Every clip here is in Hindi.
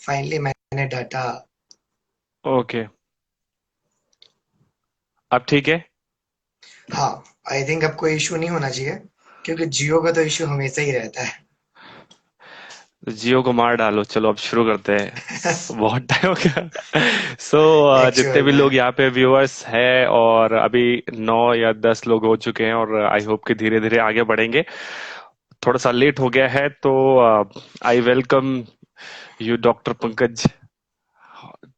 फाइनली मैंने डाटा। ओके। अब ठीक है। हाँ। आई थिंक अब कोई इशू नहीं होना चाहिए, क्योंकि जियो का तो इशू हमेशा ही रहता है। जियो को मार डालो, चलो अब शुरू करते हैं। बहुत टाइम हो गया। सो जितने एक्चुअल भी लोग में। यहाँ पे व्यूअर्स हैं, और अभी 9 या 10 लोग हो चुके हैं, और आई होप कि धीरे धीरे आगे बढ़ेंगे। थोड़ा सा लेट हो गया है, तो I welcome you doctor Pankaj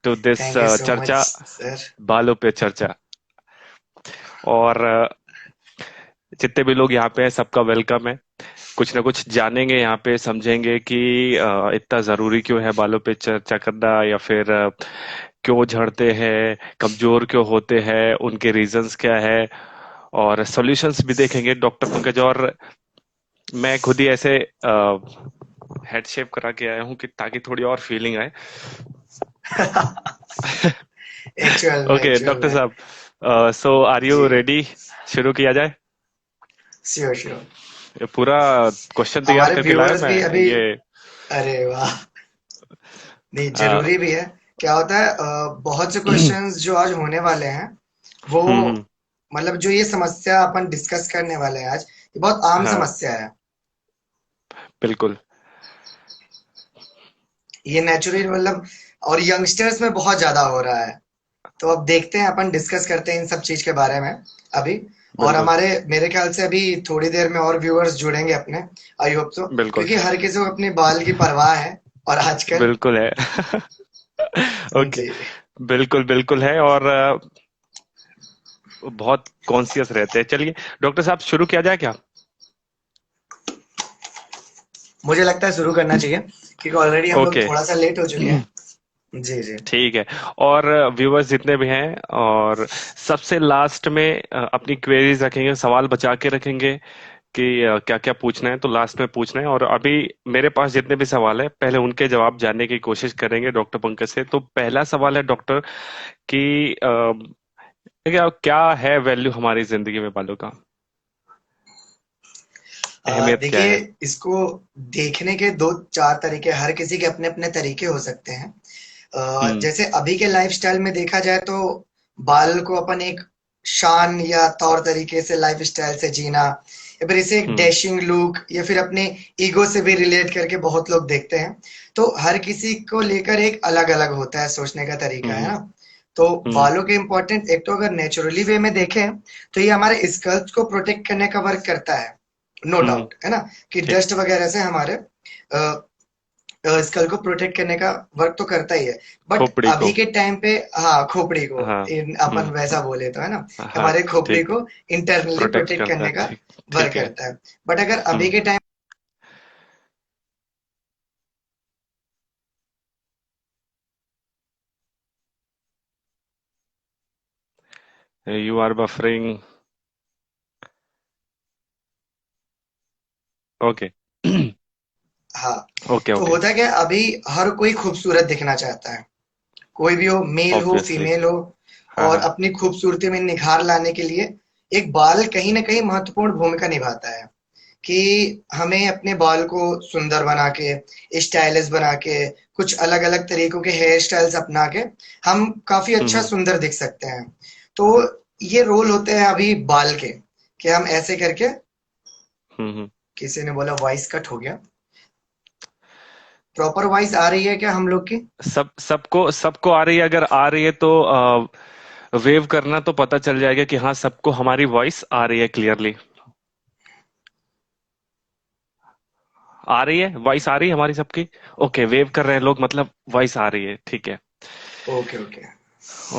to this thank you so much चर्चा, सर। बालों पे चर्चा। और जितने भी लोग यहाँ पे हैं, सबका वेलकम है। कुछ ना कुछ जानेंगे यहाँ पे, समझेंगे कि इतना जरूरी क्यों है बालों पे चर्चा करना, या फिर क्यों झड़ते हैं, कमजोर क्यों होते हैं, उनके रीजंस क्या है, और सॉल्यूशंस भी देखेंगे डॉक्टर पंकज। और मैं खुद ही ऐसे हेड शेप करा के आया हूँ कि ताकि थोड़ी और फीलिंग आए। एक्चुअल में, ओके एक्चुअल डॉक्टर में। साहब, सो आर यू जी। रेडी? शुरू किया जाए। Sure sure. ये पूरा क्वेश्चन तैयार हमारे करके लाया व्यूअर्स मैं भी अभी। ये। अरे वाह। नहीं, अ, जरूरी भी है। क्या होता है, बहुत से क्वेश्चंस जो आज होने वाले हैं वो, हम्म। मतलब जो ये समस्या अपन डिस्कस करने वाले हैं आज, ये बहुत आम हाँ, समस्या है। बिल्कुल। ये नेचुरल, मतलब, और यंगस्टर्स में बहुत ज्यादा हो रहा है। तो अब देखते हैं, अपन डिस्कस करते हैं इन सब चीज के बारे में अभी। और बिल्कुल। हमारे, मेरे ख्याल से अभी थोड़ी देर में और व्यूअर्स जुड़ेंगे अपने। आई होप सो, बिल्कुल। क्योंकि हर किसी को अपने बाल की परवाह है। और आजकल। बिल्कुल है। ओके। जी। बिल्कुल बिल्कुल है, और बहुत कॉन्शियस रहते हैं। चलिए डॉक्टर साहब, शुरू किया जाए क्या? मुझे लगता है शुरू करना चाहिए, क्योंकि ऑलरेडी हम लोग ओके। थोड़ा सा लेट हो चुके हैं। जी जी। ठीक है। और व्यूअर्स जितने भी हैं, और सबसे लास्ट में अपनी क्वेरीज रखेंगे, सवाल बचा के रखेंगे कि क्या क्या पूछना है तो लास्ट में पूछना है। और अभी मेरे पास जितने भी सवाल है, पहले उनके जवाब जानने की कोशिश करेंगे डॉक्टर पंकज से। तो पहला सवाल है डॉक्टर कि क्या क्या है वैल्यू हमारी जिंदगी में बालों का? अहमियत क्या देखिए, है? इसको देखने के दो चार तरीके, हर किसी के अपने अपने तरीके हो सकते हैं। हम्म। जैसे अभी के लाइफस्टाइल में देखा जाए तो बाल को अपन एक शान या तौर तरीके से लाइफस्टाइल से जीना, या फिर इसे एक हम्म। डैशिंग लुक, या फिर अपने ईगो से भी रिलेट करके बहुत लोग देखते हैं। तो हर किसी को लेकर एक अलग अलग होता है सोचने का तरीका, है हम्म। ना। तो हम्म। बालों के इम्पोर्टेंट, एक तो अगर नेचुरली वे में देखें तो ये हमारे स्कल्प को प्रोटेक्ट करने का वर्क करता है। नो हम्म। डाउट, है ना, कि ठीक। डस्ट वगैरह से हमारे स्कल को प्रोटेक्ट करने का वर्क तो करता ही है। बट खोपड़ी को। अभी के टाइम पे, हाँ, खोपड़ी को, हाँ। अपन हम्म। वैसा बोले तो, है ना, हाँ। हमारे खोपड़ी ठीक। को इंटरनली प्रोटेक्ट प्रोटेक्ट करता है, करने का ठीक। वर्क ठीक है। करता है। बट अगर अभी हम्म। के time, you are buffering. Okay. हाँ, ओके तो ओके। होता क्या है, अभी हर कोई खूबसूरत दिखना चाहता है। कोई भी हो, मेल हो ऑब्वियसली। फीमेल हो। हाँ और हाँ। अपनी खूबसूरती में निखार लाने के लिए एक बाल कहीं ना कहीं महत्वपूर्ण भूमिका निभाता है। कि हमें अपने बाल को सुंदर बना के, स्टाइलिश बना के, कुछ अलग अलग तरीकों के हेयर स्टाइल्स अपना के हम काफी अच्छा हम्म। सुंदर दिख सकते हैं। तो ये रोल होते हैं अभी बाल के, कि हम ऐसे करके, हम्म। किसी ने बोला वॉइस कट हो गया। प्रॉपर वॉइस आ रही है क्या हम लोग की? सबको सबको आ रही है? अगर आ रही है तो वेव करना, तो पता चल जाएगा कि हाँ, सबको हमारी वॉइस आ रही है क्लियरली। आ रही है, वॉइस आ रही है हमारी सबकी। ओके, वेव कर रहे हैं लोग, मतलब वॉइस आ रही है, ठीक है। Okay okay.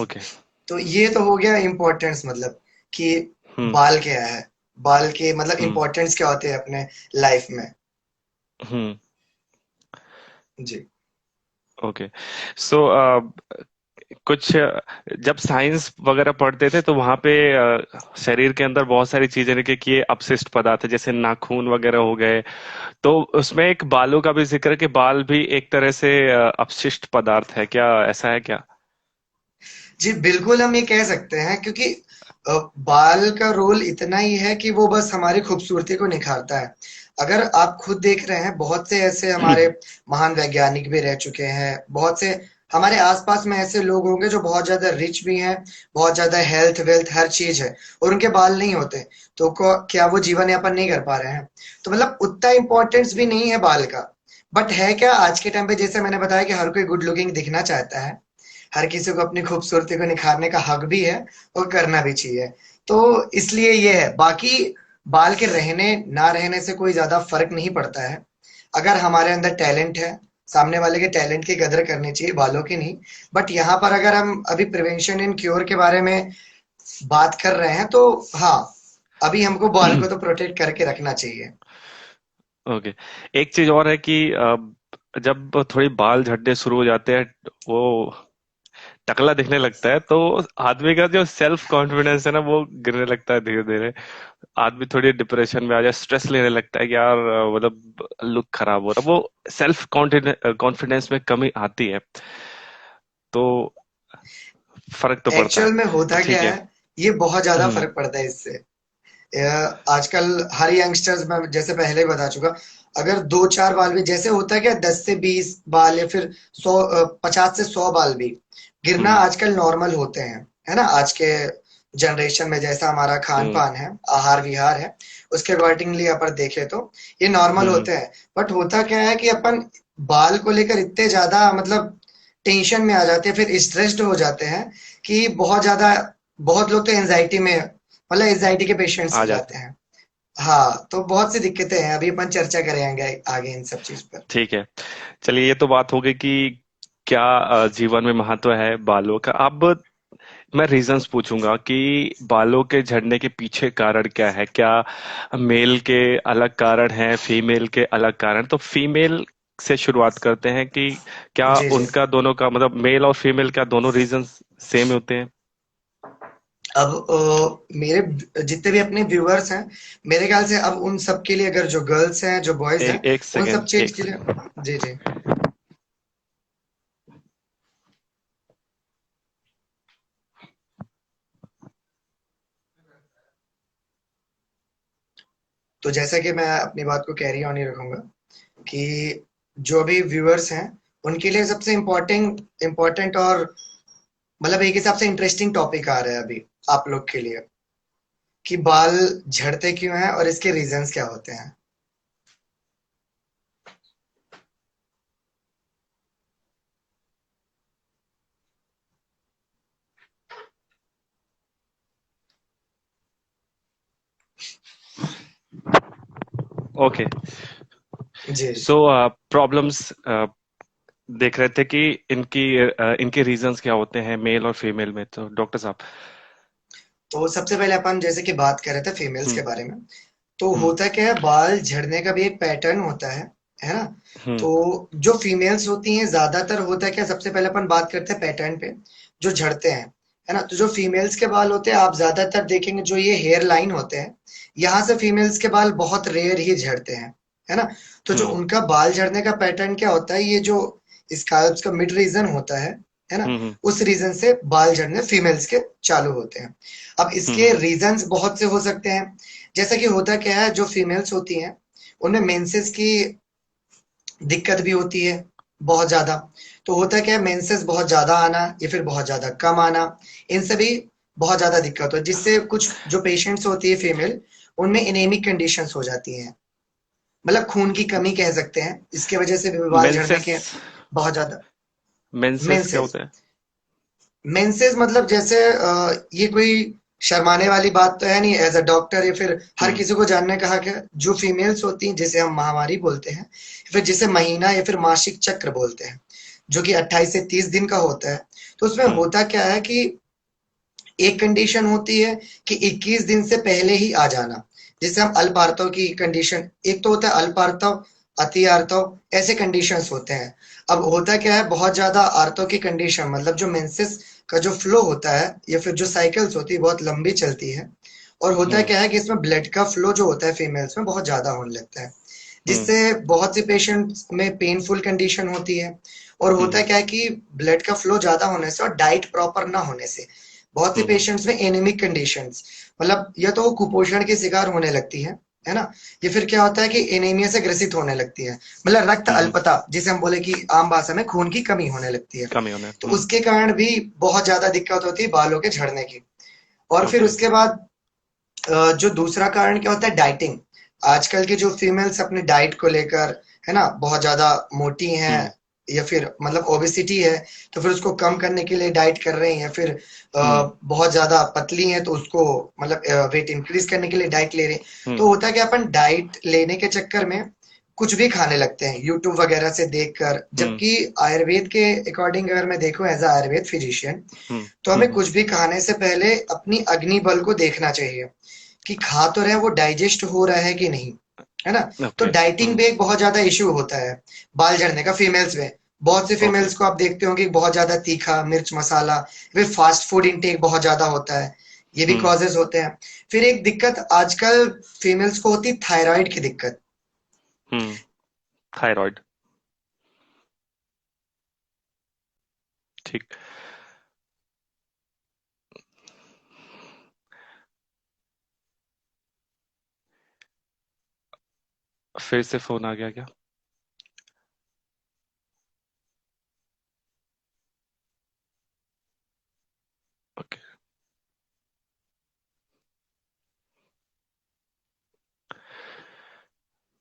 ओके। तो ये तो हो गया इम्पोर्टेंस, मतलब कि हम्म। बाल क्या है, बाल के मतलब हम्म। इम्पोर्टेंस क्या होते हैं अपने लाइफ में। हम्म। जी। ओके। सो कुछ जब साइंस वगैरह पढ़ते थे, तो वहां पे शरीर के अंदर बहुत सारी चीजें लिखे कि ये अपशिष्ट पदार्थ है, जैसे नाखून वगैरह हो गए। तो उसमें एक बालों का भी जिक्र है कि बाल भी एक तरह से अपशिष्ट पदार्थ है क्या? ऐसा है क्या? जी बिल्कुल, हम ये कह सकते हैं, क्योंकि बाल का रोल इतना ही है कि वो बस हमारी खूबसूरती को निखारता है। अगर आप खुद देख रहे हैं, बहुत से ऐसे हमारे महान वैज्ञानिक भी रह चुके हैं, बहुत से हमारे आसपास में ऐसे लोग होंगे जो बहुत ज्यादा रिच भी हैं, बहुत ज्यादा हेल्थ वेल्थ हर चीज है, और उनके बाल नहीं होते। तो क्या वो जीवन यापन नहीं कर पा रहे हैं? तो मतलब उतना इंपॉर्टेंस भी नहीं है बाल का। बट है क्या, आज के टाइम पे जैसे मैंने बताया कि हर कोई गुड लुकिंग दिखना चाहता है, हर किसी को अपनी खूबसूरती को निखारने का हक भी है और करना भी चाहिए। तो इसलिए ये है, बाकी बाल के रहने ना रहने से कोई ज्यादा फर्क नहीं पड़ता है। अगर हमारे अंदर टैलेंट है, सामने वाले के टैलेंट की कदर करनी चाहिए, बालों की नहीं। बट यहाँ पर अगर हम अभी प्रिवेंशन इन क्योर के बारे में बात कर रहे हैं, तो हाँ, अभी हमको बाल को तो प्रोटेक्ट करके रखना चाहिए। ओके। एक चीज और है कि जब थोड़ी बाल झड़ने शुरू हो जाते हैं, वो टकला दिखने लगता है, तो आदमी का जो सेल्फ कॉन्फिडेंस है ना, वो गिरने लगता है धीरे धीरे। आदमी थोड़ी डिप्रेशन में आ जाए, स्ट्रेस लेने लगता है कि यार मतलब लुक खराब हो रहा, वो सेल्फ कॉन्फिडेंस में कमी आती है, तो फर्क तो पड़ता है। एक्चुअल में तो होता क्या ठीक है। है, ये बहुत ज्यादा हम्म। फर्क पड़ता है इससे। आजकल हर यंगस्टर्स में, जैसे पहले ही बता चुका, अगर दो चार बाल भी, जैसे होता है क्या, 10 से 20 बाल या फिर 50 से 100 बाल भी गिरना हम्म। आजकल नॉर्मल होते हैं, है ना? आज के जनरेशन में जैसा हमारा खान हम्म। पान है, आहार विहार है, उसके अकॉर्डिंगली अपन देखे तो ये नॉर्मल हम्म। होते हैं। बट होता क्या है कि अपन बाल को लेकर इतने ज्यादा मतलब टेंशन में आ जाते हैं, फिर स्ट्रेस्ड हो जाते हैं कि बहुत ज्यादा, बहुत लोग तो एंजाइटी में, मतलब एंजाइटी के पेशेंट्स आ हो जाते जाते हैं। हैं। हाँ, तो बहुत सी दिक्कतें हैं, अभी अपन चर्चा करेंगे आगे इन सब चीज पर। ठीक है। चलिए, ये तो बात हो गई कि क्या जीवन में महत्व है बालों का। अब मैं रीजंस पूछूंगा कि बालों के झड़ने के पीछे कारण क्या है। क्या मेल के अलग कारण हैं, फीमेल के अलग कारण? तो फीमेल से शुरुआत करते हैं कि क्या जी जी। उनका दोनों का मतलब मेल और फीमेल, क्या दोनों रीजंस सेम होते हैं? अब मेरे जितने भी अपने व्यूअर्स हैं, मेरे ख्याल से अब उन सब के लिए, अगर जो गर्ल्स हैं जो बॉयज हैं, एक उन सब सेकेंड, चीज एक के लिए। सेकेंड। जी जी। तो जैसा कि मैं अपनी बात को कैरी ऑन ही रखूंगा कि जो भी व्यूअर्स हैं, उनके लिए सबसे इम्पोर्टेंट इम्पोर्टेंट और मतलब एक हिसाब से इंटरेस्टिंग टॉपिक आ रहा है अभी आप लोग के लिए, कि बाल झड़ते क्यों हैं और इसके रीजंस क्या होते हैं। ओके। जी। सो प्रॉब्लम्स देख रहे थे कि इनके रीजंस क्या होते हैं मेल और फीमेल में, तो डॉक्टर साहब। तो सबसे पहले अपन जैसे कि बात कर रहे थे फीमेल्स के हम्म। बारे में, तो हम्म। होता क्या है, बाल झड़ने का भी एक पैटर्न होता है ना? हम्म। तो जो फीमेल्स होती हैं, ज्यादातर होता है क्या, सबसे पहले अपन बात करते हैं पैटर्न पे, जो झड़ते हैं, है ना? तो जो फीमेल्स के बाल होते हैं, आप ज्यादातर देखेंगे जो ये हेयर लाइन होते हैं, यहाँ से फीमेल्स के बाल बहुत रेयर ही झड़ते हैं, है ना? तो जो हम्म। उनका बाल झड़ने का पैटर्न क्या होता है, ये जो स्कैल्प्स का मिड रीजन होता है ना? हम्म। उस रीजन से बाल झड़ने फीमेल्स के चालू होते हैं। अब इसके हम्म। रीजंस बहुत से हो सकते हैं। जैसा कि होता क्या है, जो फीमेल्स होती हैं, उनमें मेंसेस की दिक्कत भी होती है बहुत ज्यादा। तो होता क्या है, मेंसेस बहुत ज्यादा आना या फिर बहुत ज्यादा कम आना, इन सभी बहुत ज्यादा दिक्कत हो, जिससे कुछ जो पेशेंट्स होती है फीमेल, उनमें एनेमिक कंडीशंस हो जाती हैं, मतलब खून की कमी कह सकते हैं, इसके वजह से भी बाल झड़ने मेंसेस। के बहुत ज्यादा। मेंसेस क्या मेंसेस होता है? मेंसेस मतलब जैसे ये कोई शर्माने वाली बात तो है नहीं, एज अ डॉक्टर या फिर हर हम्म। किसी को जानने कहा कि जो फीमेल्स होती हैं, जिसे हम माहवारी बोलते हैं, फिर जिसे महीना या फिर मासिक चक्र बोलते हैं, जो कि 28 से 30 दिन का होता है। तो उसमें हम्म। होता क्या है कि एक कंडीशन होती है कि 21 दिन से पहले ही आ जाना, जिसे हम अल्प आर्तव की कंडीशन, एक तो होता है अल्प आर्तव, अति आर्तव, ऐसे कंडीशंस होते हैं। अब होता क्या है, बहुत ज्यादा आर्तव की कंडीशन मतलब जो मेंसेस का जो फ्लो होता है या फिर जो साइकिल्स होती है, बहुत लंबी चलती है। और होता हम्म। क्या है कि इसमें ब्लड का फ्लो जो होता है फीमेल्स में बहुत ज्यादा होने लगता है, हम्म। जिससे बहुत सी पेशेंट्स में पेनफुल कंडीशन होती है। और होता हम्म। क्या है कि ब्लड का फ्लो ज्यादा होने से और डाइट प्रॉपर ना होने से बहुत से हम्म पेशेंट्स में एनीमिक कंडीशंस, मतलब या तो वो कुपोषण के शिकार होने लगती है ना, या फिर क्या होता है कि एनीमिया से ग्रसित होने लगती है, मतलब रक्त हम्म। अल्पता जिसे हम बोले कि आम भाषा में खून की कमी होने लगती है। कमी होने। तो उसके कारण भी बहुत ज्यादा दिक्कत होती है बालों के झड़ने की। और फिर ओके। उसके बाद जो दूसरा कारण क्या होता है, डाइटिंग। आजकल की जो फीमेल्स अपने डाइट को लेकर, है ना, बहुत ज्यादा मोटी हैं, हम्म या फिर मतलब ओबेसिटी है, तो फिर उसको कम करने के लिए डाइट कर रहे हैं, या फिर हम्म बहुत ज्यादा पतली हैं तो उसको मतलब वेट इंक्रीज करने के लिए डाइट ले रहे हैं। तो हम्म होता है कि अपन डाइट लेने के चक्कर में कुछ भी खाने लगते हैं यूट्यूब वगैरह से देखकर, हम्म जबकि आयुर्वेद के अकॉर्डिंग अगर मैं देखूं एज अ आयुर्वेद फिजिशियन, हम्म तो हमें हम्म। कुछ भी खाने से पहले अपनी अग्नि बल को देखना चाहिए कि खा तो रहे, वो डाइजेस्ट हो रहा है कि नहीं, है ना। तो ओके। डाइटिंग भी एक बहुत ज्यादा इश्यू होता है बाल झड़ने का फीमेल्स में। बहुत सी ओके। फीमेल्स को आप देखते होंगे कि बहुत ज्यादा तीखा मिर्च मसाला, फिर फास्ट फूड इंटेक बहुत ज्यादा होता है, ये भी हम्म कॉजेज होते हैं। फिर एक दिक्कत आजकल फीमेल्स को होती है, थायराइड की दिक्कत। हम्म। थायराइड। ठीक। फिर से फोन आ गया क्या? Okay.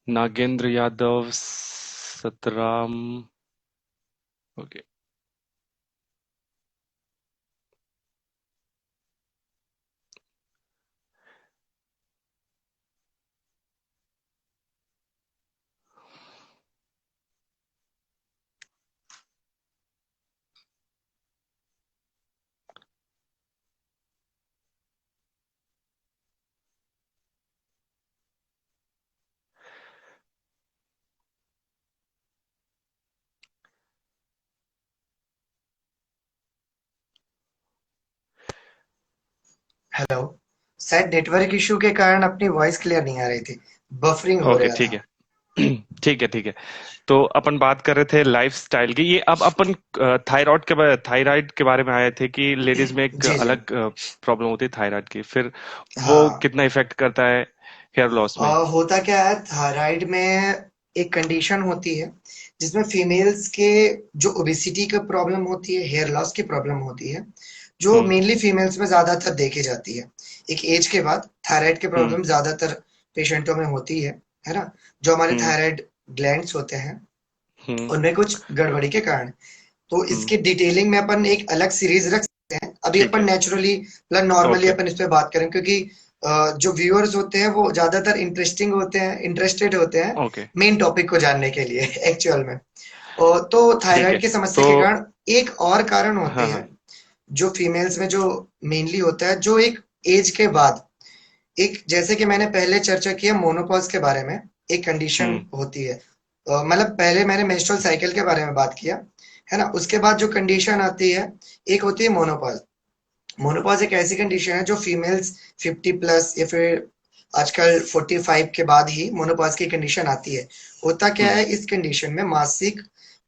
Nagendra Yadav, Satram. Okay. Hello. शायद नेटवर्क इशू के कारण अपनी वॉइस क्लियर नहीं आ रही थी, बफरिंग हो ओके रहा ठीक था। है। ठीक है ठीक है। तो अपन बात कर रहे थे लाइफस्टाइल की, ये अब अपन थायराइड के बारे में आए थे कि लेडीज में एक जी जी। अलग प्रॉब्लम होती है थायराइड की, फिर वो हाँ। कितना इफेक्ट करता है हेयर लॉस में? होता क्या है, थायराइड में एक कंडीशन होती है जिसमें फीमेल्स के जो ओबेसिटी की प्रॉब्लम होती है, हेयर लॉस की प्रॉब्लम होती है, जो हम्म मेनली फीमेल्स में ज्यादातर देखी जाती है। एक एज के बाद थायराइड की हम्म प्रॉब्लम ज्यादातर पेशेंटों में होती है ना। जो हमारे हम्म थायराइड ग्लैंड्स होते हैं हम्म उनमें कुछ गड़बड़ी के कारण। तो हम्म। इसकी डिटेलिंग में अपन एक अलग सीरीज रख सकते हैं, अभी ठीक अपन है। नेचुरली मतलब नॉर्मली ओके। अपन इस पे बात करें, क्योंकि जो व्यूअर्स होते हैं वो ज्यादातर इंटरेस्टिंग होते हैं, इंटरेस्टेड होते हैं ओके। मेन टॉपिक को जानने के लिए एक्चुअल में। तो ठीक थायराइड है। की समस्या तो के कारण एक और कारण होते हाँ हैं हाँ। जो फीमेल्स में जो मेनली होता है, जो एक एज के बाद, एक जैसे कि मैंने पहले चर्चा किया मोनोपॉज के बारे में, एक कंडीशन हम्म होती है। मतलब पहले मैंने मेंस्ट्रुअल साइकिल के बारे में बात किया, है ना। उसके बाद जो कंडीशन आती है, एक होती है मोनोपॉज। मोनोपॉज एक ऐसी कंडीशन है जो फीमेल्स 50 प्लस या फिर आजकल 45 के बाद ही मोनोपॉज की कंडीशन आती है। होता क्या हम्म है, इस कंडीशन में मासिक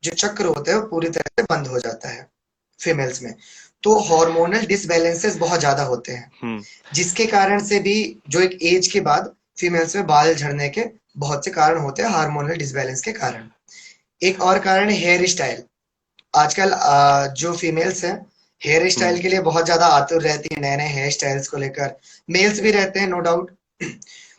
जो चक्र होता है वो पूरी तरह से बंद हो जाता है फीमेल्स में। तो हार्मोनल डिसबैलेंसेस बहुत ज्यादा होते हैं, हम्म। जिसके कारण से भी जो एक एज के बाद फीमेल्स में बाल झड़ने के बहुत से कारण होते हैं हार्मोनल डिसबैलेंस के कारण। एक और कारण है हेयर स्टाइल। आजकल जो फीमेल्स हैं हेयर हम्म स्टाइल के लिए बहुत ज्यादा आतुर रहती है, नए नए हेयर स्टाइल्स को लेकर। मेल्स भी रहते हैं नो डाउट।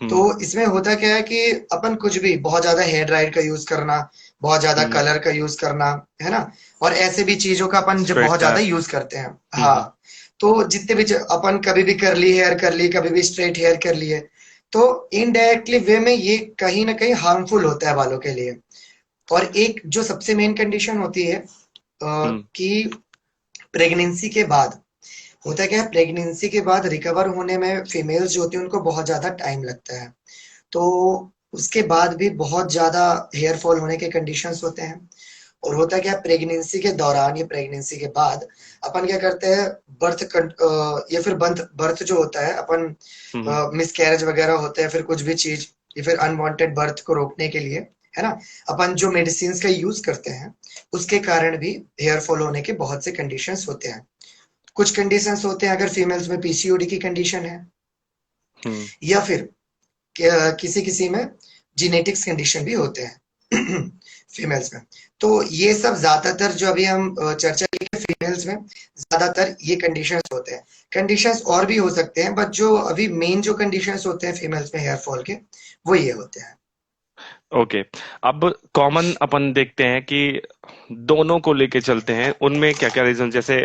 तो हम्म इसमें होता क्या है कि अपन कुछ भी बहुत ज्यादा हेयर ड्रायर का यूज करना, बहुत ज्यादा हम्म। कलर का यूज करना, है ना, और ऐसे भी चीजों का अपन जब बहुत ज्यादा स्वेटर। यूज करते हैं। हाँ। हम्म। तो जितने भी अपन कभी भी करली हेयर कर ली, कभी भी स्ट्रेट हेयर कर लिए, तो इनडायरेक्टली वे में ये कहीं ना कहीं हार्मफुल होता है बालों के लिए। और एक जो सबसे मेन कंडीशन होती है हम्म। कि प्रेगनेंसी के बाद, होता क्या है, प्रेगनेंसी के बाद रिकवर होने में फीमेल्स जो होती है उनको बहुत ज्यादा टाइम लगता है। तो उसके बाद भी बहुत ज्यादा हेयर फॉल होने के कंडीशंस होते हैं। और होता क्या है, प्रेगनेंसी के दौरान या प्रेगनेंसी के बाद अपन क्या करते हैं, या फिर बर्थ बर्थ जो होता है अपन, हम्म। मिसकैरेज वगैरह होते हैं, फिर कुछ भी चीज, या फिर अनवांटेड बर्थ को रोकने के लिए, है ना, अपन जो मेडिसिन का यूज करते हैं उसके कारण भी हेयर फॉल होने के बहुत से कंडीशंस होते हैं। कुछ कंडीशंस होते हैं, अगर फीमेल्स में पीसीओडी की कंडीशन है, हम्म। या फिर किसी किसी में जीनेटिक्स कंडीशन भी होते हैं फीमेल्स में। तो ये सब ज्यादातर जो अभी हम चर्चा की है, फीमेल्स में ज्यादातर ये कंडीशंस होते हैं। कंडीशंस और भी हो सकते हैं, बट जो अभी मेन जो कंडीशंस होते हैं फीमेल्स में हेयर फॉल के, वो ये होते हैं। ओके। अब कॉमन अपन देखते हैं कि दोनों को लेके चलते हैं, उनमें क्या क्या रीजन, जैसे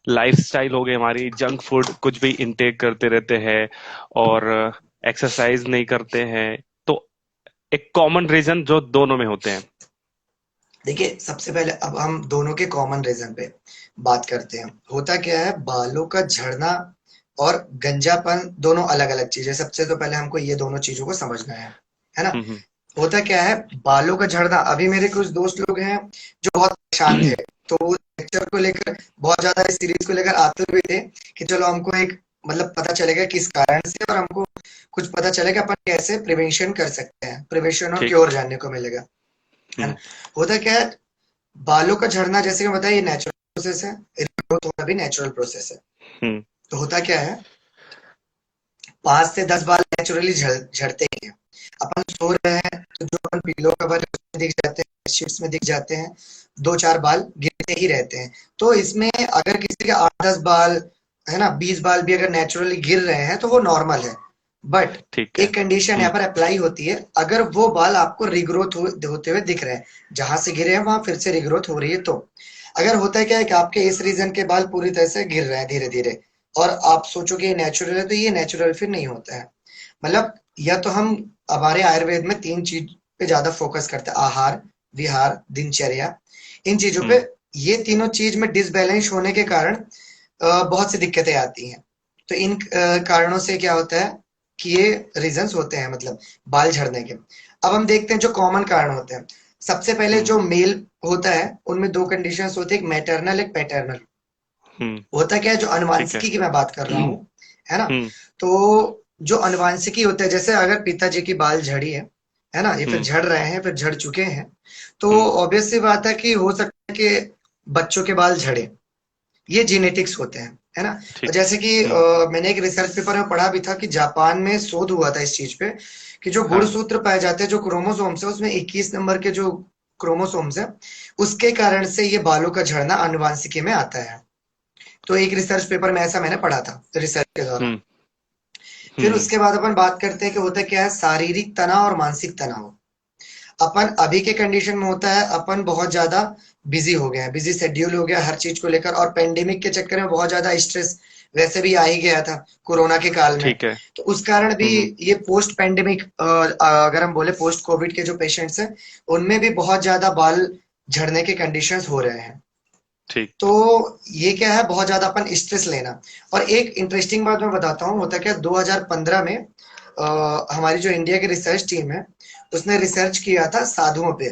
लाइफस्टाइल हो गई हमारी, जंक फूड कुछ भी इंटेक करते रहते हैं, और एक्सरसाइज नहीं करते हैं, तो एक कॉमन रीजन जो दोनों में होते हैं। देखिए, सबसे पहले अब हम दोनों के कॉमन रीजन पे बात करते हैं। होता क्या है, बालों का झड़ना और गंजापन दोनों अलग अलग चीज है। सबसे तो पहले हमको ये दोनों चीजों को समझना है ना। हम्म। होता क्या है, बालों का झड़ना, अभी मेरे कुछ दोस्त लोग हैं जो बहुत परेशान थे, तो वो लेक्चर को लेकर बहुत ज्यादा इस सीरीज को लेकर आते हुए थे कि चलो हमको एक मतलब पता चलेगा किस कारण से, और हमको कुछ पता चलेगा अपन कैसे प्रिवेंशन कर सकते हैं, प्रिवेंशन और ठीक। क्योर जानने को मिलेगा, है हम्म। ना। होता क्या है, बालों का झड़ना जैसे कि बताया, ये नेचुरल प्रोसेस है, ग्रोथ होना भी नेचुरल प्रोसेस है। हम्म। तो होता क्या है, 5 से 10 बाल नेचुरली झड़ते ही हैं। अपन सो रहे हैं तो जो अपन पिलो कवर है उसमें दिख जाते हैं, बेडशीट्स में दिख जाते हैं, 2-4 बाल गिरते ही रहते हैं। तो इसमें अगर किसी के 8-10 बाल, है ना, 20 बाल भी अगर नेचुरली गिर रहे हैं तो वो नॉर्मल है। बट ठीक है। एक कंडीशन यहाँ पर अप्लाई होती है, अगर वो बाल आपको रिग्रोथ होते हुए दिख रहे हैं, जहां से गिरे हैं वहां फिर से रिग्रोथ हो रही है, तो अगर होता है क्या है कि आपके इस रीजन के बाल पूरी तरह से गिर रहे हैं धीरे धीरे, और आप सोचोगे ये नेचुरल है, तो ये नेचुरल फिर नहीं होता है। मतलब, या तो हम हमारे आयुर्वेद में 3 चीज पे ज्यादा फोकस करते हैं: आहार, विहार, दिनचर्या। इन चीजों पे, हम्म। ये तीनों चीज में डिसबैलेंस होने के कारण बहुत सी दिक्कतें आती हैं। तो इन कारणों से क्या होता है कि ये रीजंस होते हैं, मतलब बाल झड़ने के। अब हम देखते हैं जो कॉमन कारण होते हैं। सबसे पहले हम्म। जो मेल होता है उनमें 2 कंडीशंस होती है, एक मैटरनल, एक पैटर्नल। हम्म। होता क्या है, जो ठीक है। अनुवांशिकी की मैं बात कर रहा हूँ, है ना। हम्म। तो जो अनुवांशिकी होता है, जैसे अगर पिताजी की बाल झड़ी है ना, ये फिर हम्म। झड़ रहे हैं, फिर झड़ चुके हैं, तो हम्म। ऑब्वियस सी बात है कि हो सकता है कि बच्चों के बाल झड़े। ये जेनेटिक्स होते हैं, है ना। और ठीक। जैसे कि हम्म। मैंने एक रिसर्च पेपर में पढ़ा भी था कि जापान में शोध हुआ था इस चीज पे, कि जो हाँ। गुणसूत्र पाए जाते हैं, जो क्रोमोसोम्स है, उसमें 21 नंबर के जो क्रोमोसोम्स है, उसके कारण से ये बालों का झड़ना आनुवांशिकी में आता है। तो एक रिसर्च पेपर में ऐसा मैंने पढ़ा था रिसर्च के दौरान। हम्म। फिर हम्म। उसके बाद अपन बात करते हैं कि होता क्या है, शारीरिक तनाव और मानसिक तनाव। अपन अभी के कंडीशन में होता है, अपन बहुत ज्यादा बिजी हो गए हैं, बिजी शेड्यूल हो गया हर चीज को लेकर, और पेंडेमिक के चक्कर में बहुत ज्यादा स्ट्रेस वैसे भी आ ही गया था कोरोना के काल में। ठीक है। तो उस कारण भी हम्म। ये पोस्ट पेंडेमिक, अगर हम बोले पोस्ट कोविड के जो पेशेंट्स हैं, उनमें भी बहुत ज्यादा बाल झड़ने के कंडीशंस हो रहे हैं। ठीक। तो ये क्या है, बहुत ज्यादा अपन स्ट्रेस लेना। और एक इंटरेस्टिंग बात मैं बताता हूँ, होता क्या, 2015 में हमारी जो इंडिया की रिसर्च टीम है, उसने रिसर्च किया था साधुओं पे।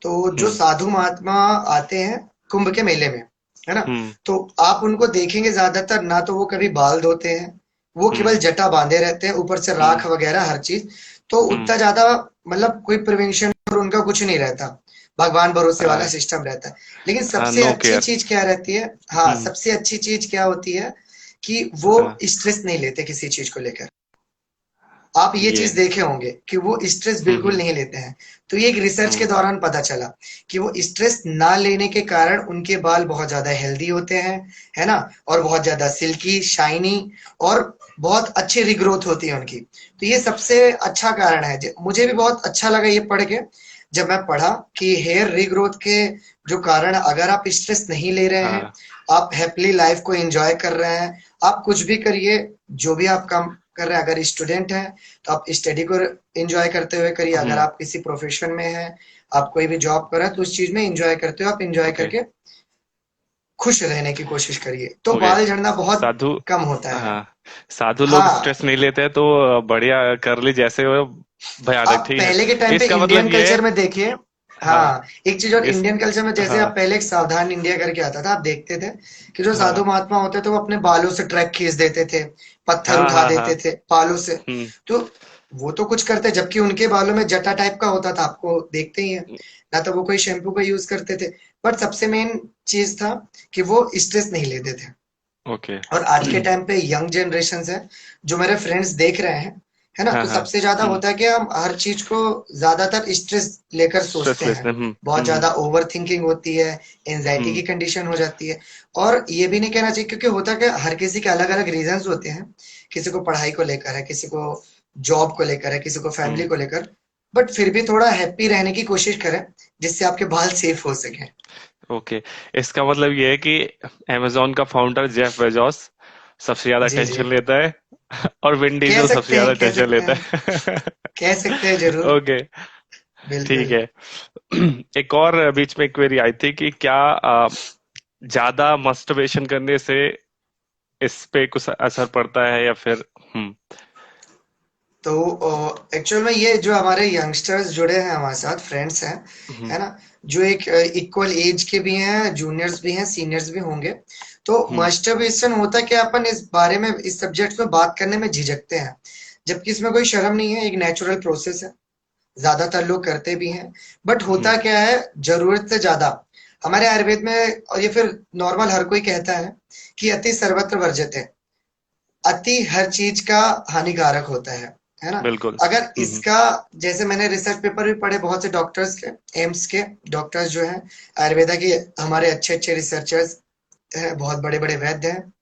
तो जो हम्म। साधु महात्मा आते हैं कुंभ के मेले में, है ना, हम्म। तो आप उनको देखेंगे ज्यादातर ना तो वो कभी बाल धोते हैं, वो केवल हम्म। जटा बांधे रहते हैं, ऊपर से हम्म। राख वगैरह हर चीज। तो हम्म। उतना ज्यादा मतलब कोई प्रिवेंशन और उनका कुछ नहीं रहता, भगवान भरोसे वाला सिस्टम रहता है। लेकिन सबसे नो अच्छी केयर। चीज क्या रहती है, हाँ, हम्म। सबसे अच्छी चीज क्या होती है कि वो हाँ। स्ट्रेस नहीं लेते किसी चीज को लेकर। आप ये ये। चीज देखे होंगे कि वो स्ट्रेस बिल्कुल हम्म। नहीं लेते हैं। तो ये एक रिसर्च के हम्म। दौरान पता चला कि वो स्ट्रेस ना लेने के कारण उनके बाल बहुत ज्यादा हेल्दी होते हैं, है ना, और बहुत ज्यादा सिल्की शाइनी, और बहुत अच्छी रिग्रोथ होती है उनकी। तो ये सबसे अच्छा कारण है। मुझे भी बहुत अच्छा लगा ये पढ़ के, जब मैं पढ़ा कि हेयर रीग्रोथ के जो कारण, अगर आप स्ट्रेस नहीं ले रहे हैं, हाँ। आप हैप्पीली लाइफ को एंजॉय कर रहे हैं, आप कुछ भी करिए, जो भी आप काम कर रहे हैं, अगर स्टूडेंट हैं तो आप स्टडी को एंजॉय करते हुए करिए, अगर हम्म। आप किसी प्रोफेशन में हैं, आप कोई भी जॉब कर रहे हैं, तो उस चीज में एंजॉय करते हो, आप एंजॉय ओके। करके खुश रहने की कोशिश करिए, तो ओके। बाल झड़ना बहुत साधु। कम होता है। हाँ। साधु लोग हाँ, स्ट्रेस नहीं लेते हैं, तो बढ़िया कर ली जैसे हो, भयानक, आप ठीक है। पहले के टाइम पे इसका मतलब इंडियन ये है। कल्चर में देखिए। हाँ। हाँ, एक चीज और, इस। इंडियन कल्चर में जैसे आप हाँ। पहले एक सावधान इंडिया करके आता था, आप देखते थे कि जो साधु हाँ। महात्मा होते थे वो अपने बालों से ट्रैक खींच देते थे, पत्थर हाँ। उठा हाँ। हाँ। देते थे बालों से। हम्म। तो वो तो कुछ करते, जबकि उनके बालों में जटा टाइप का होता था, आपको देखते ही है। ना तो वो कोई शैम्पू का यूज करते थे, बट सबसे मेन चीज था कि वो स्ट्रेस नहीं लेते थे। ओके। और आज के टाइम पे यंग जनरेशन है, जो मेरे फ्रेंड्स देख रहे हैं, है ना, हाँ तो हाँ। सबसे ज्यादा होता है कि हम हर चीज को ज्यादातर स्ट्रेस लेकर स्ट्रेस सोचते लेस हैं। में। बहुत ज्यादा ओवर थिंकिंग होती है, एंजाइटी हम्म की कंडीशन हो जाती है। और ये भी नहीं कहना चाहिए, क्योंकि होता क्या, हर किसी के अलग अलग रीजंस होते हैं। किसी को पढ़ाई को लेकर है, किसी को जॉब को लेकर है, किसी को फैमिली हम्म। को लेकर। बट फिर भी थोड़ा हैप्पी रहने की कोशिश करें, जिससे आपके बाल सेफ हो सके। ओके। इसका मतलब ये है कि अमेजोन का फाउंडर जेफ बेजोस सबसे ज्यादा जी जी, टेंशन लेता है और विन कह डीजल सबसे सकते हैं, ज्यादा कह टेंशन सकते लेता हैं, है। कह सकते हैं जरूर। ओके। ठीक बिल्कुल। है। एक और बीच में क्वेरी आई थी कि क्या ज्यादा मस्टरबेशन करने से इस पे कुछ असर पड़ता है या फिर। हम्म तो एक्चुअल में ये जो हमारे यंगस्टर्स जुड़े हैं हमारे साथ, फ्रेंड्स हैं, हम्म है ना, जो एक इक्वल एज के भी हैं, जूनियर्स भी हैं, सीनियर्स भी होंगे। तो हम्म मास्टरबेशन होता क्या, अपन इस बारे में, इस सब्जेक्ट में बात करने में झिझकते हैं, जबकि इसमें कोई शर्म नहीं है, एक नेचुरल प्रोसेस है। ज्यादातर लोग करते भी हैं। बट हम्म होता क्या है, जरूरत से ज्यादा, हमारे आयुर्वेद में, और ये फिर नॉर्मल हर कोई कहता है कि अति सर्वत्र वर्ज्यते, अति हर चीज का हानिकारक होता है ना। बिल्कुल। अगर इसका, जैसे मैंने रिसर्च पेपर भी पढ़े बहुत से डॉक्टर्स के, एम्स के डॉक्टर्स जो हैं, आयुर्वेदा के हमारे अच्छे अच्छे रिसर्चर्स हैं, बहुत बड़े बड़े वैद्य हैं।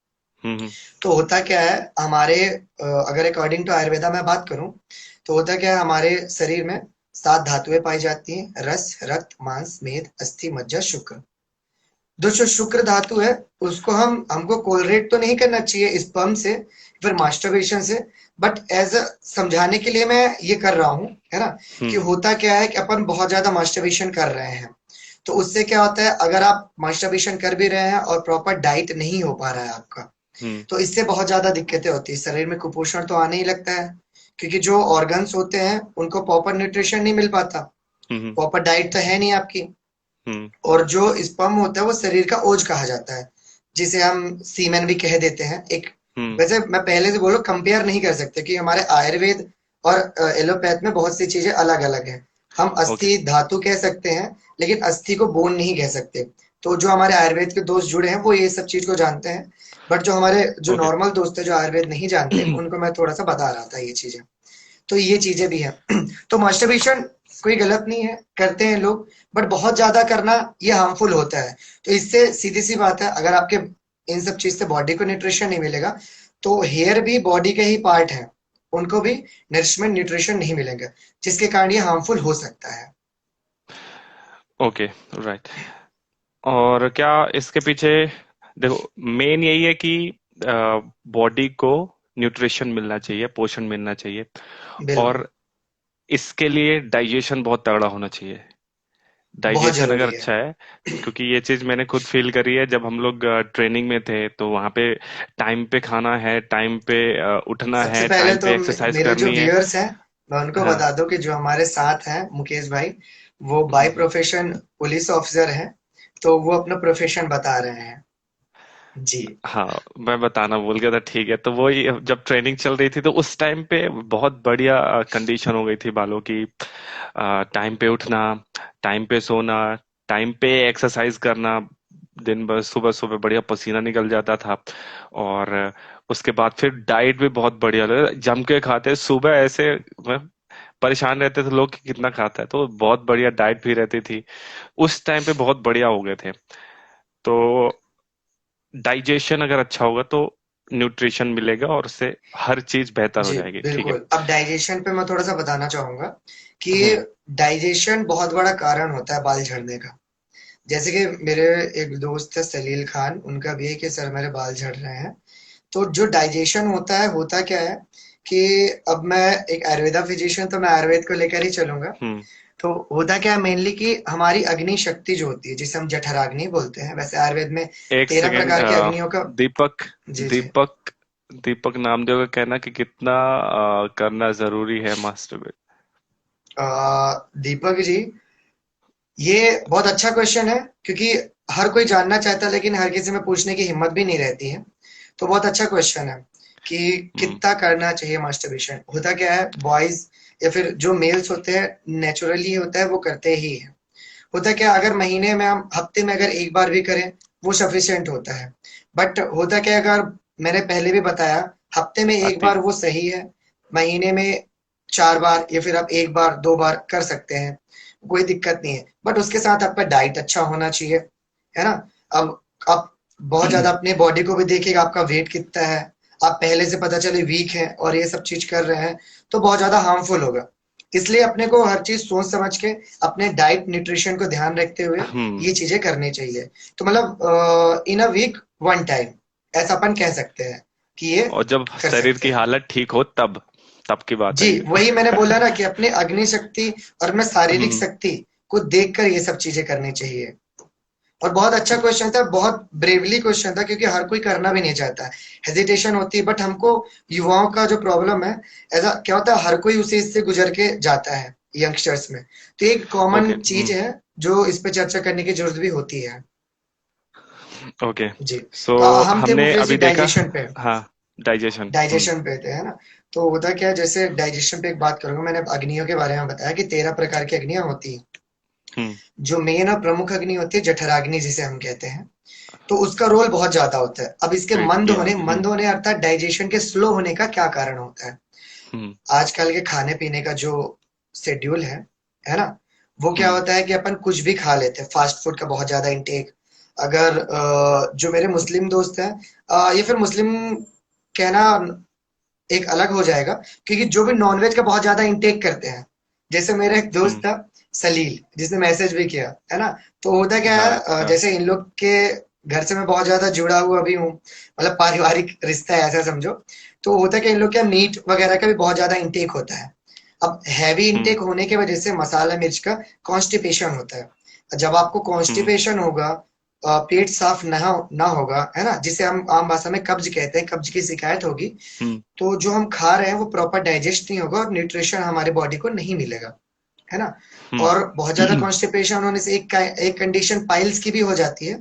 हम्म तो होता क्या है हमारे, अगर अकॉर्डिंग टू आयुर्वेदा मैं बात करूं, तो होता क्या है, हमारे शरीर में 7 धातुएं पाई जाती हैं: रस, रक्त, मांस, मेद, अस्थि, मज्जा, शुक्र। जो शुक्र धातु है, उसको हमको कोलरेट तो नहीं करना चाहिए स्पर्म से, फिर मास्टरबेशन से। बट एज अ समझाने के लिए मैं ये कर रहा हूँ, है ना, कि हम्म होता क्या है कि अपन बहुत ज्यादा मास्टरबेशन कर रहे हैं। तो उससे क्या होता है, अगर आप मास्टरबेशन कर भी रहे हैं और प्रॉपर डाइट नहीं हो पा रहा है आपका, हम्म तो इससे बहुत ज्यादा दिक्कतें होती है, शरीर में कुपोषण तो आने ही लगता है, क्योंकि जो ऑर्गन्स होते हैं उनको प्रॉपर न्यूट्रिशन नहीं मिल पाता, हम्म प्रॉपर डाइट तो है नहीं आपकी। हम्म और जो स्पर्म होता है वो शरीर का ओज कहा जाता है, जिसे हम सीमेन भी कह देते हैं एक। हम्म वैसे मैं पहले से बोलो, कंपेयर नहीं कर सकते, कि हमारे आयुर्वेद और एलोपैथ में बहुत सी चीजें अलग अलग हैं। हम ओके। अस्थि धातु कह सकते हैं, लेकिन अस्थि को बोन नहीं कह सकते। तो जो हमारे आयुर्वेद के दोस्त जुड़े हैं वो ये सब चीज को जानते हैं। बट जो हमारे, जो ओके। नॉर्मल दोस्त है, जो आयुर्वेद नहीं जानते, उनको मैं थोड़ा सा बता रहा था ये चीजें। तो ये चीजें भी हैं। तो मास्टरबेशन कोई गलत नहीं है, करते हैं लोग, बट बहुत ज्यादा करना ये हार्मफुल होता है। तो इससे सीधी सी बात है, अगर आपके इन सब चीज से बॉडी को न्यूट्रिशन नहीं मिलेगा, तो हेयर भी बॉडी के ही पार्ट है, उनको भी नरिशमेंट न्यूट्रिशन नहीं मिलेगा, जिसके कारण ये हार्मफुल हो सकता है। ओके। राइट। और क्या इसके पीछे, देखो, मेन यही है कि बॉडी को न्यूट्रिशन मिलना चाहिए, पोषण मिलना चाहिए। बिल्कुल। और इसके लिए डाइजेशन बहुत तगड़ा होना चाहिए। बहुत डाइजेशन अगर जरूरी है। अच्छा है, क्योंकि ये चीज मैंने खुद फील करी है जब हम लोग ट्रेनिंग में थे, तो वहां पे टाइम पे खाना है, टाइम पे उठना सबसे है, पहले टाइम तो पे एक्सरसाइज मेरे जो करनी है। व्यूअर्स हैं, मैं उनको हाँ। बता दूं कि जो हमारे साथ हैं मुकेश भाई, वो बाय हम्म, प्रोफेशन पुलिस ऑफिसर हैं। तो वो अपना प्रोफेशन बता रहे हैं। जी। हाँ, मैं बताना भूल गया था। ठीक है, तो वो जब ट्रेनिंग चल रही थी तो उस टाइम पे बहुत बढ़िया कंडीशन हो गई थी बालों की। टाइम पे उठना, टाइम पे सोना, टाइम पे एक्सरसाइज करना। दिन भर सुबह सुबह बढ़िया पसीना निकल जाता था। और उसके बाद फिर डाइट भी बहुत बढ़िया जम के खाते सुबह ऐसे। मैं परेशान रहते थे लोग कि कितना खाता है, तो बहुत बढ़िया डाइट भी रहती थी। उस टाइम पे बहुत बढ़िया हो गए थे। तो डाइजेशन अगर अच्छा होगा तो न्यूट्रिशन मिलेगा और उससे हर चीज बेहतर हो जी, जाएगी। ठीक है। बिल्कुल। अब डाइजेशन पे मैं थोड़ा-सा बताना चाहूँगा कि हम्म डाइजेशन बहुत बड़ा कारण होता है बाल झड़ने का। जैसे कि मेरे एक दोस्त है सलील खान, उनका भी है कि सर मेरे बाल झड़ रहे हैं। तो जो डाइजेशन होता है, होता क्या है कि, अब मैं एक आयुर्वेदा फिजिशियन, तो मैं आयुर्वेद को लेकर ही चलूँगा। हम्म। तो होता क्या है मेनली कि हमारी अग्नि शक्ति जो होती है, जिसे हम जठराग्नि बोलते हैं, वैसे आयुर्वेद में एक 13 सेकेंड। प्रकार की अग्नियों का। दीपक। जी, जी। दीपक। दीपक नामदेव का कहना कि कितना करना जरूरी है मास्टर। दीपक जी, ये बहुत अच्छा क्वेश्चन है, क्योंकि हर कोई जानना चाहता है, लेकिन हर किसी में पूछने की हिम्मत भी नहीं रहती है। तो बहुत अच्छा क्वेश्चन है कि हम्म कितना करना चाहिए मास्टरबेशन। होता क्या है, बॉयज या फिर जो मेल्स होते हैं, नेचुरली होता है वो करते ही है। होता क्या है, अगर महीने में हम, हफ्ते में अगर एक बार भी करें, वो सफिशिएंट होता है। बट होता क्या है, अगर मैंने पहले भी बताया, हफ्ते में एक आती बार वो सही है, महीने में 4 बार या फिर आप 1 बार 2 बार कर सकते हैं, कोई दिक्कत नहीं है। बट उसके साथ आपका डाइट अच्छा होना चाहिए, है ना। अब आप बहुत ज्यादा अपने बॉडी को भी देखिएगा, आपका वेट कितना है, आप पहले से पता चले वीक हैं और ये सब चीज कर रहे हैं, तो बहुत ज्यादा हार्मफुल होगा। इसलिए अपने को हर चीज सोच समझ के, अपने डाइट न्यूट्रिशन को ध्यान रखते हुए हम्म। ये चीजें करनी चाहिए। तो मतलब इन अ वीक 1 टाइम, ऐसा अपन कह सकते हैं कि ये और जब कर शरीर सकते की हैं। हालत ठीक हो तब तब की बात जी, है ये। वही मैंने बोला ना कि अपने अग्नि शक्ति और अपने शारीरिक हम्म। शक्ति को देखकर ये सब चीजें करनी चाहिए। और बहुत अच्छा क्वेश्चन था, बहुत ब्रेवली क्वेश्चन था, क्योंकि हर कोई करना भी नहीं चाहता है, हेजिटेशन होती है। बट हमको युवाओं का जो प्रॉब्लम है, ऐसा क्या होता है, हर कोई उसी इससे गुजर के जाता है यंगस्टर्स में। तो एक ओके। कॉमन चीज है जो इस पे चर्चा करने की जरूरत भी होती है। ओके। जी। सो तो हम थे हमने मुकेश जी अभी देखा। डाइजेशन पे। हाँ। डाइजेशन। डाइजेशन पे थे, है ना। तो होता क्या है, जैसे डाइजेशन पे एक बात करूंगा, मैंने अग्नियों के बारे में बताया कि 13 प्रकार की अग्नियां होती हैं। हम्म। जो मेन और प्रमुख अग्नि होती है जठराग्नि जिसे हम कहते हैं, तो उसका रोल बहुत ज्यादा होता है। अब इसके पेट की आग। मंद होने अर्थात डाइजेशन के स्लो होने का क्या कारण होता है। हम्म। आजकल के खाने पीने का जो शेड्यूल है ना, वो क्या हम्म। होता है कि अपन कुछ भी खा लेते हैं, फास्ट फूड का बहुत ज्यादा इंटेक। अगर जो मेरे मुस्लिम दोस्त हैं, या फिर मुस्लिम कहना एक अलग हो जाएगा, क्योंकि जो भी नॉनवेज का बहुत ज्यादा इंटेक करते हैं, जैसे मेरा एक दोस्त हम्म। था सलील, जिसने मैसेज भी किया, है ना। तो होता क्या है, हाँ हाँ। जैसे इन लोग के घर से मैं बहुत ज्यादा जुड़ा हुआ भी हूँ, मतलब पारिवारिक रिश्ता है ऐसा समझो। तो होता क्या, इन लोग क्या मीट वगैरह का भी बहुत ज्यादा इंटेक होता है। अब हैवी हम्म। इंटेक होने की वजह से मसाला मिर्च का कॉन्स्टिपेशन होता है। जब आपको हम्म। कॉन्स्टिपेशन होगा, पेट साफ ना होगा, है ना, जिसे हम आम भाषा में कब्ज कहते हैं, कब्ज की शिकायत होगी, हम्म। तो जो हम खा रहे हैं वो प्रॉपर डाइजेस्ट नहीं होगा और न्यूट्रिशन हमारे बॉडी को नहीं मिलेगा, है ना। हम्म। और बहुत ज्यादा कॉन्स्टिपेशन होने से एक कंडीशन पाइल्स की भी हो जाती है,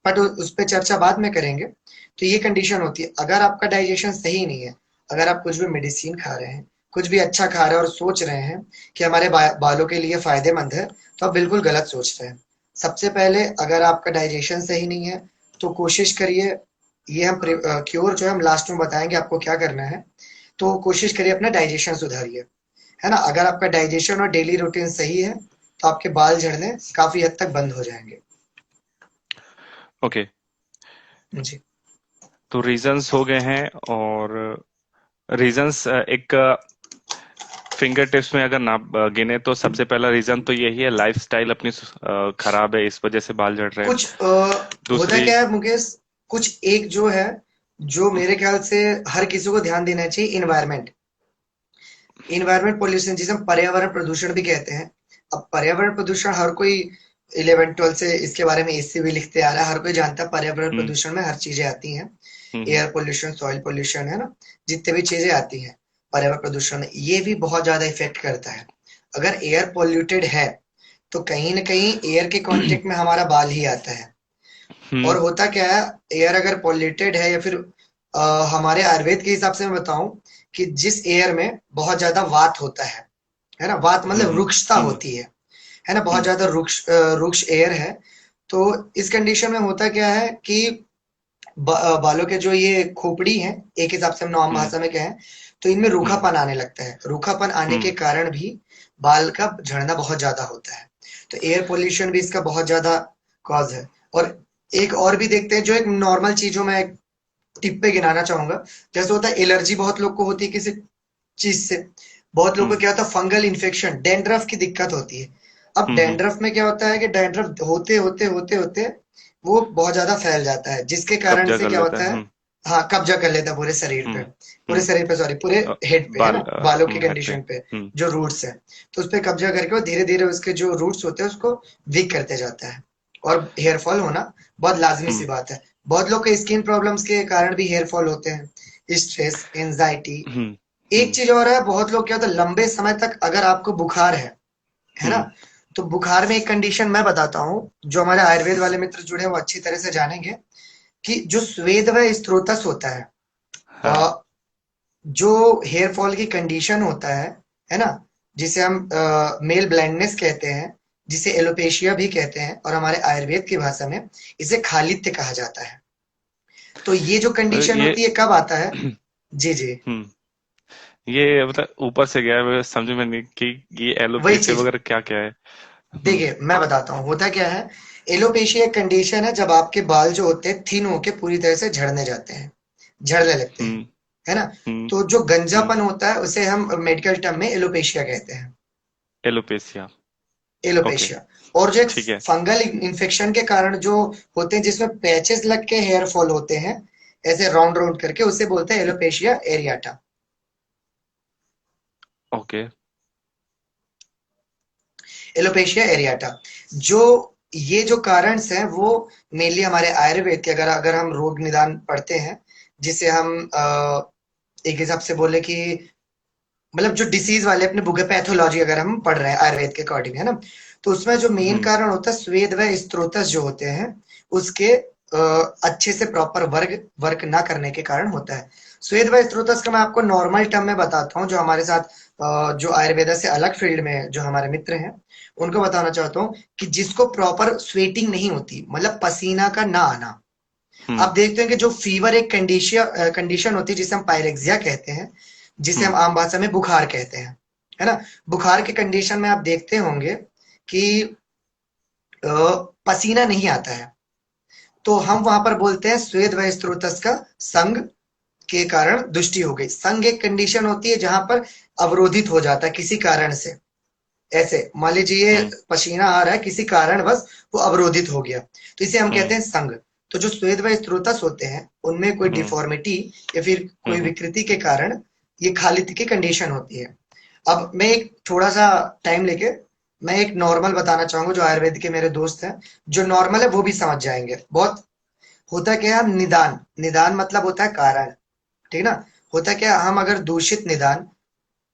बट उस पर चर्चा बाद में करेंगे। तो ये कंडीशन होती है, अगर आपका डाइजेशन सही नहीं है, अगर आप कुछ भी मेडिसिन खा रहे हैं, कुछ भी अच्छा खा रहे हैं और सोच रहे हैं कि हमारे बालों के लिए फायदेमंद है, तो आप बिल्कुल गलत सोच रहे हैं। सबसे पहले अगर आपका डाइजेशन सही नहीं है, तो कोशिश करिए, ये हम क्योर जो है हम लास्ट में बताएंगे आपको क्या करना है। तो कोशिश करिए अपना डाइजेशन सुधारिए, है ना। अगर आपका डाइजेशन और डेली रूटीन सही है, तो आपके बाल झड़ने काफी हद तक बंद हो जाएंगे। ओके। जी। तो रीजंस हो गए हैं। और रीजंस एक फिंगर टिप्स में अगर ना गिने तो सबसे पहला रीजन तो यही है, लाइफस्टाइल अपनी खराब है, इस वजह से बाल झड़ रहे हैं। कुछ होता दूसरी। क्या है मुकेश, कुछ एक जो है, जो मेरे ख्याल से हर किसी को ध्यान देना चाहिए, इन्वायरमेंट। इन्वायरमेंट पोल्यूशन जिसे हम पर्यावरण प्रदूषण भी कहते हैं। अब पर्यावरण प्रदूषण हर कोई 11 12 से इसके बारे में एससी भी लिखते आ रहा है, हर कोई जानता है पर्यावरण हम्म। प्रदूषण में हर चीजें आती हैं। हम्म। एयर पोल्यूशन, सॉइल पोल्यूशन, है ना, जितने भी चीजें आती हैं पर्यावरण प्रदूषण में, ये भी बहुत ज्यादा इफेक्ट करता है। अगर एयर पोल्यूटेड है, तो कहीं ना कहीं एयर के कांटेक्ट में हमारा बाल ही आता है। और हम्म। होता क्या है, एयर अगर पॉल्यूटेड है, या फिर हमारे आयुर्वेद के हिसाब से मैं बताऊं, कि जिस एयर में बहुत ज्यादा वात होता है ना, वात मतलब हम्म। रुक्षता हम्म। होती है ना, बहुत हम्म। ज्यादा रुक्ष एयर है। तो इस कंडीशन में होता क्या है कि बालों के जो ये खोपड़ी है, एक हिसाब से हम आम हम्म। भाषा में कहें, तो इनमें हम्म। रूखापन आने लगता है। रूखापन आने के हम्म। कारण भी बाल का झड़ना बहुत ज्यादा होता है। तो एयर पोल्यूशन भी इसका बहुत ज्यादा कॉज है। और एक और भी देखते हैं, जो एक नॉर्मल चीजों में एक टिप पे गिनाना चाहूंगा। जैसे होता है एलर्जी, बहुत लोग को होती है किसी चीज से। बहुत लोगों को हम्म। क्या होता है, फंगल इन्फेक्शन, डैंड्रफ की दिक्कत होती है। अब हम्म। डैंड्रफ में क्या होता है कि डैंड्रफ होते होते वो बहुत ज्यादा फैल जाता है, जिसके कारण कब्जा से कर क्या लेता होता है। है, हम्म। हाँ, कब्जा कर लेता है पूरे शरीर पे। हम्म। पूरे हम्म। शरीर पे, सॉरी, पूरे अ, हेड पे, है बाल ना, बालों की हेड पे। कंडीशन पे, हम्म। जो रूट्स है। तो उस पे कब्जा करके वो धीरे धीरे उसके जो रूट्स होते हैं उसको वीक करते जाता है। और हेयर फॉल होना बहुत लाजमी सी हम्म। बात है। बहुत लोग के स्किन प्रॉब्लम्स के कारण भी हेयर फॉल होते हैं, स्ट्रेस, एंजाइटी। हम्म। एक हम्म। चीज और है, बहुत लोग क्या होता है, लंबे समय तक अगर आपको बुखार है ना, हम्म। तो बुखार में एक कंडीशन मैं बताता हूँ, जो हमारे आयुर्वेद वाले मित्र जुड़े हैं वो अच्छी तरह से जानेंगे, कि जो स्वेद व स्त्रोतस होता हाँ। है, जो हेयर फॉल की कंडीशन होता है ना, जिसे हम मेल ब्लाइंडनेस कहते हैं, जिसे एलोपेशिया भी कहते हैं, और हमारे आयुर्वेद की भाषा में इसे खालित्य कहा जाता है। तो ये जो कंडीशन ये होती है कब आता है? जी जी। हम्म ये मतलब ऊपर से गया है, मैं समझ में नहीं कि ये वही एलोपेशिया चीज, वगैरह क्या क्या है। देखिए मैं बताता हूँ होता क्या है। एलोपेशिया एक कंडीशन है जब आपके बाल जो होते हैं थिन होके पूरी तरह से झड़ने जाते हैं, झड़ने लगते हैं, हम्म है ना? हम्म तो जो हम्म गंजापन होता है उसे हम मेडिकल टर्म में एलोपेशिया कहते हैं। एलोपेशिया। ओके। एलोपेशिया। और जो एक ठीक है। फंगल इन्फेक्शन के कारण जो होते हैं जिसमें पैचेस लग के हेयर फॉल होते हैं ऐसे राउंड राउंड करके, उसे बोलते हैं एलोपेशिया एरियाटा। ओके। एलोपेशिया एरियाटा। जो ये जो कारण हैं वो मेनली हमारे आयुर्वेद के, अगर अगर हम रोग निदान पढ़ते हैं, जिसे हम एक हिसाब से बोले कि मतलब जो डिसीज वाले अपने बुक पैथोलॉजी अगर हम पढ़ रहे हैं आयुर्वेद के अकॉर्डिंग, है ना? तो उसमें जो मेन हम्म कारण होता है स्वेद व स्त्रोतस जो होते हैं उसके अच्छे से प्रॉपर वर्क वर्क ना करने के कारण होता है। स्वेद व स्त्रोतस का मैं आपको नॉर्मल टर्म में बताता हूँ, जो हमारे साथ जो आयुर्वेदा से अलग फील्ड में जो हमारे मित्र हैं उनको बताना चाहता हूँ कि जिसको प्रॉपर स्वेटिंग नहीं होती, मतलब पसीना का ना आना। हम्म आप देखते हैं कि जो फीवर एक कंडीशन कंडीशन होती है जिसे हम पायरेक्सिया कहते हैं, जिसे हम हम्म आम भाषा में बुखार कहते हैं, है ना? बुखार के कंडीशन में आप देखते होंगे कि अ, पसीना नहीं आता है, तो हम वहां पर बोलते हैं स्वेद व स्त्रोतस का संग के कारण दृष्टि हो गई। संग एक कंडीशन होती है जहां पर अवरोधित हो जाता है किसी कारण से। ऐसे मान लीजिए हम्म पसीना आ रहा है किसी कारणवश, वो अवरोधित हो गया, तो इसे हम कहते हम्म हैं संघ। तो जो स्वेद व स्त्रोतस होते हैं उनमें कोई हम्म डिफॉर्मिटी या फिर कोई हम्म विकृति के कारण ये खालित्य की कंडीशन होती है। अब मैं एक थोड़ा सा टाइम लेके मैं एक नॉर्मल बताना चाहूंगा, जो आयुर्वेद के मेरे दोस्त हैं, जो नॉर्मल है वो भी समझ जाएंगे बहुत। होता क्या है, हम निदान, निदान मतलब होता है कारण, ठीक ना? होता क्या है, हम अगर दूषित निदान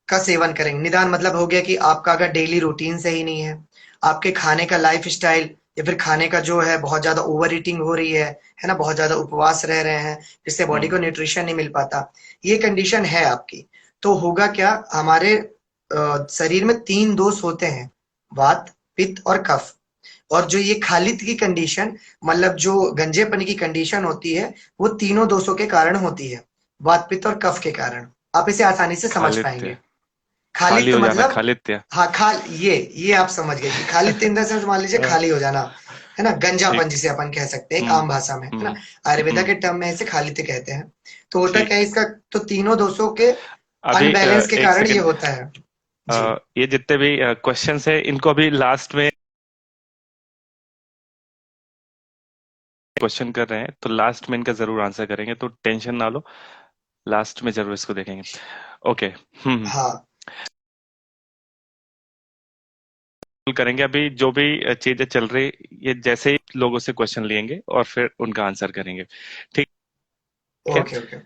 का सेवन करेंगे, निदान मतलब हो गया कि आपका अगर डेली रूटीन सही नहीं है, आपके खाने का लाइफ स्टाइल या फिर खाने का जो है बहुत ज्यादा ओवर ईटिंग हो रही है ना? बहुत ज्यादा उपवास रह रहे हैं जिससे बॉडी हम्म को न्यूट्रिशन नहीं मिल पाता, ये कंडीशन है आपकी। तो होगा क्या, हमारे शरीर में तीन दोष होते हैं, वात पित्त और कफ। और जो ये खालित की कंडीशन, मतलब जो गंजेपन की कंडीशन होती है, वो तीनों दोषों के कारण होती है, वात पित्त और कफ के कारण। आप इसे आसानी से समझ खालित्य। पाएंगे। खाली खालित्य हो जाना, मतलब, खालित्य। हाँ खाल, ये आप समझ गए कि खालित्य इन द सेंस मान लीजिए अ, खाली हो जाना, है ना? गंजापन ठीक। जिसे अपन कह सकते हैं एक हम्म आम भाषा में, है ना? हम्म आयुर्वेदा हम्म के टर्म में इसे खालित्य कहते हैं। तो होता क्या है ठीक। इसका, तो तीनों दोषों के अभी अनबैलेंस के एक कारण ये सेकंड। होता है। जी। ये जितने भी क्वेश्चंस है इनको अभी लास्ट में क्वेश्चन कर रहे हैं, तो लास्ट में इनका जरूर आंसर करेंगे, तो टेंशन ना लो। लास्ट में जरूर इसको देखेंगे। ओके। हम्म हाँ करेंगे अभी जो भी चीजें चल रही, ये जैसे ही लोगों से क्वेश्चन लेंगे और फिर उनका आंसर करेंगे। ठीक है। Okay okay.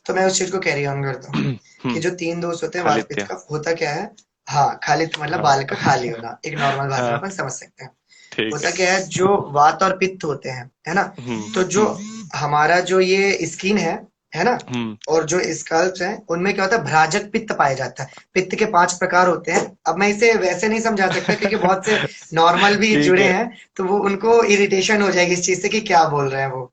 तो मैं उस चीज को कैरी ऑन करता हूँ कि जो तीन दोस्त होते हैं वात पित्त खालित्य। कफ, होता क्या है, हाँ खालित्य मतलब हाँ बाल का खाली होना, एक नॉर्मल भाषा में हाँ, अपन समझ सकते हैं। ठीक है। होता क्या है, जो वात और पित्त होते हैं, है ना? तो जो हम्म हमारा जो ये स्किन है ना? हम्म और जो स्कल्प्स हैं उनमें क्या होता है, भ्राजक पित्त पाया जाता है। पित्त के 5 प्रकार होते हैं। अब मैं इसे वैसे नहीं समझा सकता क्योंकि बहुत से नॉर्मल भी ठीक जुड़े है। हैं, तो वो उनको इरिटेशन हो जाएगी इस चीज से कि क्या बोल रहे हैं वो,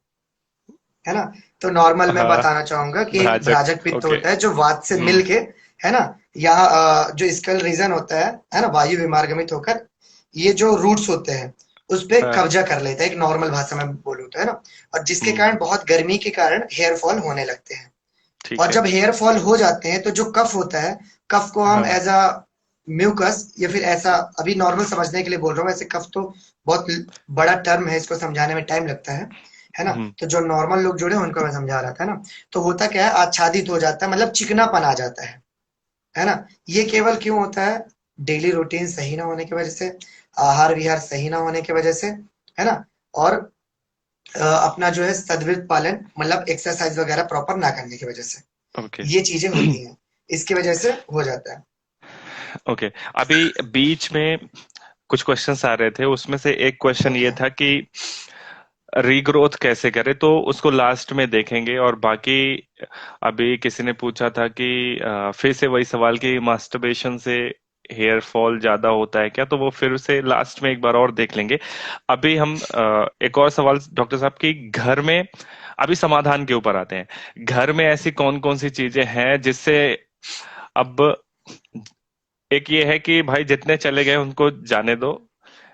है ना? तो नॉर्मल मैं हाँ, बताना चाहूंगा कि एक भ्राजक। भ्राजक पित्त ओके। होता है जो वात से हम्म मिल के, है ना? यहाँ जो स्कल रीजन होता है ना, वायु विमार्गमित होकर ये जो रूट्स होते हैं उस पे हाँ, कब्जा कर लेता है, एक नॉर्मल भाषा में बोलूँ तो, है ना? और जिसके हम्म कारण बहुत गर्मी के कारण हेयर फॉल होने लगते हैं। ठीक और है। जब हेयर फॉल हो जाते हैं तो जो कफ होता है, कफ को हम हाँ। एज अ म्यूकस या फिर ऐसा, अभी नॉर्मल समझने के लिए बोल रहा हूँ, वैसे कफ तो बहुत बड़ा टर्म है, इसको समझाने में टाइम लगता है ना? हम्म तो जो नॉर्मल लोग जुड़े हैं उनको मैं समझा रहा था ना। तो होता क्या है, आच्छादित हो जाता है, मतलब चिकनापन आ जाता है ना? ये केवल क्यों होता है, डेली रूटीन सही ना होने की वजह से, आहार विहार सही ना होने की वजह से, है ना? और अपना जो है सद्वृत पालन, मतलब एक्सरसाइज वगैरह प्रॉपर ना करने की वजह से ओके। ये चीजें होती हैं, इसकी वजह से हो जाता है। ओके। अभी बीच में कुछ क्वेश्चंस आ रहे थे, उसमें से एक क्वेश्चन ये ओके था कि रीग्रोथ कैसे करें, तो उसको लास्ट में देखेंगे। और बाकी अभी किसी ने पूछा था कि फिर से वही सवाल कि मास्टरबेशन से हेयर फॉल ज्यादा होता है क्या, तो वो फिर से लास्ट में एक बार और देख लेंगे। अभी हम एक और सवाल डॉक्टर साहब की, घर में अभी समाधान के ऊपर आते हैं। घर में ऐसी कौन कौन सी चीजें हैं जिससे अब, एक ये है कि भाई जितने चले गए उनको जाने दो,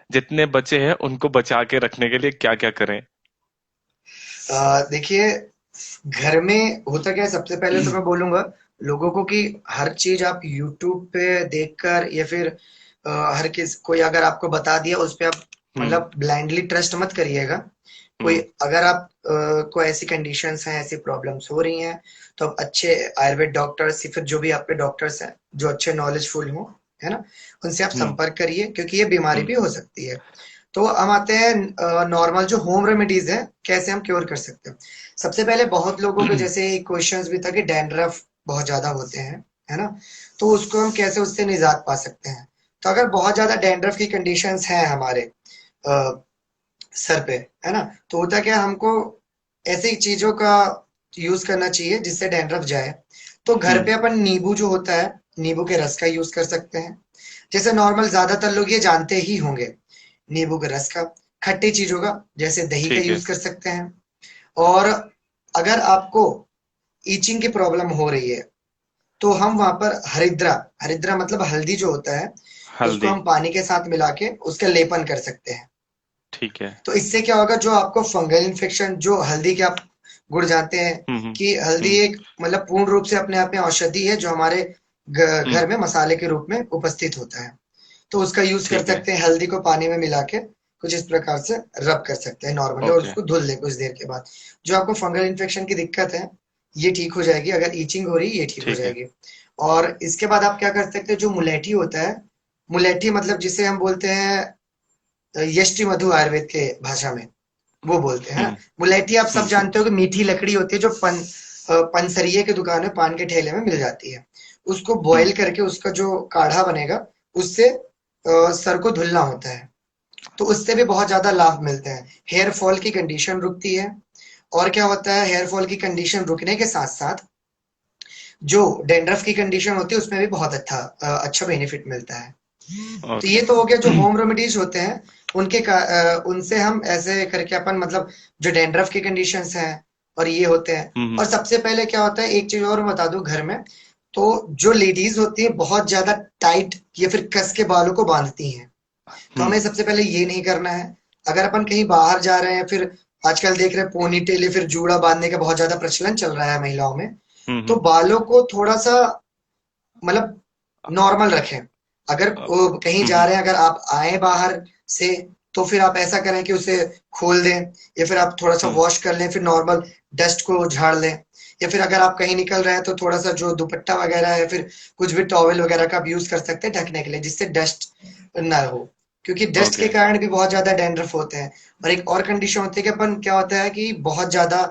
जितने बचे हैं उनको बचा के रखने के लिए क्या क्या करें? देखिए, घर में होता क्या है, सबसे पहले तो मैं बोलूंगा लोगों को कि हर चीज आप यूट्यूब पे देखकर या फिर हर किस कोई अगर आपको बता दिया उस पे आप हम्म। मतलब ब्लाइंडली ट्रस्ट मत करिएगा। कोई हम्म। अगर आप को ऐसी कंडीशंस हैं, ऐसी प्रॉब्लम्स हो रही हैं, तो आप अच्छे आयुर्वेद डॉक्टर्स या फिर जो भी आप पे डॉक्टर्स हैं जो अच्छे नॉलेजफुल हो, है ना, उनसे आप हम्म। संपर्क करिए, क्योंकि ये बीमारी हम्म। भी हो सकती है। तो हम आते हैं नॉर्मल जो होम रेमेडीज है, कैसे हम क्योर कर सकते हैं। सबसे पहले बहुत लोगों के जैसे क्वेश्चंस भी था कि डैंड्रफ बहुत ज्यादा होते हैं, है ना, तो उसको हम कैसे उससे निजात पा सकते हैं। तो अगर बहुत ज्यादा डैंड्रफ की कंडीशंस हैं हमारे अ, सर पे, है ना, तो होता क्या है, हमको ऐसी चीजों का यूज करना चाहिए जिससे डैंड्रफ जाए। तो घर हम्म। पे अपन नींबू जो होता है, नींबू के रस का यूज कर सकते हैं। जैसे नॉर्मल ज्यादातर लोग ये जानते ही होंगे, नींबू के रस का। खट्टी चीजों का जैसे दही का ठीक है। यूज कर सकते हैं। और अगर आपको ईचिंग की प्रॉब्लम हो रही है, तो हम वहां पर हरिद्रा, हरिद्रा मतलब हल्दी जो होता है, उसको हल्दी। हम पानी के साथ मिला के उसका लेपन कर सकते हैं। ठीक है। तो इससे क्या होगा, जो आपको फंगल इन्फेक्शन, जो हल्दी के आप गुड़ जानते हैं हम्म। कि हल्दी हम्म। एक मतलब पूर्ण रूप से अपने आप में औषधि है जो हमारे हम्म। घर में मसाले के रूप में उपस्थित होता है। तो उसका यूज कर ठीक है। सकते हैं, हल्दी को पानी में मिला के कुछ इस प्रकार से रब कर सकते हैं नॉर्मली, और ओके। उसको धुल लें कुछ देर के बाद। जो आपको फंगल इन्फेक्शन की दिक्कत है, ये ठीक हो जाएगी। अगर ईचिंग हो रही है, ये ठीक हो ठीक है। जाएगी। और इसके बाद आप क्या कर सकते हैं, जो मुलेठी होता है, मुलेठी मतलब जिसे हम बोलते हैं यष्टि मधु आयुर्वेद के भाषा में, वो बोलते हैं ना। हम्म। मुलेठी आप सब हम्म। जानते हो कि मीठी लकड़ी होती है जो पनसरिये की दुकान में, पान के ठेले में मिल जाती है। उसको हम्म। बॉयल करके उसका जो काढ़ा बनेगा, उससे सर को धुलना होता है। तो उससे भी बहुत ज्यादा लाभ मिलते हैं, हेयर फॉल की कंडीशन रुकती है। और क्या होता है, हेयर फॉल की कंडीशन रुकने के साथ साथ जो डेंड्रफ की कंडीशन होती है उसमें भी बहुत अच्छा बेनिफिट मिलता है। तो ओके। ये तो हो गया जो होम रेमेडीज होते हैं, उनसे हम ऐसे करके अपन मतलब जो डैंड्रफ की कंडीशंस हैं और ये होते हैं। हम्म। और सबसे पहले क्या होता है, एक चीज और मैं बता दूं, घर में तो जो लेडीज होती है बहुत ज्यादा टाइट या फिर कस के बालों को बांधती हैं, तो हम्म। हमें सबसे पहले ये नहीं करना है। अगर अपन कहीं बाहर जा रहे हैं, फिर आजकल देख रहे हैं पोनी टेल या फिर जूड़ा बांधने का बहुत ज्यादा प्रचलन चल रहा है महिलाओं में, तो हम्म। बालों को थोड़ा सा मतलब नॉर्मल रखें। अगर कहीं जा हम्म। रहे हैं, अगर आप आए बाहर से, तो फिर आप ऐसा करें कि उसे खोल दें, या फिर आप थोड़ा सा हम्म। वॉश कर लें, फिर नॉर्मल डस्ट को झाड़ लें। या फिर अगर आप कहीं निकल रहे हैं तो थोड़ा सा जो दुपट्टा वगैरह है, फिर कुछ भी टॉवेल वगैरह का आप यूज कर सकते हैं ढकने के लिए, जिससे डस्ट ना हो। क्योंकि डस्ट के ओके। कारण भी बहुत ज्यादा डैंड्रफ होते हैं। और एक और कंडीशन होती है कि अपन क्या होता है कि बहुत ज्यादा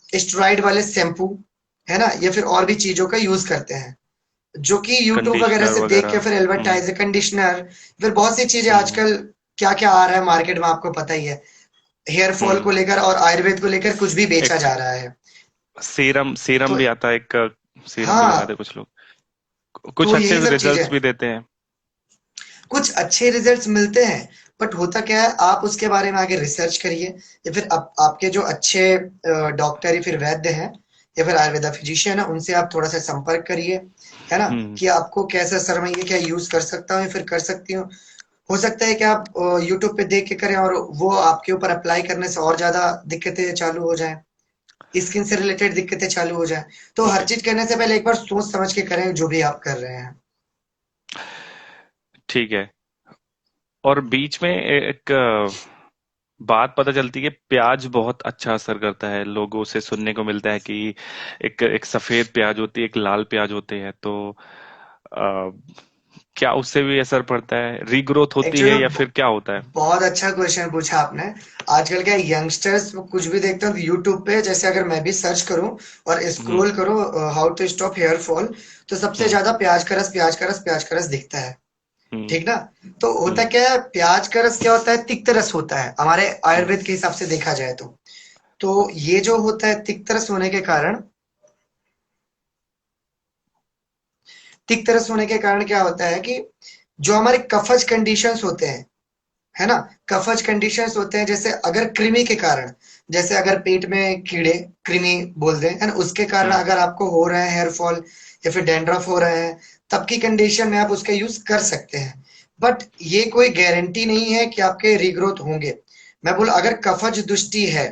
स्टेरॉइड वाले शैम्पू, है ना, या फिर और भी चीजों का यूज करते हैं, जो कि यूट्यूब वगैरह कंडीशनर से देख के वगैरह। फिर हम्म। एडवर्टाइज, कंडीशनर, फिर बहुत सी चीजें हम्म। आजकल क्या क्या आ रहा है मार्केट में, आपको पता ही है। हेयर फॉल हम्म। को लेकर और आयुर्वेद को लेकर कुछ भी बेचा एक जा रहा है। सीरम सीरम तो भी आता है एक, सीरम भी लगाते हाँ, हैं कुछ लोग, कुछ तो अच्छे यही सब चीजें, रिजल्ट्स भी देते हैं। कुछ अच्छे रिजल्ट्स मिलते हैं। बट होता क्या है, आप उसके बारे में आगे रिसर्च करिए, या फिर आपके जो अच्छे डॉक्टर या फिर वैद्य हैं या फिर आयुर्वेदा फिजिशियन है, उनसे आप थोड़ा सा संपर्क करिए, है ना, हम्म। कि आपको कैसा सर में ये क्या यूज कर सकता हूँ या फिर कर सकती हूँ। हो सकता है कि आप यूट्यूब पे देख के करें और वो आपके ऊपर अप्लाई करने से और ज्यादा दिक्कतें चालू हो जाएं, स्किन से रिलेटेड दिक्कतें चालू हो जाएं। तो हर ओके। चीज करने से पहले एक बार सोच समझ के करें जो भी आप कर रहे हैं। ठीक है। और बीच में एक बात पता चलती है कि प्याज बहुत अच्छा असर करता है, लोगों से सुनने को मिलता है कि एक एक सफेद प्याज होती है, एक लाल प्याज होते हैं, तो अ, क्या उससे भी असर पड़ता है, रीग्रोथ होती है एक्चुअली या फिर क्या होता है? बहुत अच्छा क्वेश्चन पूछा आपने। आजकल क्या यंगस्टर्स कुछ भी देखते हैं तो यूट्यूब पे, जैसे अगर मैं भी सर्च करूं और हम्म। स्क्रॉल करूं how to stop hair fall, तो सबसे हम्म। ज्यादा प्याज का रस, प्याज का रस, प्याज का रस दिखता है। हम्म। ठीक ना। तो होता हम्म। क्या है, प्याज का रस क्या होता है, तिक्त रस होता है हमारे हम्म। आयुर्वेद के हिसाब से देखा जाए तो ये जो होता है तिक्त रस होने के कारण, थिक तरस होने के कारण क्या होता है कि जो हमारे कफज कंडीशंस होते हैं, है ना, कफज कंडीशंस होते हैं, जैसे अगर कृमि के कारण, जैसे अगर पेट में कीड़े, कृमि बोल दें, है ना, उसके कारण हम्म अगर आपको हो रहा है हेयर फॉल या फिर डैंड्रफ हो रहा है, तब की कंडीशन में आप उसका यूज कर सकते हैं। बट ये कोई गारंटी नहीं है कि आपके रीग्रोथ होंगे। मैं बोला अगर कफज दुष्टि है,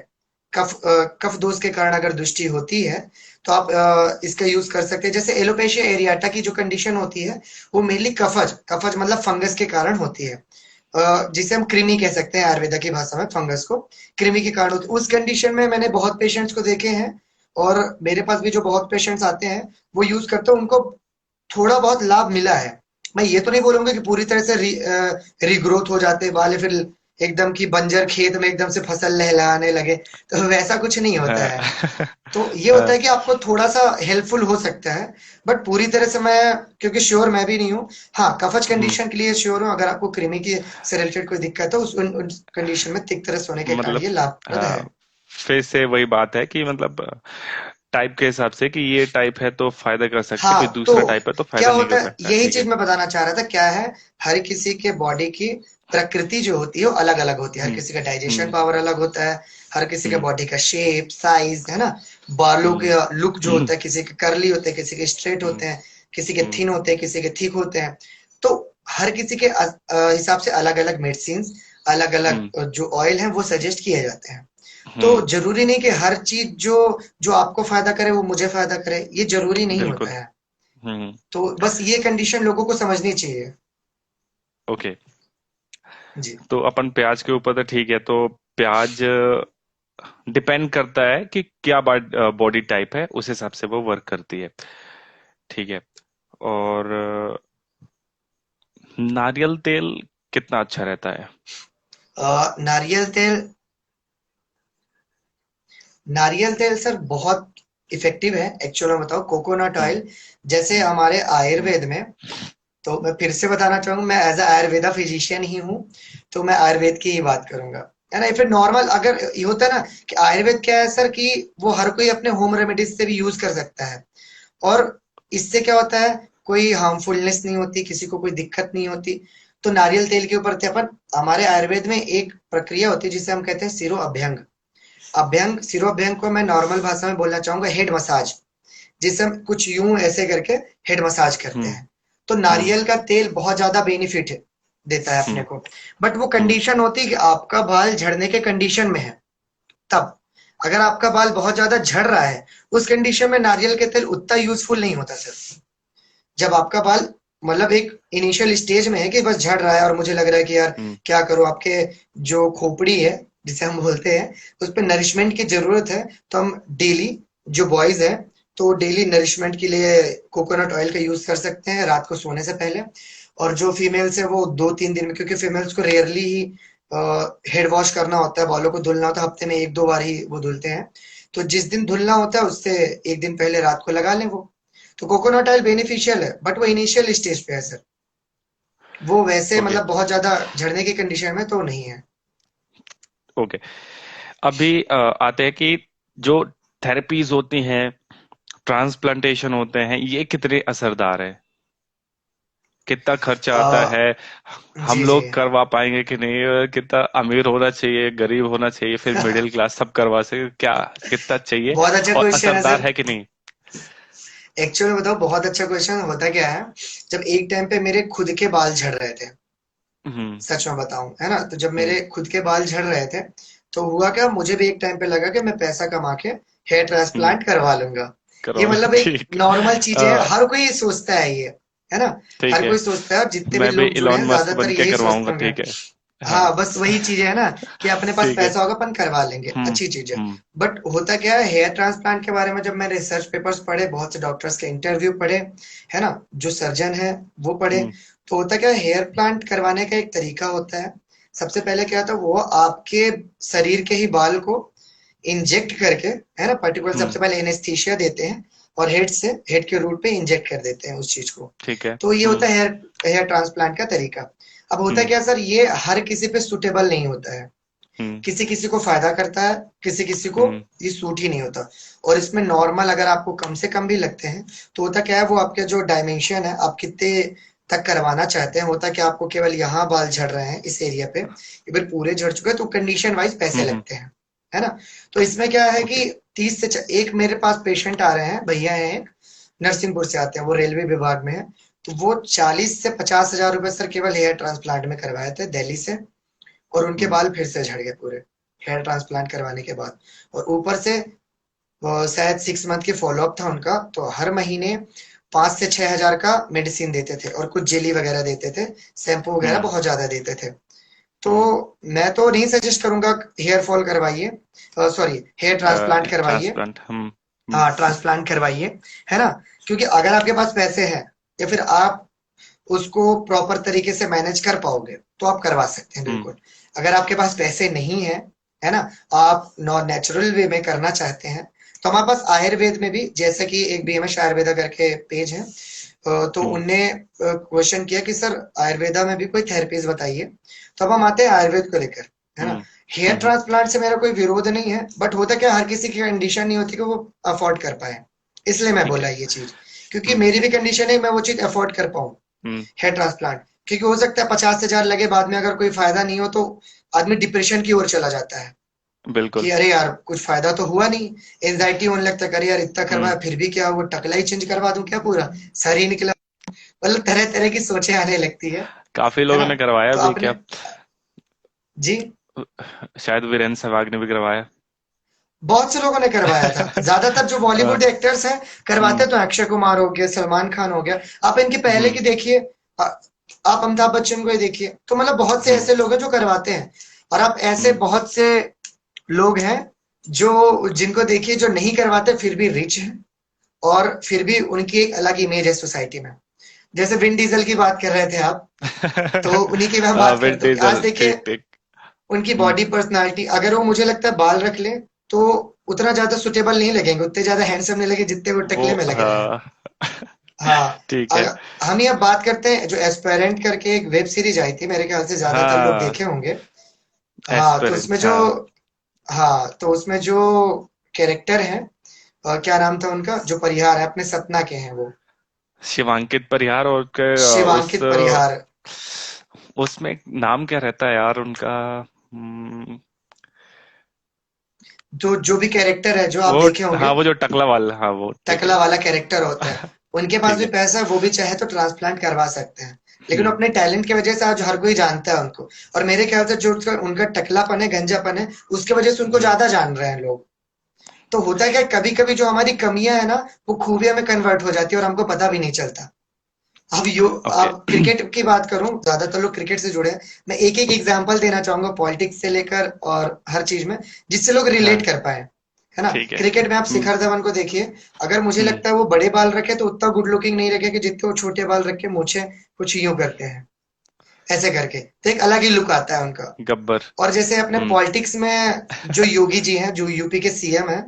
कफ दोष के कारण अगर दृष्टि होती है, तो आप इसका यूज कर सकते हैं। जैसे एलोपेशिया एरियाटा की जो कंडीशन होती है, वो मेनली कफज, कफज मतलब फंगस के कारण होती है, जिसे हम कृमि कह सकते हैं आयुर्वेदा की भाषा में, फंगस को कृमि के कारण होती है। उस कंडीशन में मैंने बहुत पेशेंट्स को देखे हैं, और मेरे पास भी जो बहुत पेशेंट्स आते हैं वो यूज करते हैं, उनको थोड़ा बहुत लाभ मिला है। मैं ये तो नहीं बोलूंगा कि पूरी तरह से रीग्रोथ हो जाते बाल, या फिर एकदम की बंजर खेत में एकदम से फसल लहलहाने लगे, तो वैसा कुछ नहीं होता हाँ, है। तो ये होता हाँ, है कि आपको थोड़ा सा हेल्पफुल हो सकता है, बट पूरी तरह से मैं, क्योंकि श्योर मैं भी नहीं हूँ। हाँ, कफज हम्म, कंडीशन के लिए श्योर हूँ, अगर आपको कृमि की से रिलेटेड कोई दिक्कत है, उस कंडीशन में थिक तरस होने के कारण मतलब ये लाभप्रद हाँ, है। फिर से वही बात है कि मतलब टाइप के हिसाब से कि ये टाइप है तो फायदा कर सकते, हाँ, कोई तो दूसरा टाइप है तो क्या फायदा नहीं होता कर है, सकता, यही ठीक चीज है। मैं बताना चाह रहा था, क्या है, हर किसी के बॉडी की प्रकृति जो होती है वो अलग अलग होती है। हर हम्म किसी का डाइजेशन हम्म पावर अलग होता है, हर किसी के हम्म बॉडी का शेप साइज, है ना, बालों हम्म के लुक जो हम्म होता है, किसी के कर्ली होते हैं, किसी के स्ट्रेट हम्म होते हैं, किसी के हम्म थिन होते हैं, किसी के थिक होते हैं। तो हर किसी के हिसाब से अलग अलग मेडिसिन, अलग हम्म अलग जो ऑयल है वो सजेस्ट किए जाते हैं। तो हम्म, जरूरी नहीं कि हर चीज जो जो आपको फायदा करे वो मुझे फायदा करे, ये जरूरी नहीं बिल्कुल। होता है। हम्म। तो बस ये कंडीशन लोगों को समझनी चाहिए। ओके। जी। तो अपन प्याज के ऊपर तो ठीक है, तो प्याज डिपेंड करता है कि क्या बॉडी टाइप है, उस हिसाब से वो वर्क करती है, ठीक है। और नारियल तेल कितना अच्छा रहता है? नारियल तेल, नारियल तेल सर बहुत इफेक्टिव है एक्चुअल में बताओ, कोकोनट हम्म ऑयल। जैसे हम्म हमारे हम्म आयुर्वेद में, तो मैं फिर से बताना चाहूंगा, मैं एज अ आयुर्वेदा फिजिशियन ही हूँ, तो मैं आयुर्वेद की ही बात करूंगा, है ना। फिर नॉर्मल अगर ये होता है ना कि आयुर्वेद क्या है सर, कि वो हर कोई अपने होम रेमेडीज से भी यूज कर सकता है, और इससे क्या होता है, कोई हार्मफुलनेस नहीं होती, किसी को कोई दिक्कत नहीं होती। तो नारियल तेल के ऊपर थे अपन, हमारे आयुर्वेद में एक प्रक्रिया होती है जिसे हम कहते हैं सिरो अभ्यंग। अभ्यंग, सिरो अभ्यंग को मैं नॉर्मल भाषा में बोलना चाहूंगा हेड मसाज, जिसे हम कुछ यूं ऐसे करके हेड मसाज करते हम्म हैं। तो हम्म नारियल का तेल बहुत ज्यादा बेनिफिट देता है अपने हम्म को, बट वो हम्म कंडीशन होती है कि आपका बाल झड़ने के कंडीशन में है, तब। अगर आपका बाल बहुत ज्यादा झड़ रहा है, उस कंडीशन में नारियल के तेल उतना यूजफुल नहीं होता सर। जब आपका बाल मतलब एक इनिशियल स्टेज में है कि बस झड़ रहा है और मुझे लग रहा है कि यार हम्म क्या करूं, आपके जो खोपड़ी है जिसे हम बोलते हैं, उस पे नरिशमेंट की जरूरत है। तो हम डेली, जो बॉयज है, तो डेली नरिशमेंट के लिए कोकोनट ऑयल का यूज कर सकते हैं रात को सोने से पहले। और जो फीमेल्स है वो 2-3 दिन में, क्योंकि फीमेल्स को रेयरली ही हेड वॉश करना होता है, बालों को धुलना होता है, हफ्ते में 1-2 बार ही वो धुलते हैं। तो जिस दिन धुलना होता है उससे एक दिन पहले रात को लगा लें वो। तो कोकोनट ऑयल बेनिफिशियल है, बट वो इनिशियल स्टेज पे है सर, वो वैसे ओके मतलब बहुत ज्यादा झड़ने की कंडीशन में तो नहीं है। ओके। अभी आते हैं कि जो थेरेपीज होती हैं, ट्रांसप्लांटेशन होते हैं, ये कितने असरदार है, कितना खर्चा आता आ, है, हम जी जी। लोग करवा पाएंगे कि नहीं, कितना अमीर होना चाहिए, गरीब होना चाहिए, फिर मिडिल क्लास सब करवा सके क्या, कितना चाहिए, बहुत अच्छा और क्वेश्चन है असरदार सर। है कि नहीं? एक्चुअली बताओ, बहुत अच्छा क्वेश्चन। होता क्या है, जब एक टाइम पे मेरे खुद के बाल झड़ रहे थे, हम्म सच में बताऊं, है ना, तो जब हम्म मेरे खुद के बाल झड़ रहे थे, तो हुआ क्या, मुझे भी एक टाइम पे लगा कि मैं पैसा कमा के हेयर हम्म ट्रांसप्लांट करवा लूंगा। ये करवा लो, मतलब एक ठीक। नॉर्मल चीज है, अ, हर कोई सोचता है ये, है ना। ठीक हर है, कोई सोचता है, और जितने भी मैं भी लोग जुड़े इलॉन हैं मस्क ज्यादातर बन के यही सोचते करवाऊंगा, होंगे। ठीक है। हाँ, हाँ, बस वही चीज है ना, कि अपने पास ठीक है। पैसा होगा अपन करवा लेंगे, हम्म अच्छी चीज है। हम्म बट होता क्या है, हेयर ट्रांसप्लांट के बारे में जब मैंने रिसर्च पेपर्स पढ़े, बहुत से डॉक्टर्स के इंटरव्यू पढ़े, है ना, जो सर्जन है वो पढ़े, हम्म तो होता क्या है, हेयर प्लांट करवाने का एक तरीका होता है। सबसे पहले क्या होता है, वो आपके शरीर के ही बाल को इंजेक्ट करके, है ना, पर्टिकुलर हम्म, सबसे पहले एनेस्थीसिया देते हैं, और हेड से, हेड के रूट पे इंजेक्ट कर देते हैं उस चीज को। ठीक है। तो ये होता है हेयर हेयर ट्रांसप्लांट का तरीका। अब होता है हम्म क्या सर, ये हर किसी पे सुटेबल नहीं होता है। हम्म। किसी किसी को फायदा करता है, किसी किसी को हम्म। ये सूट ही नहीं होता। और इसमें नॉर्मल अगर आपको कम से कम भी लगते हैं तो होता क्या है, वो आपके जो डायमेंशन है आप कितने तक करवाना चाहते हैं, होता क्या आपको केवल यहाँ बाल झड़ रहे हैं इस एरिया पे, या फिर पूरे झड़ चुके हैं, तो कंडीशन वाइज पैसे हम्म। लगते हैं, है ना। तो इसमें क्या है ओके। कि एक मेरे पास पेशेंट आ रहे हैं, भैया हैं एक, नरसिंहपुर से आते हैं, वो रेलवे विभाग में है। तो वो 40 से 50 हजार रुपए सर केवल हेयर ट्रांसप्लांट में करवाए थे दिल्ली से, और उनके हम्म। बाल फिर से झड़ गए पूरे, हेयर ट्रांसप्लांट करवाने के बाद। और ऊपर से शायद 6 मंथ की फॉलोअप था उनका, तो हर महीने 5 से 6 हजार का मेडिसिन देते थे और कुछ जेली वगैरह देते थे, शैम्पू वगैरह हम्म। बहुत ज्यादा देते थे। तो हम्म। मैं तो नहीं सजेस्ट करूंगा हेयर फॉल करवाइए, सॉरी हेयर ट्रांसप्लांट करवाइए। ट्रांसप्लांट। हम्म। हाँ, ट्रांसप्लांट करवाइए, है ना। क्योंकि अगर आपके पास पैसे हैं या फिर आप उसको प्रॉपर तरीके से मैनेज कर पाओगे तो आप करवा सकते हैं हम्म। बिल्कुल। अगर आपके पास पैसे नहीं है, है ना, आप नॉन नेचुरल वे में करना चाहते हैं, तो हमारे पास आयुर्वेद में भी, जैसे कि एक बीएमएस आयुर्वेदा करके पेज है, तो हम्म। उनने क्वेश्चन किया कि सर आयुर्वेदा में भी कोई थेरेपीज बताइए। तो अब हम आते हैं आयुर्वेद को लेकर, है ना। हम्म। हेयर हम्म। ट्रांसप्लांट से मेरा कोई विरोध नहीं है, बट होता क्या, हर किसी की कंडीशन नहीं होती कि वो अफोर्ड कर पाए, इसलिए मैं ठीक बोला है। ये चीज। क्योंकि हम्म। मेरी भी कंडीशन है, मैं वो चीज अफोर्ड कर पाऊँ, हम्म। Hair transplant. क्योंकि हो सकता है 50 हजार लगे, बाद में अगर कोई फायदा नहीं हो तो आदमी डिप्रेशन की ओर चला जाता है बिल्कुल। कि अरे यार कुछ फायदा तो हुआ नहीं, एंजाइटी होने लगता है, अरे यार इतना हम्म। करवाया फिर भी क्या, वो टकला ही चेंज करवा दूं क्या पूरा, सर ही निकला। मतलब तरह तरह की सोचें आने लगती काफी है लोगों ना। ने करवाया तो भी आपने, क्या। जी, शायद वीरेंद्र सहवाग ने भी करवाया। बहुत से लोगों ने करवाया था, ज्यादातर जो हाँ। बॉलीवुड एक्टर्स हैं करवाते, हम्म। तो अक्षय कुमार हो गया, सलमान खान हो गया, आप इनके पहले हम्म। की देखिए, आप अमिताभ बच्चन को ही देखिए, तो मतलब बहुत से हम्म। ऐसे लोग हैं जो करवाते हैं। और आप ऐसे हम्म। बहुत से लोग हैं जो, जिनको देखिए, जो नहीं करवाते फिर भी रिच हैं, और फिर भी उनकी एक अलग इमेज है सोसाइटी में। जैसे विन डीजल की बात कर रहे थे आप, तो उन्हीं की मैं हाँ, बात विन करता हूँ कि आज डीजल देखिए ठीक ठीक। उनकी हम्म। बॉडी पर्सनालिटी, अगर वो मुझे लगता है बाल रख ले तो उतना ज्यादा सुटेबल नहीं लगेंगे, उतने ज्यादा हैंडसम नहीं लगे जितने वो वो टकले में लग रहे हैं। हाँ। हाँ। ठीक है। अगर हम ये अब बात करते हैं, जो एस्पेरेंट करके एक वेब सीरीज आई थी, मेरे ख्याल से ज्यादातर लोग हाँ। देखे होंगे। हाँ, तो उसमें एस्पिरेंट, जो, हाँ। हाँ, तो उसमें जो कैरेक्टर है, क्या नाम था उनका, जो परिहार है अपने सतना के हैं वो, शिवांकित परिहार और उस शिवांकित परिहार। उसमें एक नाम क्या रहता है यार उनका। हम्म, जो जो भी कैरेक्टर है जो आप वो, देखे हाँ, होंगे, वो जो टकला वाला, हाँ, वो ठीक है। टकला वाला कैरेक्टर होता है, उनके पास ठीक भी है। पैसा है, वो भी चाहे तो ट्रांसप्लांट करवा सकते हैं। लेकिन वो हम्म। अपने टैलेंट की वजह से आज हर कोई जानता है उनको। और मेरे ख्याल से जो उनका टकलापन है, गंजापन है, उसकी वजह से उनको हम्म। ज्यादा जान रहे हैं लोग। तो होता है क्या, कभी कभी जो हमारी कमियां है ना, वो खूबियां में कन्वर्ट हो जाती है और हमको पता भी नहीं चलता। ओके। अब क्रिकेट की बात करूं, ज्यादातर लोग क्रिकेट से जुड़े हैं, मैं एक एक एग्जांपल देना चाहूंगा पॉलिटिक्स से लेकर और हर चीज में, जिससे लोग रिलेट हाँ, कर पाए, है ना। ठीक है। क्रिकेट में आप हम्म। शिखर धवन को देखिए, अगर मुझे हम्म। लगता है वो बड़े बाल रखे तो उतना गुड लुकिंग नहीं रखे कि जितने वो छोटे बाल रख के मूछें कुछ यूं करते हैं, ऐसे करके तो एक अलग ही लुक आता है उनका। गब्बर। और जैसे अपने हम्म। पॉलिटिक्स में जो योगी जी हैं, जो यूपी के सीएम हैं,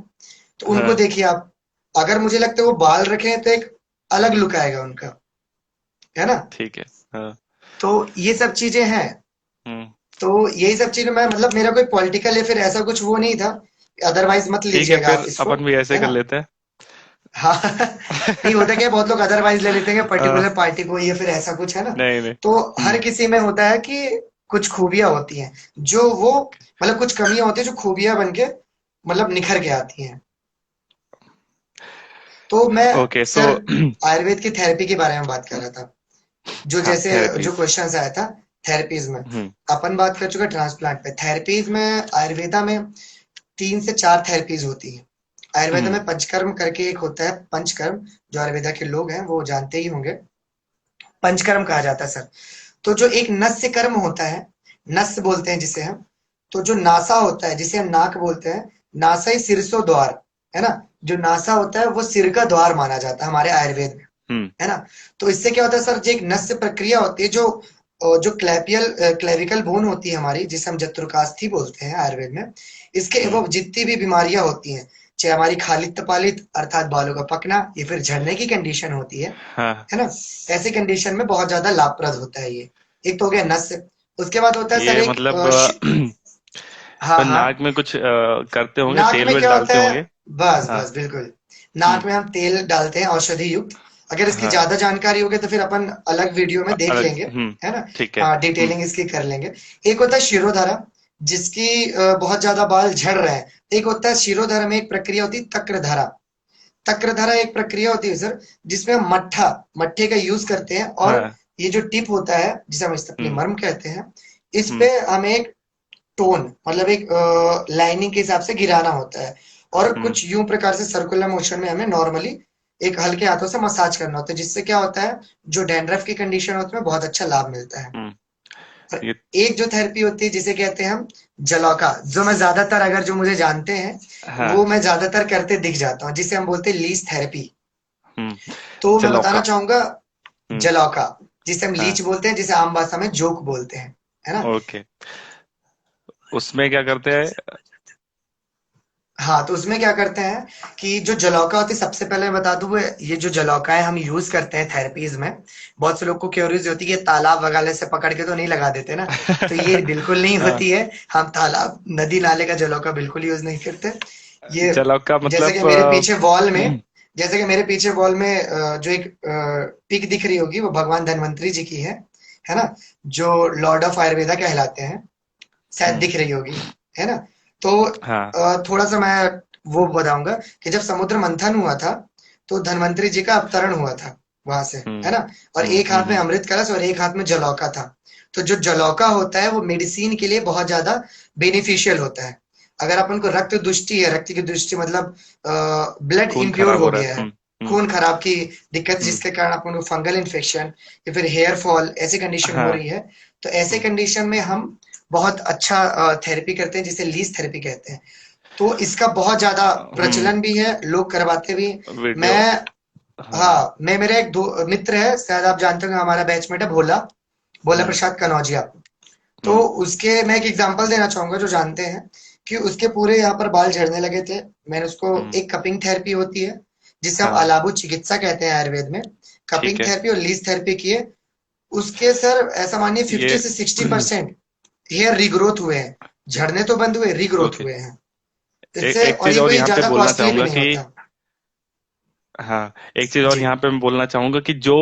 तो उनको हाँ, देखिए आप, अगर मुझे लगता है वो बाल रखे हैं तो एक अलग लुक आएगा उनका, है ना। ठीक है। हाँ। तो ये सब चीजें हैं। हम्म। तो यही सब चीजें, मैं मतलब मेरा कोई पॉलिटिकल या फिर ऐसा कुछ वो नहीं था, अदरवाइज मत ठीक है, लीजिएगा आप फिर इसको, अपन भी ऐसे है कर ना। लेते हैं। हाँ। नहीं, होता क्या है, बहुत लोग अदरवाइज ले लेते हैं हाँ, पर्टिकुलर पार्टी को या फिर ऐसा कुछ, है ना। नहीं नहीं। तो हर हम्म। किसी में होता है कि कुछ खूबियां होती हैं, जो वो, मतलब कुछ कमियां होती है जो खूबियां बन के मतलब निखर के आती हैं। तो मैं, ओके, सो सर, आयुर्वेद की थेरेपी के बारे में बात कर रहा था, जो हाँ, जैसे जो थेरेपीज। क्वेश्चन आया था थेरेपीज में। हम्म। अपन बात कर चुके ट्रांसप्लांट पे, थेरेपीज में आयुर्वेदा में 3 से 4 थेरेपीज होती है। आयुर्वेदा हम्म। में पंचकर्म करके एक होता है, पंचकर्म, जो आयुर्वेदा के लोग हैं वो जानते ही होंगे, पंचकर्म कहा जाता है सर। तो जो एक नस्य कर्म होता है, नस्य बोलते हैं जिसे हम, तो जो नासा होता है जिसे हम नाक बोलते हैं, नासा ही सिरसो द्वार, है ना। जो नासा होता है वो सिर का द्वार माना जाता है हमारे आयुर्वेद में, हम्म। है ना। तो इससे क्या होता है सर, जो एक नस्य प्रक्रिया होती है, जो जो क्लेविकल बोन होती है हमारी, जिसे हम जत्रुकास्थी बोलते हैं आयुर्वेद में, इसके हम्म। एवं जितनी भी बीमारियां होती हैं, चाहे हमारी खालित तपालित अर्थात बालों का पकना या फिर झड़ने की कंडीशन होती हाँ, है ना, ऐसी कंडीशन में बहुत ज्यादा लाभप्रद होता है ये। एक तो हो गया नस्य, उसके बाद होता है सर ये एक मतलब हाँ तो हाँ। नाक में कुछ करते होंगे, नाक तेल में वेल क्या होता डालते है? होंगे। बस हाँ। बस बिल्कुल। हम्म। नाक में हम तेल डालते हैं औषधि युक्त। अगर इसकी हाँ। ज्यादा जानकारी होगी तो फिर अपन अलग वीडियो में देख अलग। लेंगे, हम्म। है ना? ठीक है। हाँ, हम्म। डिटेलिंग इसकी कर लेंगे। एक होता है शिरोधारा, जिसकी बहुत ज्यादा बाल झड़ रहे हैं। एक होता है शिरोधारा में एक प्रक्रिया होती है तक्रधारा। तक्रधारा एक प्रक्रिया होती है सर, जिसमें हम मट्ठा मट्ठे का यूज करते हैं, और हाँ। ये जो टिप होता है जिसे हम अपनी हम्म। मर्म कहते हैं, इस हम्म। पे हमें एक टोन मतलब एक लाइनिंग के हिसाब से गिराना होता है, और हम्म। कुछ यूं प्रकार से सर्कुलर मोशन में हमें नॉर्मली एक हल्के हाथों से मसाज करना होता है, जिससे क्या होता है, जो डैंड्रफ की कंडीशन होती है बहुत अच्छा लाभ मिलता है। हम्म। और ये। एक जो थेरेपी होती है जिसे कहते हैं हम जलौका, जो मैं ज्यादातर, अगर जो मुझे जानते हैं वो हाँ। मैं ज्यादातर करते दिख जाता हूँ, जिसे हम बोलते हैं लीच थेरेपी। हम्म। तो मैं बताना जलौका। चाहूंगा हम्म। जलौका, जिसे हम लीच हाँ। बोलते हैं, जिसे आम भाषा में जोक बोलते हैं, है ना? ओके। उसमें क्या करते हैं? हाँ, तो उसमें क्या करते हैं कि जो जलौका होती है, सबसे पहले मैं बता दूं, ये जो जलौकाएं हम यूज करते हैं थेरेपीज में, बहुत से लोग को क्यूरियस होती है कि ये तालाब वगैरह से पकड़ के तो नहीं लगा देते ना। तो ये बिल्कुल नहीं हाँ। होती है। हम तालाब नदी नाले का जलौका बिल्कुल यूज नहीं करते। ये जलौका जैसे कि मतलब मेरे पीछे वॉल में जैसे कि मेरे पीछे वॉल में जो एक पिक दिख रही होगी, वो भगवान धन्वंतरी जी की है ना? जो लॉर्ड ऑफ आयुर्वेदा कहलाते हैं, शायद हम्म। दिख रही होगी, है ना? तो हाँ। थोड़ा सा मैं वो बताऊंगा कि जब समुद्र मंथन हुआ था, तो धन्वंतरी जी का अवतरण हुआ था वहां से, हम्म। है ना? और एक हाथ में हम्म। अमृत कलश और एक हाथ में जलौका था। तो जो जलौका होता है वो मेडिसिन के लिए बहुत ज्यादा बेनिफिशियल होता है। अगर अपन को रक्त दुष्टि है, रक्त की दुष्टि मतलब ब्लड खून इम्प्योर खराब हो हो रहा गया है। है, हम्म। खून खराब की दिक्कत, हम्म। जिसके कारण अपन को फंगल इन्फेक्शन या फिर हेयर फॉल ऐसी कंडीशन हो हाँ। रही है, तो ऐसे हम्म। कंडीशन में हम बहुत अच्छा थेरेपी करते हैं, जिसे लीज थेरेपी कहते हैं। तो इसका बहुत ज्यादा हम्म। प्रचलन भी है, लोग करवाते भी। वीडियो। मैं हाँ। हाँ, मैं मेरा एक दो मित्र है, शायद आप जानते होंगे, हमारा बैचमेट है भोला, भोला हम्म। प्रसाद कनौजिया। तो हम्म। उसके मैं एक एग्जांपल देना चाहूंगा, जो जानते हैं, कि उसके पूरे यहाँ पर बाल झड़ने लगे थे। मैंने उसको, हम्म। एक कपिंग थेरेपी होती है जिसे हम हाँ। अलाबु चिकित्सा कहते हैं आयुर्वेद में, ठीक कपिंग है। थेरेपी और लीज थेरेपी किए। उसके सर ऐसा मानिए ये 50 से 60% हेयर रिग्रोथ हुए हैं। झड़ने तो बंद हुए, रिग्रोथ ओके। हुए हैं एक इससे, एक और चीज ये और कोई यहाँ पे ज्यादा बोलना कॉस्टली भी चाहूंगा नहीं कि होता। हाँ, एक चीज और जी यहाँ पे मैं बोलना चाहूंगा कि जो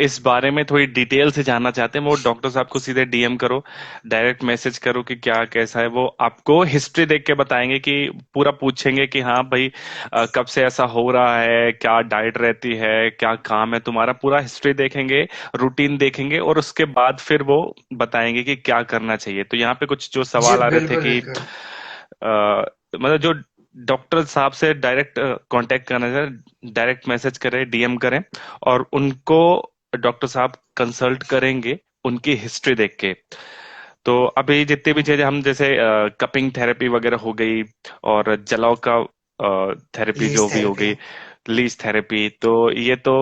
इस बारे में थोड़ी डिटेल से जानना चाहते हैं वो डॉक्टर साहब को सीधे डीएम करो, डायरेक्ट मैसेज करो कि क्या कैसा है। वो आपको हिस्ट्री देख के बताएंगे कि पूरा पूछेंगे कि हाँ भाई, कब से ऐसा हो रहा है, क्या डाइट रहती है, क्या काम है तुम्हारा, पूरा हिस्ट्री देखेंगे, रूटीन देखेंगे, और उसके बाद फिर वो बताएंगे कि क्या करना चाहिए। तो यहाँ पे कुछ जो जी, सवाल आ रहे थे बिल्कुल कि बिल्कुल। मतलब जो डॉक्टर साहब से डायरेक्ट कांटेक्ट करना है, डायरेक्ट मैसेज करें, डीएम करें, और उनको डॉक्टर साहब कंसल्ट करेंगे उनकी हिस्ट्री देख के। तो अभी जितनी भी चीजें हम, जैसे कपिंग थेरेपी वगैरह हो गई, और जलाव का थेरेपी लीज जो भी हो थेरेपी। गई, लीज थेरेपी, तो ये तो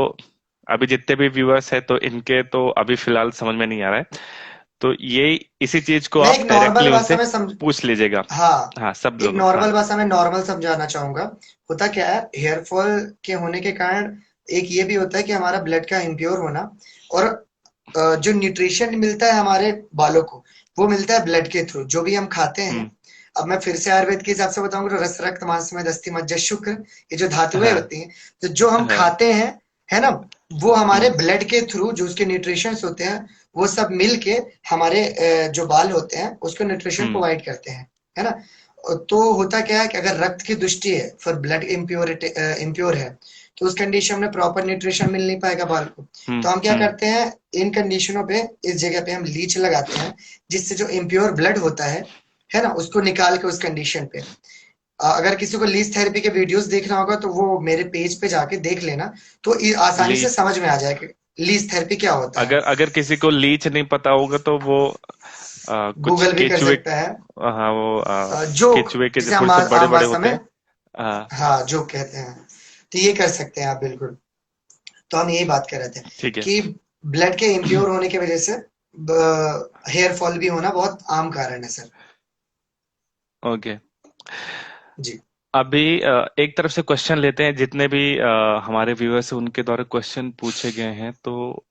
अभी जितने भी व्यूअर्स है तो इनके तो अभी फिलहाल समझ में नहीं आ रहा है। तो ये इसी चीज को मैं आप एक नॉर्मल डायरेक्टली भाषा उनसे में समझ पूछ लीजिएगा। हाँ, हाँ, सब एक लोग। हाँ। नॉर्मल भाषा में नॉर्मल समझाना चाहूंगा। होता क्या है, हेयर फॉल के होने के कारण एक ये भी होता है कि हमारा ब्लड का इम्प्योर होना, और जो न्यूट्रिशन मिलता है हमारे बालों को, वो मिलता है ब्लड के थ्रू, जो भी हम खाते हैं। हम्म। अब मैं फिर से आयुर्वेद के हिसाब से बताऊंगा, तो रस रक्त मांस में अस्थि मज्जा शुक्र, ये जो धातुएं हाँ। होती हैं, तो जो हम हाँ। खाते हैं, है ना, वो हमारे हम्म। ब्लड के थ्रू जो उसके न्यूट्रिशंस होते हैं, वो सब मिल के हमारे जो बाल होते हैं उसको न्यूट्रिशन हम्म। प्रोवाइड करते हैं, है ना? तो होता क्या है कि अगर रक्त की दृष्टि है, फिर ब्लड इम्प्योरिटी इम्प्योर है, तो उस कंडीशन में प्रॉपर न्यूट्रिशन मिल नहीं पाएगा बाल को। हम्म। तो हम क्या हम्म। करते हैं, इन कंडीशनों पे, इस जगह पे हम लीच लगाते हैं, जिससे जो इम्प्योर ब्लड होता है ना, उसको निकाल के उस कंडीशन पे, अगर किसी को लीच थेरेपी के वीडियोस देखना होगा तो वो मेरे पेज पे जाके देख लेना, तो आसानी से लीच। समझ में आ जाएगा लीच थेरेपी क्या होता है। अगर अगर किसी को लीच नहीं पता होगा तो वो कुछ गूगल भी कर केचुए। सकता है। हाँ, वो जोक, केचुए के जो जिसे हम थोड़े से बड़े आम बड़े भाषा होते में, हैं। हाँ। हाँ, जोक कहते हैं। तो ये कर सकते हैं आप बिल्कुल। तो हम यही बात कर रहे थे ठीक है। कि ब्लड के इम्प्योर होने की वजह से हेयर फॉल भी होना बहुत आम कारण है सर। ओके। जी अभी एक तरफ से क्वेश्चन लेते हैं, जितने भी हमारे व्यूअर्स हैं उनके द्वारा क्वेश्चन पूछे गए हैं, तो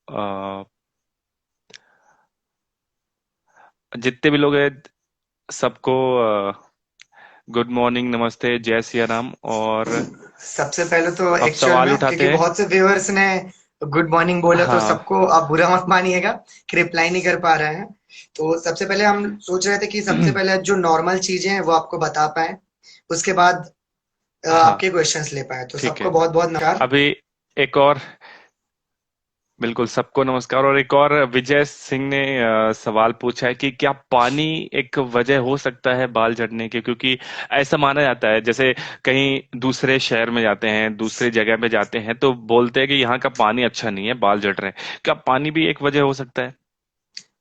जितने भी लोग हैं सबको गुड मॉर्निंग, नमस्ते, जय सिया राम। और सबसे पहले तो अब एक्चुअल सवाल में, क्योंकि उठाते हैं। बहुत से व्यूअर्स ने गुड मॉर्निंग बोला तो हाँ। सबको आप बुरा मत मानिएगा कि रिप्लाई नहीं कर पा रहे हैं। तो सबसे पहले हम सोच रहे थे कि सबसे पहले जो नॉर्मल चीजें हैं वो आपको बता पाए, उसके बाद हाँ, आपके क्वेश्चंस ले पाए। तो ठीक सबको है। बहुत बहुत नमस्कार। अभी एक और, बिल्कुल सबको नमस्कार। और एक और विजय सिंह ने सवाल पूछा है कि क्या पानी एक वजह हो सकता है बाल झड़ने के, क्योंकि ऐसा माना जाता है, जैसे कहीं दूसरे शहर में जाते हैं, दूसरे जगह पे जाते हैं तो बोलते हैं कि यहाँ का पानी अच्छा नहीं है, बाल झड़ रहे हैं। क्या पानी भी एक वजह हो सकता है?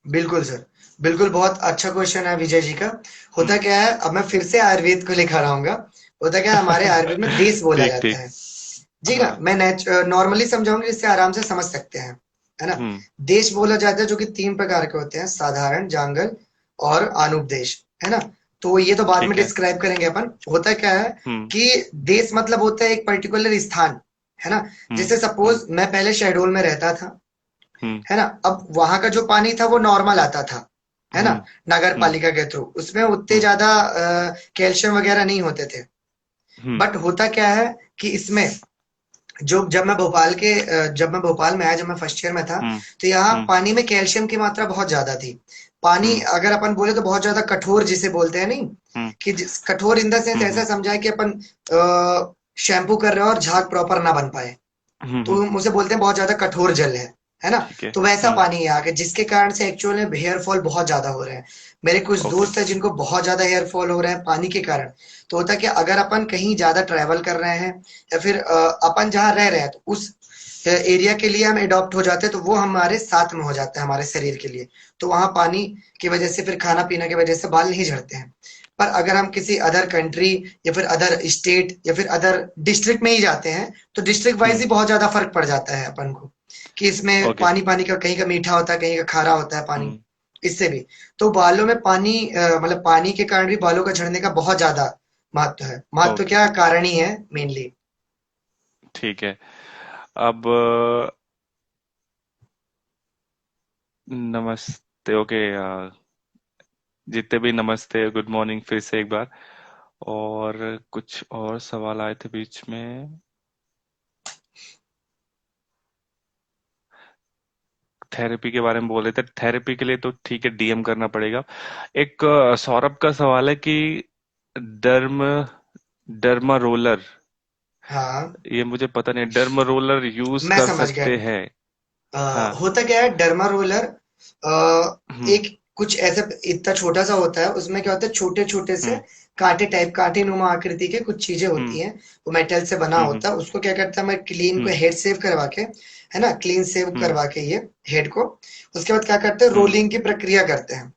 बिल्कुल सर, बिल्कुल बहुत अच्छा क्वेश्चन है विजय जी का। होता हम्म। क्या है, अब मैं फिर से आयुर्वेद को लेकर आऊंगा। होता क्या है, हमारे आयुर्वेद में देश बोला ठीक जाता ठीक। है। जी ना, हाँ। मैं नॉर्मली समझाऊंगा जिससे आराम से समझ सकते हैं, है ना। हम्म। देश बोला जाता है जो कि तीन प्रकार के होते हैं: साधारण, जांगल और अनुपदेश, है ना। तो ये तो बाद में ठीक है। डिस्क्राइब करेंगे अपन। होता क्या है हम्म। कि देश मतलब होता है एक पर्टिकुलर स्थान, है ना। हम्म। जैसे हम्म। सपोज मैं पहले शहडोल में रहता था, हम्म। है ना। अब वहां का जो पानी था वो नॉर्मल आता था, है ना, हम्म। नगर हम्म। पालिका के थ्रू। उसमें उतने हम्म। ज्यादा कैल्शियम वगैरह नहीं होते थे। हम्म। बट होता क्या है कि इसमें जो जब मैं भोपाल में आया, जब मैं फर्स्ट ईयर में था, हम्म। तो यहाँ हम्म। पानी में कैल्शियम की मात्रा बहुत ज्यादा थी। पानी हम्म। अगर अपन बोले तो बहुत ज्यादा कठोर जिसे बोलते हैं, नहीं हम्म। कि कठोर इन द सेंस हम्म। ऐसा समझाए कि अपन शैम्पू कर रहे हो और झाग प्रॉपर ना बन पाए, तो हम्म। हम उसे बोलते हैं बहुत ज्यादा कठोर जल है ना। ठीक है। तो वैसा पानी है यहाँ के, जिसके कारण से एक्चुअल में हेयर फॉल बहुत ज्यादा हो रहे हैं। मेरे कुछ ओके। दोस्त हैं जिनको बहुत ज्यादा हेयर फॉल हो रहे हैं पानी के कारण। तो होता है कि अगर अपन कहीं ज्यादा ट्रैवल कर रहे हैं, या फिर अपन जहाँ रह रहे हैं तो उस एरिया के लिए हम अडॉप्ट हो जाते हैं, तो वो हमारे साथ में हो जाता है हमारे शरीर के लिए। तो वहां पानी की वजह से, फिर खाना पीना की वजह से बाल नहीं झड़ते हैं। पर अगर हम किसी अदर कंट्री या फिर अदर स्टेट या फिर अदर डिस्ट्रिक्ट में ही जाते हैं, तो डिस्ट्रिक्ट वाइज हम्म। ही बहुत ज्यादा फर्क पड़ जाता है अपन को, कि इसमें ओके। पानी पानी का कहीं का मीठा होता है, कहीं का खारा होता है पानी। हम्म। इससे भी तो बालों में पानी मतलब पानी के कारण भी बालों का झड़ने का बहुत ज्यादा महत्व है। महत्व ओके। क्या, कारण ही है मेनली। ठीक है। अब नमस्ते। ओके। जितने भी नमस्ते, गुड मॉर्निंग फिर से एक बार। और कुछ और सवाल आए थे बीच में। थेरेपी के बारे में बोल रहे थे। थेरेपी के लिए तो ठीक है, डीएम करना पड़ेगा। एक सौरभ का सवाल है कि डर्म डर्मा रोलर, हाँ, ये मुझे पता नहीं, डर्मा रोलर यूज मैं कर समझ गया। सकते हैं? हाँ। होता क्या है, डर्मा रोलर हम्म। एक कुछ ऐसा इतना छोटा सा होता है। उसमें क्या होता है, छोटे छोटे से हम्म। कांटे टाइप, कांटे नुमा आकृति के कुछ चीजें हम्म। होती हैं। वो मेटल से बना हम्म। होता है। उसको क्या करता है, मैं क्लीन को हम्म। हेड सेव करवा के, है ना, क्लीन सेव हम्म। करवा के ये हेड को, उसके बाद क्या करते हैं, हम्म। रोलिंग की प्रक्रिया करते हैं।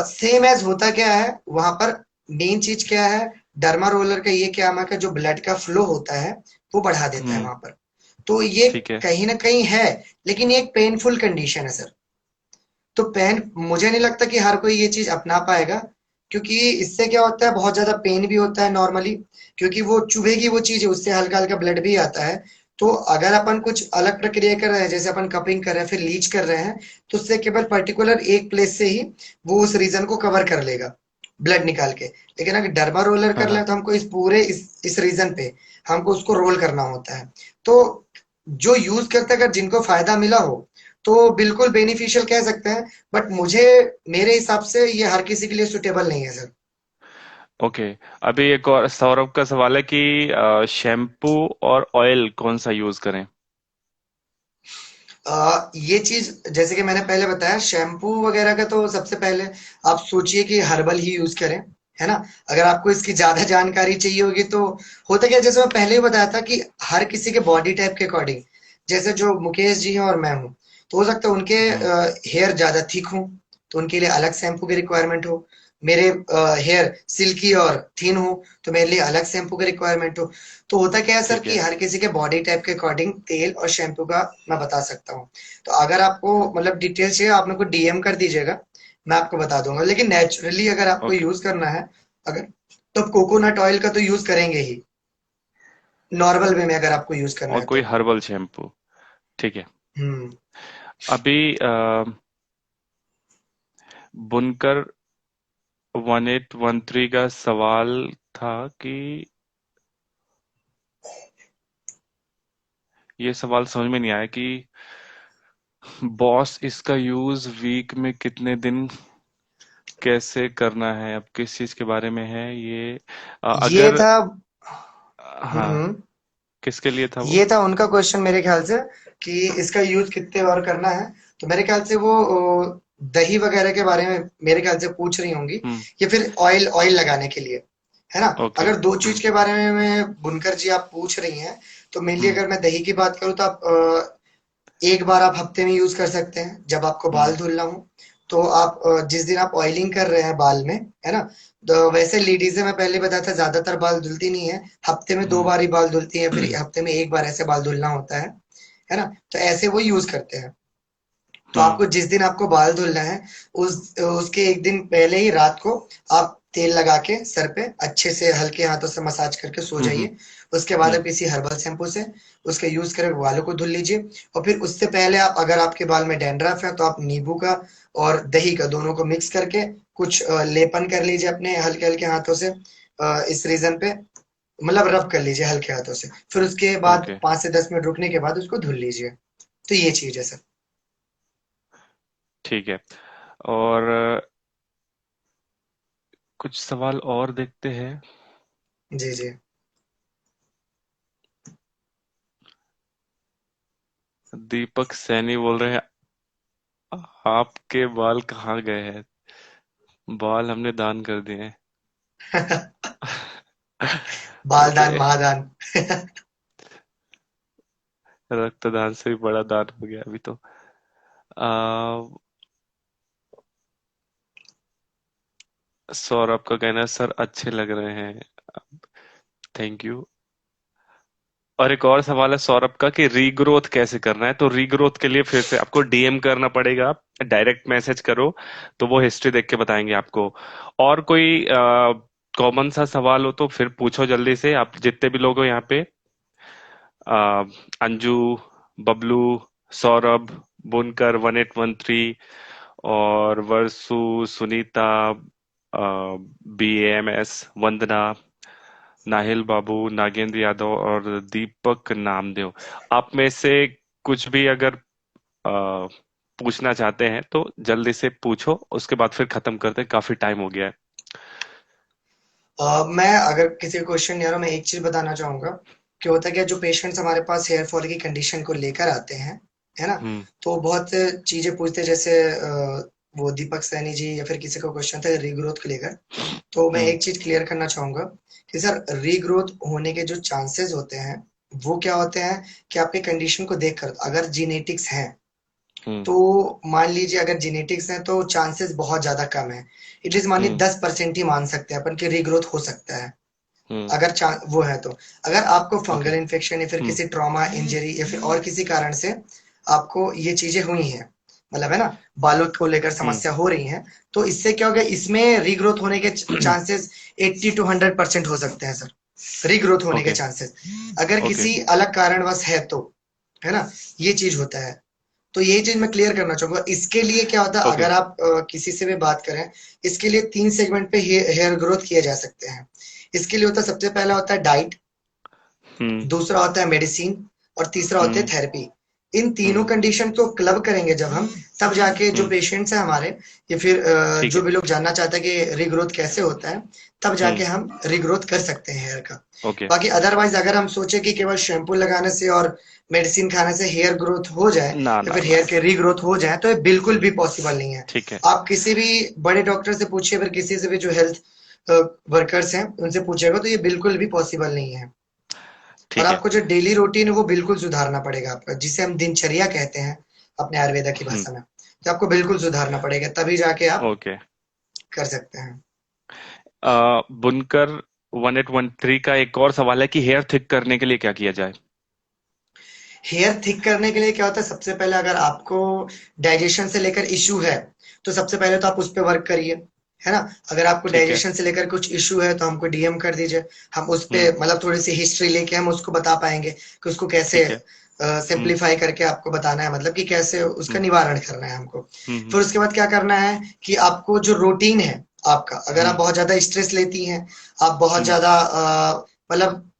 सेम एज होता क्या है वहां पर, मेन चीज क्या है, डर्मा रोलर का ये क्या है, जो ब्लड का फ्लो होता है वो बढ़ा देता है हम्म। वहां पर। तो ये ठीक है। कहीं ना कहीं है, लेकिन ये एक पेनफुल कंडीशन है सर। तो पेन, मुझे नहीं लगता कि हर कोई ये चीज अपना पाएगा, क्योंकि इससे क्या होता है, बहुत ज्यादा पेन भी होता है नॉर्मली, क्योंकि वो चुभेगी वो चीज, उससे हल्का हल्का ब्लड भी आता है। तो अगर अपन कुछ अलग प्रक्रिया कर रहे हैं, जैसे अपन कपिंग कर रहे हैं फिर लीच कर रहे हैं, तो उससे केवल पर्टिकुलर एक प्लेस से ही वो उस रीजन को कवर कर लेगा ब्लड निकाल के। लेकिन अगर डर्मा रोलर हाँ कर ले हाँ। तो हमको इस पूरे इस रीजन पे हमको उसको रोल करना होता है। तो जो यूज करते हैं, अगर जिनको फायदा मिला हो तो बिल्कुल बेनिफिशियल कह सकते हैं। बट मुझे, मेरे हिसाब से ये हर किसी के लिए सुटेबल नहीं है सर। ओके। अभी एक और सौरभ का सवाल है कि शैम्पू और ऑयल कौन सा यूज करें? ये चीज जैसे कि मैंने पहले बताया, शैम्पू वगैरह का तो सबसे पहले आप सोचिए कि हर्बल ही यूज करें, है ना। अगर आपको इसकी ज्यादा जानकारी चाहिए होगी तो, होता क्या है, जैसे मैं पहले ही बताया था कि हर किसी के बॉडी टाइप के अकॉर्डिंग, जैसे जो मुकेश जी हैं और मैं हूँ, तो हो सकता है उनके हम्म। हेयर ज्यादा थिक हो, तो उनके लिए अलग शैम्पू की रिक्वायरमेंट हो। मेरे हेयर सिल्की और थिन हो, तो मेरे लिए अलग शैम्पू की रिक्वायरमेंट हो। तो होता क्या है सर ठीक कि है। हर किसी के बॉडी टाइप के अकॉर्डिंग तेल और शैम्पू का मैं बता सकता हूँ। तो अगर आपको मतलब डिटेल चाहिए, आप मेरे को डीएम कर दीजिएगा, मैं आपको बता दूंगा। लेकिन नेचुरली अगर आपको ओके। यूज करना है, अगर, तो कोकोनट ऑयल का तो यूज करेंगे ही, नॉर्मल वे में अगर आपको यूज करना और है कोई तो। Herbal shampoo? ठीक है। हम्म। अभी बुनकर 1813 का सवाल था कि ये सवाल समझ में नहीं आया कि बॉस इसका यूज वीक में कितने दिन कैसे करना है, अब किस चीज के बारे में है ये? ये अगर था। हाँ, हम्म। किसके लिए था वो? ये था उनका क्वेश्चन मेरे ख्याल से कि इसका यूज कितने बार करना है। तो मेरे ख्याल से वो दही वगैरह के बारे में मेरे ख्याल से पूछ रही होंगी, हम्म। या फिर ऑयल ऑयल लगाने के लिए, है ना। ओके। अगर दो चीज के बारे में बुनकर जी आप पूछ रही हैं, तो मेनली हम्म। अगर मैं दही की बात करूँ तो आप एक बार आप हफ्ते में यूज कर सकते हैं जब आपको बाल हम्म। धुलना हो। तो आप जिस दिन आप ऑयलिंग कर रहे हैं बाल में, है ना, तो वैसे लेडीज मैं पहले बताया था ज्यादातर बाल धुलती नहीं है, हफ्ते में दो हम्म। बार ही बाल धुलती है, फिर हफ्ते में एक बार ऐसे बाल धुलना होता है ना। तो ऐसे वो यूज करते हैं। तो हम्म। आपको जिस दिन आपको बाल धुलना है, उसके एक दिन पहले ही रात को आप तेल लगा के सर पे अच्छे से हल्के हाथों से मसाज करके सो हम्म। हम्म। जाइए। उसके बाद हम्म। आप किसी हर्बल शैम्पू से उसके यूज करके बालों को धुल लीजिए। और फिर उससे पहले आप, अगर आपके बाल में डैंड्रफ है, तो आप नींबू का और दही का दोनों को मिक्स करके कुछ लेपन कर लीजिए अपने हल्के हल्के हाथों से, इस रीजन पे, मतलब रब कर लीजिए हल्के हाथों से। फिर उसके बाद ओके। 5 से 10 मिनट रुकने के बाद उसको धुल लीजिए। तो ये चीज है सर। ठीक है। और कुछ सवाल और देखते हैं। जी जी। दीपक सैनी बोल रहे हैं, आपके बाल कहाँ गए हैं? बाल हमने दान कर दिए हैं। बालदान ओके। महादान। रक्तदान से भी बड़ा दान हो गया अभी तो। आ, सौरभ का कहना है, सर अच्छे लग रहे हैं। Thank you. और एक और सवाल है सौरभ का कि रीग्रोथ कैसे करना है? तो रीग्रोथ के लिए फिर से आपको डीएम करना पड़ेगा, डायरेक्ट मैसेज करो तो वो हिस्ट्री देख के बताएंगे आपको। और कोई कॉमन सा सवाल हो तो फिर पूछो जल्दी से, आप जितने भी लोग हो यहाँ पे। अ, अंजू, बबलू, सौरभ, बुनकर 1813, और वर्षु, सुनीता, बीएमएस, वंदना, नाहिल बाबू, नागेंद्र यादव और दीपक नामदेव। आप में से कुछ भी अगर अ, पूछना चाहते हैं तो जल्दी से पूछो, उसके बाद फिर खत्म करते हैं, काफी टाइम हो गया है। मैं अगर किसी का क्वेश्चन नहीं आ रहा, मैं एक चीज बताना चाहूंगा कि होता क्या है, जो पेशेंट्स हमारे पास हेयर फॉल की कंडीशन को लेकर आते हैं, है ना, हम्म। तो बहुत से चीजें पूछते हैं, जैसे वो दीपक सैनी जी या फिर किसी का क्वेश्चन था रीग्रोथ को लेकर। तो मैं हम्म। एक चीज क्लियर करना चाहूंगा कि सर, रीग्रोथ होने के जो चांसेस होते हैं वो क्या होते हैं कि आपके कंडीशन को देखकर, अगर जीनेटिक्स हैं, हम्म। तो मान लीजिए अगर जेनेटिक्स है तो चांसेस बहुत ज्यादा कम है। एटलीस्ट मानिए हम्म। 10% ही मान सकते हैं अपन कि रीग्रोथ हो सकता है, हम्म। अगर वो है तो। अगर आपको ओके। फंगल इन्फेक्शन या फिर हम्म। किसी ट्रॉमा इंजरी या फिर और किसी कारण से आपको ये चीजें हुई हैं, मतलब है ना, बालों को लेकर हम्म। समस्या हो रही है, तो इससे क्या होगा, इसमें रीग्रोथ होने के चांसेस 80 to 100% हो सकते हैं सर, रीग्रोथ होने के ओके। चांसेस, अगर ओके। किसी अलग कारणवश है तो, है ना, ये चीज होता है। तो ये चीज मैं क्लियर करना चाहूंगा। इसके लिए क्या होता है, ओके। अगर आप किसी से भी बात करें, इसके लिए 3 सेगमेंट पे हेयर ग्रोथ किए जा सकते हैं। इसके लिए होता है, सबसे पहला होता है डाइट, हम्म। दूसरा होता है मेडिसिन, और तीसरा होता है हम्म। थेरेपी। इन तीनों हम्म। कंडीशन को क्लब करेंगे जब हम, तब जाके जो हम्म। पेशेंट्स हैं हमारे, या फिर ठीक जो है। भी लोग जानना चाहते हैं कि रीग्रोथ कैसे होता है, तब हम्म। जाके हम रीग्रोथ कर सकते हैं हेयर का। ओके। बाकी अदरवाइज अगर हम सोचे कि केवल शैम्पू लगाने से और मेडिसिन खाने से हेयर ग्रोथ हो जाए, ना या ना फिर ना। हेयर के रीग्रोथ हो जाए, तो ये बिल्कुल हम्म। भी पॉसिबल नहीं है। ठीक है। आप किसी भी बड़े डॉक्टर से पूछिए, फिर किसी से भी जो हेल्थ वर्कर्स हैं उनसे पूछेगा, तो ये बिल्कुल भी पॉसिबल नहीं है। और ठीक है। आपको जो डेली रूटीन है वो बिल्कुल सुधारना पड़ेगा आपका, जिसे हम दिनचर्या कहते हैं अपने आयुर्वेदा की हम्म। भाषा में। तो आपको बिल्कुल सुधारना पड़ेगा, तभी जाके आप ओके। कर सकते हैं। बुनकर 1813 का एक और सवाल है कि हेयर थिक करने के लिए क्या किया जाए? हेयर थिक करने के लिए क्या होता है, सबसे पहले अगर आपको डाइजेशन से लेकर इश्यू है, तो सबसे पहले तो आप उस पर वर्क करिए, है ना। अगर आपको ठीक है। डाइजेशन से लेकर कुछ इश्यू है तो हमको डीएम कर दीजिए, हम उस पे हम्म। मतलब थोड़ी सी हिस्ट्री लेके हम उसको बता पाएंगे कि उसको कैसे ठीक है। हम्म। सिंप्लीफाई करके आपको बताना है, मतलब कि कैसे उसका हम्म। निवारण करना है हमको। हम्म। फिर उसके बाद क्या करना है कि आपको जो रूटीन है, आपका। अगर आप हम्म बहुत ज्यादा स्ट्रेस लेती हैं, आप बहुत हम्म ज्यादा मतलब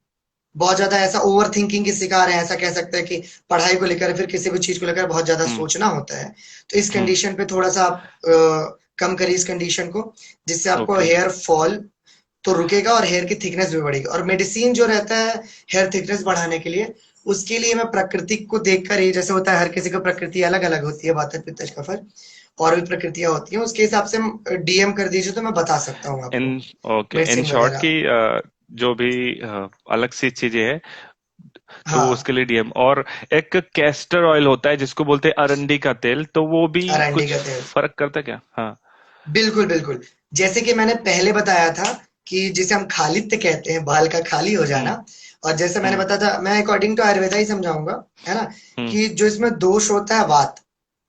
बहुत ज्यादा ऐसा ओवर थिंकिंग के शिकार हैं, ऐसा कह सकते हैं कि पढ़ाई को लेकर फिर किसी भी चीज को लेकर बहुत ज्यादा हम्म सोचना होता है, तो इस हम्म कंडीशन पे थोड़ा सा आप कम करिए इस कंडीशन को, जिससे आपको ओके। हेयर फॉल तो रुकेगा और हेयर की थिकनेस भी बढ़ेगी। और मेडिसिन जो रहता है हेयर थिकनेस बढ़ाने के लिए, उसके लिए मैं प्राकृतिक को देखकर ही, जैसे होता है हर किसी को प्रकृति अलग अलग होती है, वातज पित्तज कफर और भी प्रकृतियां होती हैं, उसके हिसाब से डीएम कर दीजिए तो मैं बता सकता हूँ इन आपको ओके, इन मेडिसिन शॉर्ट वगैरह। की जो भी अलग सी चीजें हैं, तो वो हाँ, उसके लिए डीएम। और एक कैस्टर ऑयल होता है जिसको बोलते हैं अरंडी का तेल, तो वो भी अरंडी कुछ का तेल, फर्क करता है क्या? हाँ। बिल्कुल बिल्कुल। जैसे कि मैंने पहले बताया था कि जिसे हम खालित्य कहते हैं, बाल का खाली हो हम्म जाना, और जैसे मैंने हम्म बताया था, मैं अकॉर्डिंग टू आयुर्वेदा ही समझाऊंगा, है ना, हम्म कि जो इसमें दोष होता है वात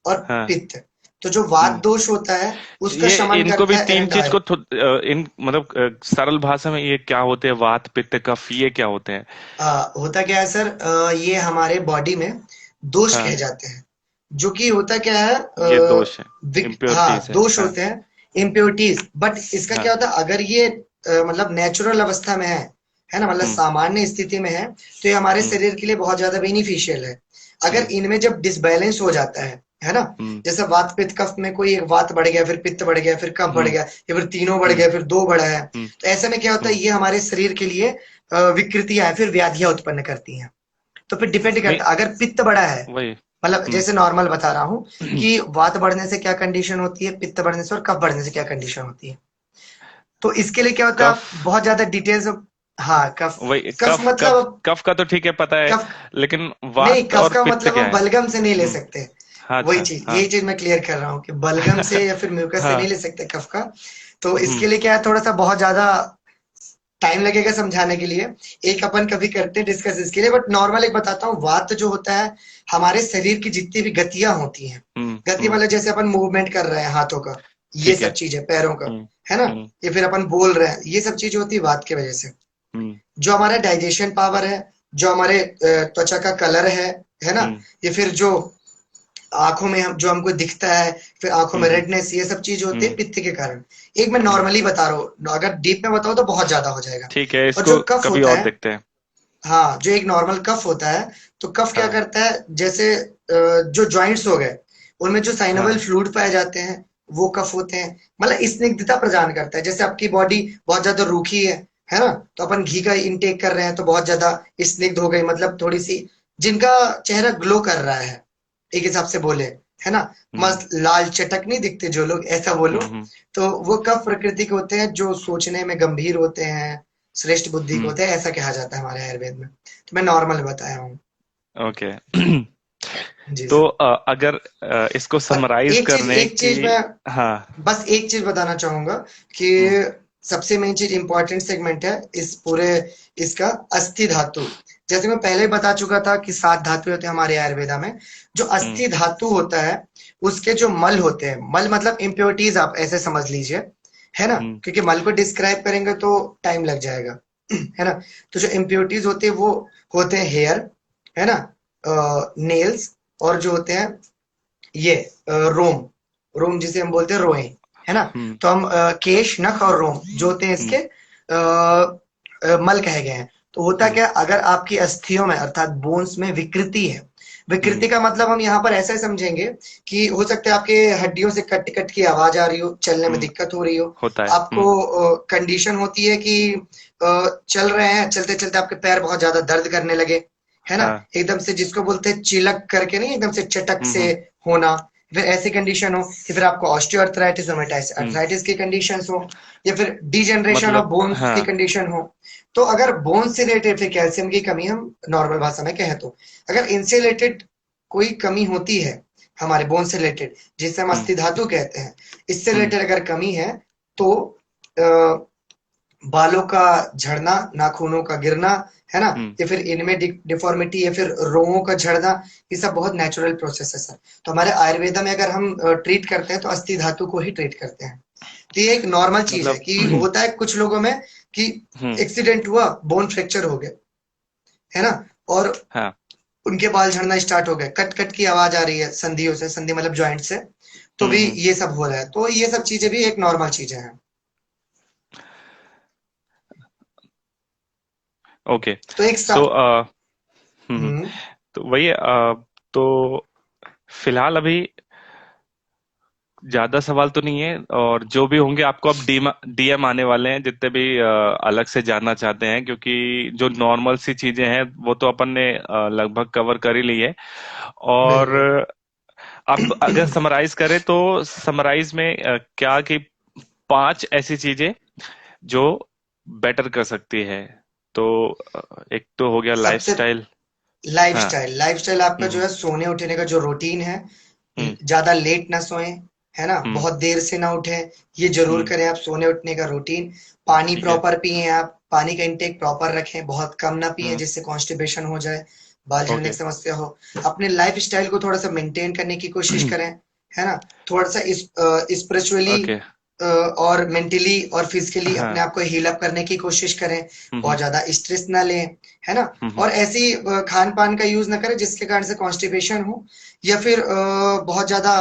और हाँ। पित्त, तो जो वात हम्म दोष होता है उसका ये शमन इनको करता भी है तीन एरंडा चीज को ऑयल। इन मतलब सरल भाषा में ये क्या होते हैं? वात, पित्त, कफ, ये क्या होते हैं? होता क्या है सर, ये हमारे बॉडी में दोष कहे हाँ, जाते हैं, जो कि होता क्या है, ये दोष है, हाँ इम्प्योरिटीज है। दोष हाँ होते हैं, इम्प्योरिटीज। बट इसका हाँ। क्या होता है, अगर ये मतलब नेचुरल अवस्था में है ना, मतलब हम्म सामान्य स्थिति में है, तो ये हमारे हम्म शरीर के लिए बहुत ज्यादा बेनिफिशियल है। अगर हम्म इनमें जब डिसबैलेंस हो जाता है ना, हम्म जैसे वात पित्त कफ में कोई एक वात बढ़ गया, फिर पित्त बढ़ गया, फिर कफ बढ़ हम्म गया, या फिर तीनों बढ़ हम्म गया, फिर दो बढ़ा है, हम्म तो ऐसे में क्या होता है, हम्म। ये हमारे शरीर के लिए विकृतियां फिर व्याधियां उत्पन्न करती हैं। तो फिर डिपेंड नहीं, करता है, अगर पित्त बढ़ा है, वही। मतलब हम्म जैसे नॉर्मल बता रहा हूँ कि वात बढ़ने से क्या कंडीशन होती है, पित्त बढ़ने से और कफ बढ़ने से क्या कंडीशन होती है, तो इसके लिए क्या होता है, कफ, आप बहुत ज्यादा डिटेल्स। हाँ, कफ। वही कफ कफ कफ मतलब, कफ का तो ठीक है, पता है। कफ लेकिन नहीं, वात कफ और का पित्त मतलब क्या हम है? बलगम से नहीं ले सकते। हाँ, वही अच्छा, चीज, हाँ। यही चीज मैं क्लियर कर रहा हूँ कि बलगम से या फिर म्यूकस से नहीं हाँ। ले सकते कफ का। तो हम्म इसके लिए क्या है, थोड़ा सा बहुत ज्यादा टाइम लगेगा समझाने के लिए, एक अपन कभी करते हैं डिस्कस इसके लिए। बट नॉर्मल एक बताता हूँ, वात जो होता है, हमारे शरीर की जितनी भी गतियां होती हैं, गति हम्म। मतलब जैसे अपन मूवमेंट कर रहे हैं हाथों का, ये ठीक है। सब चीजें पैरों का, हम्म है ना, हम्म या फिर अपन बोल रहे हैं, ये सब चीजें होती है वात की वजह से। हम्म जो हमारा डाइजेशन पावर है, जो हमारे त्वचा का कलर है ना, हम्म या फिर जो आंखों में हम जो हमको दिखता है, फिर आंखों में हम्म रेडनेस, ये सब चीज होते हैं हम्म पित्त के कारण। एक मैं हम्म। नॉर्मली बता रहा हूँ, अगर डीप में बताओ तो बहुत ज्यादा हो जाएगा। ठीक है, और जो इसको कफ कभी होता और है, देखते हैं। हाँ, जो एक नॉर्मल कफ होता है, तो कफ क्या हाँ करता है, जैसे जो जॉइंट्स हो गए, उनमें जो साइनोवियल हाँ। फ्लूइड पाए जाते हैं, वो कफ होते हैं। मतलब स्निग्धता प्रदान करता है, जैसे आपकी बॉडी बहुत ज्यादा रूखी है ना, तो अपन घी का इंटेक कर रहे हैं तो बहुत ज्यादा स्निग्ध हो गई, मतलब थोड़ी सी, जिनका चेहरा ग्लो कर रहा है, एक हिसाब से बोले, है ना, हम्म मस्त लाल चटक नहीं दिखते जो लोग, ऐसा बोलो, हम्म तो वो कफ प्रकृति के होते हैं, जो सोचने में गंभीर होते हैं, श्रेष्ठ बुद्धि के हम्म होते हैं, ऐसा कहा जाता है हमारे आयुर्वेद में। तो मैं नॉर्मल बताया हूँ। ओके। जी तो सर। अगर इसको और समराइज करने एक की। चीज मैं हाँ। बस एक चीज बताना चाहूंगा कि हम्म सबसे मेन चीज इंपॉर्टेंट सेगमेंट है इस पूरे, इसका अस्थि धातु। जैसे मैं पहले ही बता चुका था कि 7 धातु होते हैं हमारे आयुर्वेदा में। जो हम्म अस्थि धातु होता है, उसके जो मल होते हैं, मल मतलब इम्प्योरिटीज, आप ऐसे समझ लीजिए, है ना, हम्म क्योंकि मल को डिस्क्राइब करेंगे तो टाइम लग जाएगा, है ना। तो जो इम्प्योरिटीज होते हैं वो होते हैं हेयर, है ना, नेल्स, और जो होते हैं ये रोम, रोम जिसे हम बोलते हैं रोए, है ना। हम्म तो हम केश, नख और रोम जो होते हैं इसके हम्म मल कहे गए हैं। तो होता हम्म क्या, अगर आपकी अस्थियों में अर्थात बोन्स में विकृति है, हम्म विकृति का मतलब हम यहाँ पर ऐसा समझेंगे कि हो सकता है आपके हड्डियों से कट कट की आवाज आ रही हो, चलने में हम्म, दिक्कत हो रही हो, होता है। आपको कंडीशन होती है कि चल रहे हैं, चलते चलते आपके पैर बहुत ज्यादा दर्द करने लगे, है ना, हाँ। एकदम से जिसको बोलते हैं चिलक करके, नहीं एकदम से चटक से हम्म होना, फिर ऐसी कंडीशन हो, कि फिर आपको ऑस्टियोआर्थराइटिस, हम्म अर्थराइटिस की कंडीशन हो, या फिर डिजेनरेशन ऑफ मतलब बोन्स की हाँ। कंडीशन हो। तो अगर बोन से रिलेटेड, फिर कैल्शियम की कमी, हम नॉर्मल भाषा में कहें तो, अगर इनसे रिलेटेड कोई कमी होती है, हमारे बोन से रिलेटेड, जिसे हम हम्म अस्थि धातु कहते हैं, इससे हम्म रिलेटेड अगर कमी है, तो बालों का झड़ना, नाखूनों का गिरना, है ना, हम्म या फिर इनमें डिफॉर्मिटी या फिर रोगों का झड़ना, ये सब बहुत नेचुरल प्रोसेस है सर। तो हमारे आयुर्वेदा में अगर हम ट्रीट करते हैं तो अस्थि धातु को ही ट्रीट करते हैं। तो ये एक नॉर्मल चीज है मतलब कि होता है कुछ लोगों में कि हम्म एक्सीडेंट हुआ, बोन फ्रैक्चर हो गया, है ना, और हाँ। उनके बाल झड़ना स्टार्ट हो गए, कट कट की आवाज आ रही है संधियों से, संधि मतलब जॉइंट से, तो भी हम्म। ये सब हो रहा है, तो ये सब चीजें भी एक नॉर्मल चीजें हैं। ओके। तो एक सो हम्म। तो वही तो फिलहाल अभी ज्यादा सवाल तो नहीं है, और जो भी होंगे आपको अब डीएम आने वाले हैं, जितने भी अलग से जानना चाहते हैं, क्योंकि जो नॉर्मल सी चीजें हैं वो तो अपन ने लगभग कवर कर ही ली है। और बिल्कुल। आप अगर समराइज करें तो समराइज में क्या कि 5 ऐसी चीजें जो बेटर कर सकती है। तो एक तो हो गया सबसे लाइफस्टाइल। हाँ। लाइफस्टाइल आपका जो हम्म। है सोने उठने का जो रूटीन है, हम्म। ज्यादा लेट ना सोएं, है ना, हम्म। बहुत देर से ना उठें, ये जरूर हम्म। करें आप। सोने उठने का रूटीन, पानी ठीक है। प्रॉपर पिए आप, पानी का इंटेक प्रॉपर रखें, बहुत कम ना पिए हम्म। जिससे कॉन्स्टिपेशन हो जाए, बाल झड़ने ओके। की समस्या हो। अपने लाइफ स्टाइल को थोड़ा सा मेंटेन करने की कोशिश करें, है ना, थोड़ा सा स्पिरिचुअली ओके। और मेंटली और फिजिकली अपने हाँ। आप को हील अप करने की कोशिश करें। हम्म। बहुत ज्यादा स्ट्रेस ना लें, है ना, हम्म। और ऐसी खान पान का यूज ना करें जिसके कारण से कॉन्स्टिपेशन हो, या फिर बहुत ज्यादा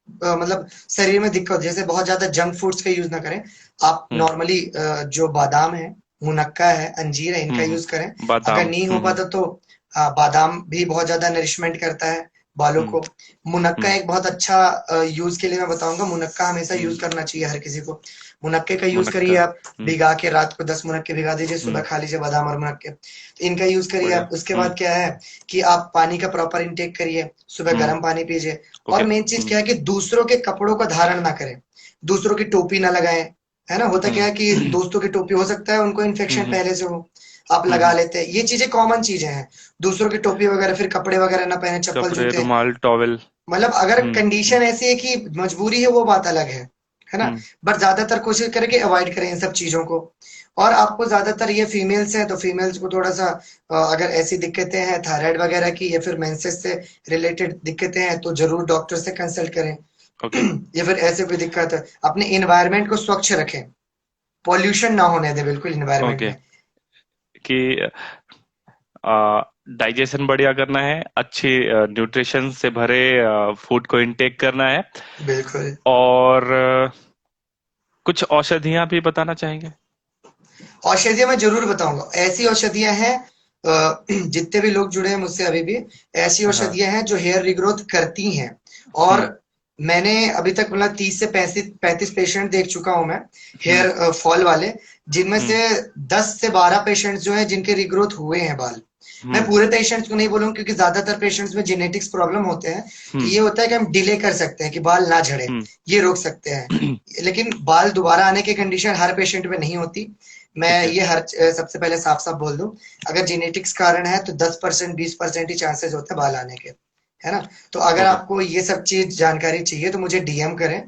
मतलब शरीर में दिक्कत, जैसे बहुत ज्यादा जंक फूड्स का यूज ना करें। आप हम्म। नॉर्मली जो बादाम है, मुनक्का है, अंजीर है, इनका यूज करें। अगर बादाम। नहीं हो पाता तो बादाम भी बहुत ज्यादा नरिशमेंट करता है बालों हम्म। को। मुनक्का हम्म। एक बहुत अच्छा यूज के लिए मैं बताऊंगा, मुनक्का हमेशा यूज हम्म। करना चाहिए हर किसी को। मुनक्के का यूज करिए मुनक्का। आप, भिगा के रात को 10 मुनक्के भिगा दीजिए, सुबह हम्म। खा लीजिए बादाम और मुनक्के, तो इनका यूज करिए बढ़िया। आप। उसके बाद क्या है कि आप पानी का प्रॉपर इंटेक करिए, सुबह हम्म। गर्म पानी पीजिए। ओके। और मेन चीज क्या है कि दूसरों के कपड़ों का धारण ना करें, दूसरों की टोपी ना लगाएं, है ना। होता क्या हम्म। है कि दोस्तों की टोपी हो सकता है उनको इन्फेक्शन हम्म। पहले से हो, आप लगा हम्म। लेते हैं, ये चीजें कॉमन चीजें हैं। दूसरों की टोपी वगैरह, फिर कपड़े वगैरह ना पहने, चप्पल कपड़े, जूते, रुमाल, टॉवेल। मतलब अगर हम्म। कंडीशन ऐसी है कि मजबूरी है वो बात अलग है ना। हम्म। बट ज्यादातर कोशिश करें कि अवॉइड करें इन सब चीजों को। और आपको ज्यादातर ये फीमेल्स हैं तो फीमेल्स को थोड़ा सा अगर ऐसी दिक्कतें हैं थायराइड वगैरह की या फिर मेंसेस से रिलेटेड दिक्कतें हैं तो जरूर डॉक्टर से कंसल्ट करें। ओके। या फिर ऐसे कोई दिक्कत है, अपने इन्वायरमेंट को स्वच्छ रखें, पॉल्यूशन ना होने दें बिल्कुल इन्वायरमेंट ओके। में। कि डाइजेशन बढ़िया करना है, अच्छी न्यूट्रिशन से भरे फूड को इनटेक करना है। बिल्कुल। और कुछ औषधियां भी बताना चाहेंगे? औषधियां मैं जरूर बताऊंगा, ऐसी औषधियां हैं जितने भी लोग जुड़े हैं मुझसे अभी भी, ऐसी हाँ। औषधियां हैं जो हेयर रिग्रोथ करती हैं। और हम्म। मैंने अभी तक मतलब 30 से 35 पेशेंट देख चुका हूं मैं, हम्म। हेयर फॉल वाले, जिनमें हम्म। से 10 से 12 पेशेंट्स जो हैं जिनके रिग्रोथ हुए हैं बाल। मैं हम्म। पूरे पेशेंट्स को नहीं बोलूंगा क्योंकि ज्यादातर पेशेंट्स में जेनेटिक्स प्रॉब्लम होते हैं, तो हम्म। ये होता है कि हम डिले कर सकते हैं कि बाल ना झड़े, हम्म। ये रोक सकते हैं। लेकिन बाल दोबारा आने की कंडीशन हर पेशेंट में नहीं होती। मैं ठीक है। ये सबसे पहले साफ साफ बोल दूं, अगर जेनेटिक्स कारण है तो 10% 20% ही चांसेस होते हैं बाल आने के, है ना। तो अगर ओके। आपको ये सब चीज जानकारी चाहिए तो मुझे डीएम करें।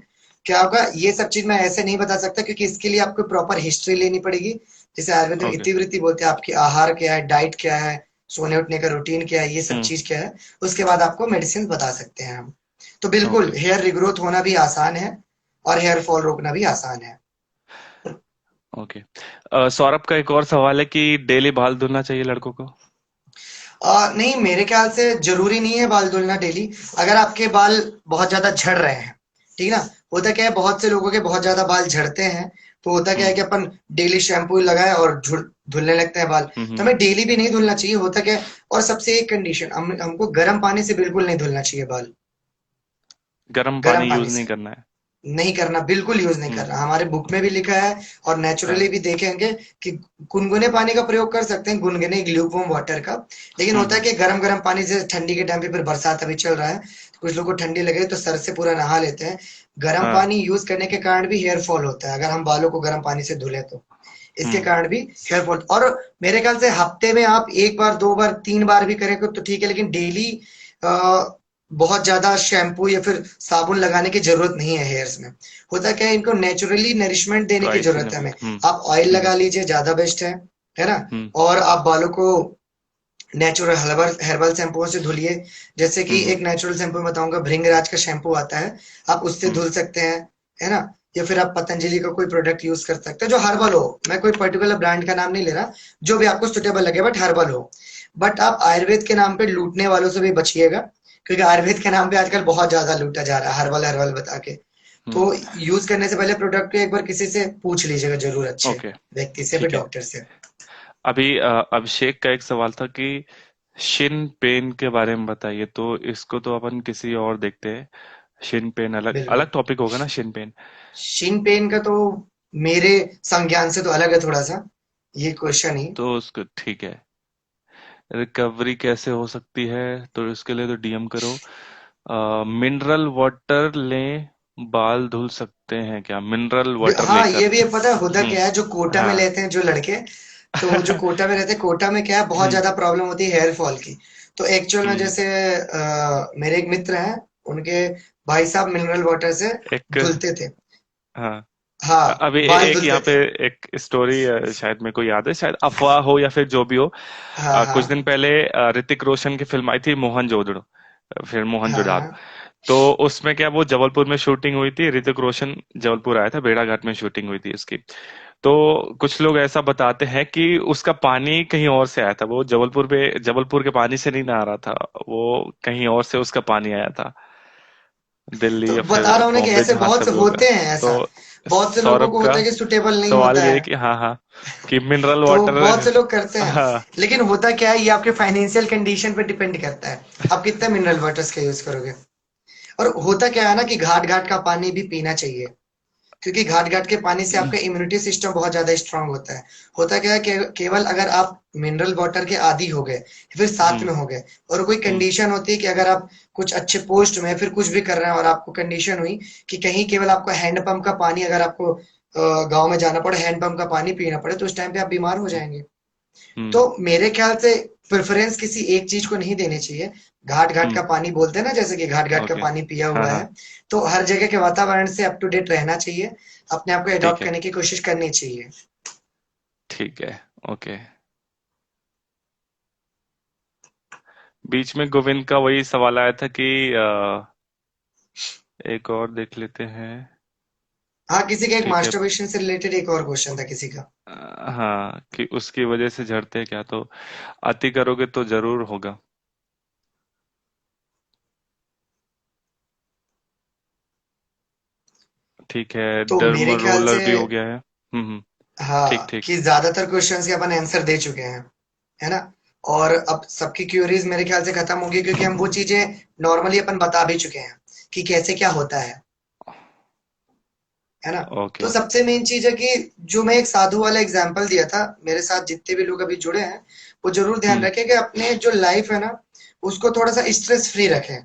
क्या होगा, ये सब चीज मैं ऐसे नहीं बता सकता क्योंकि इसके लिए आपको प्रॉपर हिस्ट्री लेनी पड़ेगी, जैसे आयुर्वेद में ओके। इतिवृत्ति बोलते हैं, आपकी आहार क्या है, डाइट क्या है, सोने उठने का रूटीन क्या है, ये सब हम्म। चीज क्या है, उसके बाद आपको मेडिसिन बता सकते हैं हम। तो बिल्कुल ओके। हेयर रिग्रोथ होना भी आसान है और हेयर फॉल रोकना भी आसान है। ओके। सौरभ का एक और सवाल है कि डेली बाल धुलना चाहिए लड़कों को? नहीं, मेरे ख्याल से जरूरी नहीं है बाल धुलना डेली। अगर आपके बाल बहुत ज्यादा झड़ रहे हैं, ठीक है ना, होता क्या है बहुत से लोगों के बहुत ज्यादा बाल झड़ते हैं, तो होता क्या है हम्म। कि अपन डेली शैम्पू लगाए और धुलने लगते हैं बाल। हम्म। तो हमें डेली भी नहीं धुलना चाहिए, होता क्या है। और सबसे एक कंडीशन, हमको गर्म पानी से बिल्कुल नहीं धुलना चाहिए बाल, गर्म गर्म पानी पानी यूज नहीं से करना है? नहीं करना, बिल्कुल यूज नहीं हम्म। करना। हमारे बुक में भी लिखा है और हाँ। नेचुरली भी देखेंगे कि गुनगुने पानी का प्रयोग कर सकते हैं, गुनगुने ल्यूकवार्म वाटर का। लेकिन होता है हम्म। कि गरम गरम पानी से, ठंडी के टाइम पे, फिर बरसात अभी चल रहा है, कुछ लोगों को ठंडी लगे तो सर से पूरा नहा लेते हैं। गर्म हाँ। पानी यूज करने के कारण भी हेयर फॉल होता है, अगर हम बालों को गर्म पानी से धुले तो इसके हम्म। कारण भी हेयर फॉल। और मेरे ख्याल से हफ्ते में आप 1 बार 2 बार 3 बार भी करें तो ठीक है, लेकिन डेली बहुत ज्यादा शैम्पू या फिर साबुन लगाने की जरूरत नहीं है हेयर्स में। होता क्या है, इनको नेचुरली नरिशमेंट देने तो की ऐसे जरूरत है नहीं। हमें। आप ऑयल हम्म। लगा लीजिए, ज्यादा बेस्ट है ना। हम्म। और आप बालों को नेचुरल हर्बल हर्बल शैम्पुओं से धुलिए, जैसे कि हम्म। एक नेचुरल शैम्पू बताऊंगा, भृंगराज का शैम्पू आता है, आप उससे हम्म। धुल सकते हैं, है ना। या फिर आप पतंजलि का कोई प्रोडक्ट यूज कर सकते हैं जो हर्बल हो, मैं कोई पर्टिकुलर ब्रांड का नाम नहीं ले रहा, जो भी आपको सुटेबल लगे बट हर्बल हो। बट आप आयुर्वेद के नाम पे लूटने वालों से भी बचिएगा, क्योंकि आयुर्वेद के नाम पे आजकल बहुत ज्यादा लूटा जा रहा है हर्बल हर्बल बता के। हम्म। तो यूज करने से पहले प्रोडक्ट को एक बार किसी से पूछ लीजिएगा जरूर, अच्छे ओके। व्यक्ति से, फिर ठीक है। डॉक्टर से। अभी अभिषेक का एक सवाल था कि शिन पेन के बारे में बताइए, तो इसको तो अपन किसी और देखते हैं। शिन पेन अलग बिल्कुल। अलग टॉपिक होगा ना, शिन पेन। शिन पेन का तो मेरे संज्ञान से तो अलग है थोड़ा सा, ये क्वेश्चन ही। तो उसको ठीक है। रिकवरी कैसे हो सकती है? तो इसके लिए तो डीएम करो। मिनरल वाटर लें, बाल धुल सकते हैं क्या मिनरल वाटर हाँ, ये लेकर? भी है, पता है होता क्या है, जो कोटा में हाँ। लेते हैं जो लड़के, तो वो जो कोटा में रहते हैं, कोटा में क्या है, बहुत हम्म। ज्यादा प्रॉब्लम होती है हेयर फॉल की। तो एक्चुअल में हम्म। जैसे मेरे एक मित्र हैं, उनके भाई साहब मिनरल वाटर से एक। धुलते थे। हाँ। हाँ, अभी बाल एक धुलते यहाँ पे थे। एक स्टोरी शायद मेरे को याद है, शायद अफवाह हो या फिर जो भी हो। हाँ कुछ हाँ दिन पहले ऋतिक रोशन की फिल्म आई थी मोहनजोदड़ो, फिर हाँ मोहनजोदाड़ो। हाँ। तो उसमें क्या, वो जबलपुर में शूटिंग हुई थी, ऋतिक रोशन जबलपुर आया था, भेड़ाघाट में शूटिंग हुई थी इसकी। तो कुछ लोग ऐसा बताते हैं कि उसका पानी कहीं और से आया था, वो जबलपुर के पानी से नहीं ना आ रहा था, वो कहीं और से उसका पानी आया था, दिल्ली तो या फिर बता रहा हूँ ना कि बॉम्बे, ऐसे जहां बहुत से से भी होगा। होते हैं तो ऐसा। बहुत से लोगों सौरभ को का होता है कि सुटेबल नहीं सवाल होता ये है। है कि हाँ हाँ, कि मिनरल तो वाटर। बहुत से लोग करते हैं। हाँ। लेकिन होता क्या है, ये आपके फाइनेंशियल कंडीशन पे डिपेंड करता है, आप कितने मिनरल वाटर्स का यूज करोगे। और होता क्या है ना कि घाट घाट का पानी भी पीना चाहिए, क्योंकि घाट घाट के पानी से आपका इम्यूनिटी सिस्टम बहुत ज्यादा स्ट्रांग होता है। होता क्या है कि केवल अगर आप मिनरल वाटर के आदी हो गए, फिर साथ हम्म। में हो गए, और कोई हम्म। कंडीशन होती है कि अगर आप कुछ अच्छे पोस्ट में फिर कुछ भी कर रहे हैं और आपको कंडीशन हुई कि कहीं केवल आपको हैंडपंप का पानी, अगर आपको गांव में जाना पड़े, हैंडपंप का पानी पीना पड़े, तो उस टाइम पे आप बीमार हो जाएंगे। तो हम्म। मेरे ख्याल से प्रेफरेंस किसी एक चीज को नहीं देनी चाहिए। घाट घाट हम्म। का पानी बोलते हैं ना, जैसे कि घाट घाट का ओके। पानी पिया हाँ हुआ हाँ। है। तो हर जगह के वातावरण से अप टू डेट रहना चाहिए, अपने आप को ठीक अडॉप्ट है। करने की कोशिश करनी चाहिए। ठीक है। ओके। बीच में गोविंद का वही सवाल आया था कि एक और देख लेते हैं। हाँ, किसी का एक ठीक है। मास्टरबेशन से रिलेटेड एक और क्वेश्चन था किसी का। हाँ, कि उसकी वजह से झड़ते हैं क्या, तो अति करोगे तो जरूर होगा। ठीक है, तो डर्म मेरे ख्याल रोलर से भी हो गया है। हम्म। ठीक हाँ, ठीक। कि ज्यादातर क्वेश्चंस के अपन आंसर दे चुके हैं, है ना। और अब सबकी क्यूरीज मेरे ख्याल से खत्म होगी, क्योंकि हम वो चीजें नॉर्मली अपन बता भी चुके हैं कि कैसे क्या होता है ना। तो ओके। सबसे मेन चीज है कि जो मैं एक साधु वाला एग्जांपल दिया था, मेरे साथ जितने भी लोग अभी जुड़े हैं, वो जरूर ध्यान हम्म। रखें कि अपने जो लाइफ है ना, उसको थोड़ा सा स्ट्रेस फ्री रखें।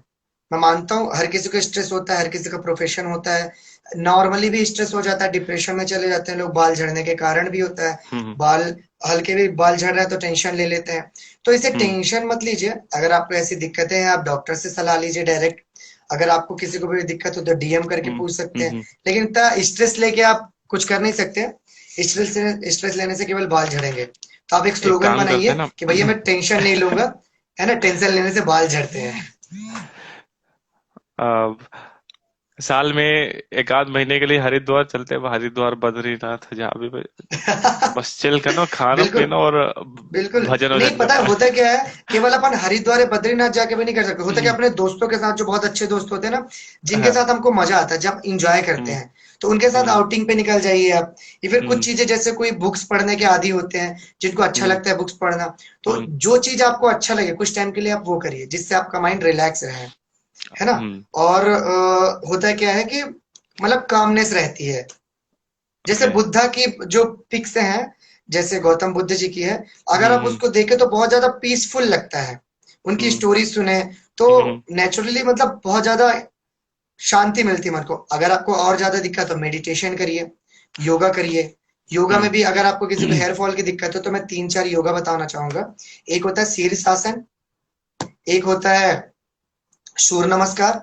मैं मानता हूँ हर किसी को स्ट्रेस होता है, हर किसी का प्रोफेशन होता है, नॉर्मली भी स्ट्रेस हो जाता है, डिप्रेशन में चले जाते हैं लोग, बाल झड़ने के कारण भी होता है। हम्म। बाल हल्के भी बाल झड़ रहा है तो टेंशन ले लेते हैं। तो इसे हम्म। टेंशन मत लीजिए। अगर आपको ऐसी दिक्कतें हैं, आप डॉक्टर से सलाह लीजिए डायरेक्ट। अगर आपको किसी को भी दिक्कत हो तो डीएम करके हम्म। पूछ सकते हम्म। हैं। लेकिन इतना स्ट्रेस लेके आप कुछ कर नहीं सकते। स्ट्रेस लेने से केवल बाल झड़ेंगे। तो आप एक एक स्लोगन काम करते बनाइए हैं ना। कि भैया मैं टेंशन नहीं लूंगा, है ना, टेंशन लेने से बाल झड़ते हैं। अ, साल में एक आध महीने के लिए हरिद्वार चलते हैं, हरिद्वार बद्रीनाथ, जहाँ भी बस चिल करना, खाना बिल्कुल पीना और बिल्कुल। भजन नहीं, वजन पता है करना होता है। क्या है, केवल अपन हरिद्वार या बद्रीनाथ जाके भी नहीं कर सकते। होता क्या, हम्म। अपने दोस्तों के साथ, जो बहुत अच्छे दोस्त होते हैं ना, जिनके हाँ। साथ हमको मजा आता है, जब इंजॉय करते हम्म। हैं, तो उनके साथ हम्म। आउटिंग पे निकल जाइए आप। या फिर कुछ हम्म। चीजें, जैसे कोई बुक्स पढ़ने के आदी होते हैं, जिनको अच्छा हम्म। लगता है बुक्स पढ़ना, तो हम्म। जो चीज आपको अच्छा लगे कुछ टाइम के लिए आप वो करिए, जिससे आपका माइंड रिलैक्स रहे, है ना। हम्म। और होता क्या है कि मतलब कामनेस रहती है। जैसे ओके। बुद्धा की जो पिक्स हैं, जैसे गौतम बुद्ध जी की है, अगर आप हम्म। उसको देखें तो बहुत ज्यादा पीसफुल लगता है। उनकी हम्म। स्टोरी सुने तो हम्म। नेचुरली मतलब बहुत ज्यादा शांति मिलती है मन को। अगर आपको और ज्यादा दिक्कत हो, मेडिटेशन करिए, योगा करिए। योगा में हम्म। भी अगर आपको किसी को हेयर फॉल की दिक्कत हो, तो मैं तीन चार योगा बताना चाहूंगा। एक होता है शीर्षासन, एक होता है सूर्य नमस्कार,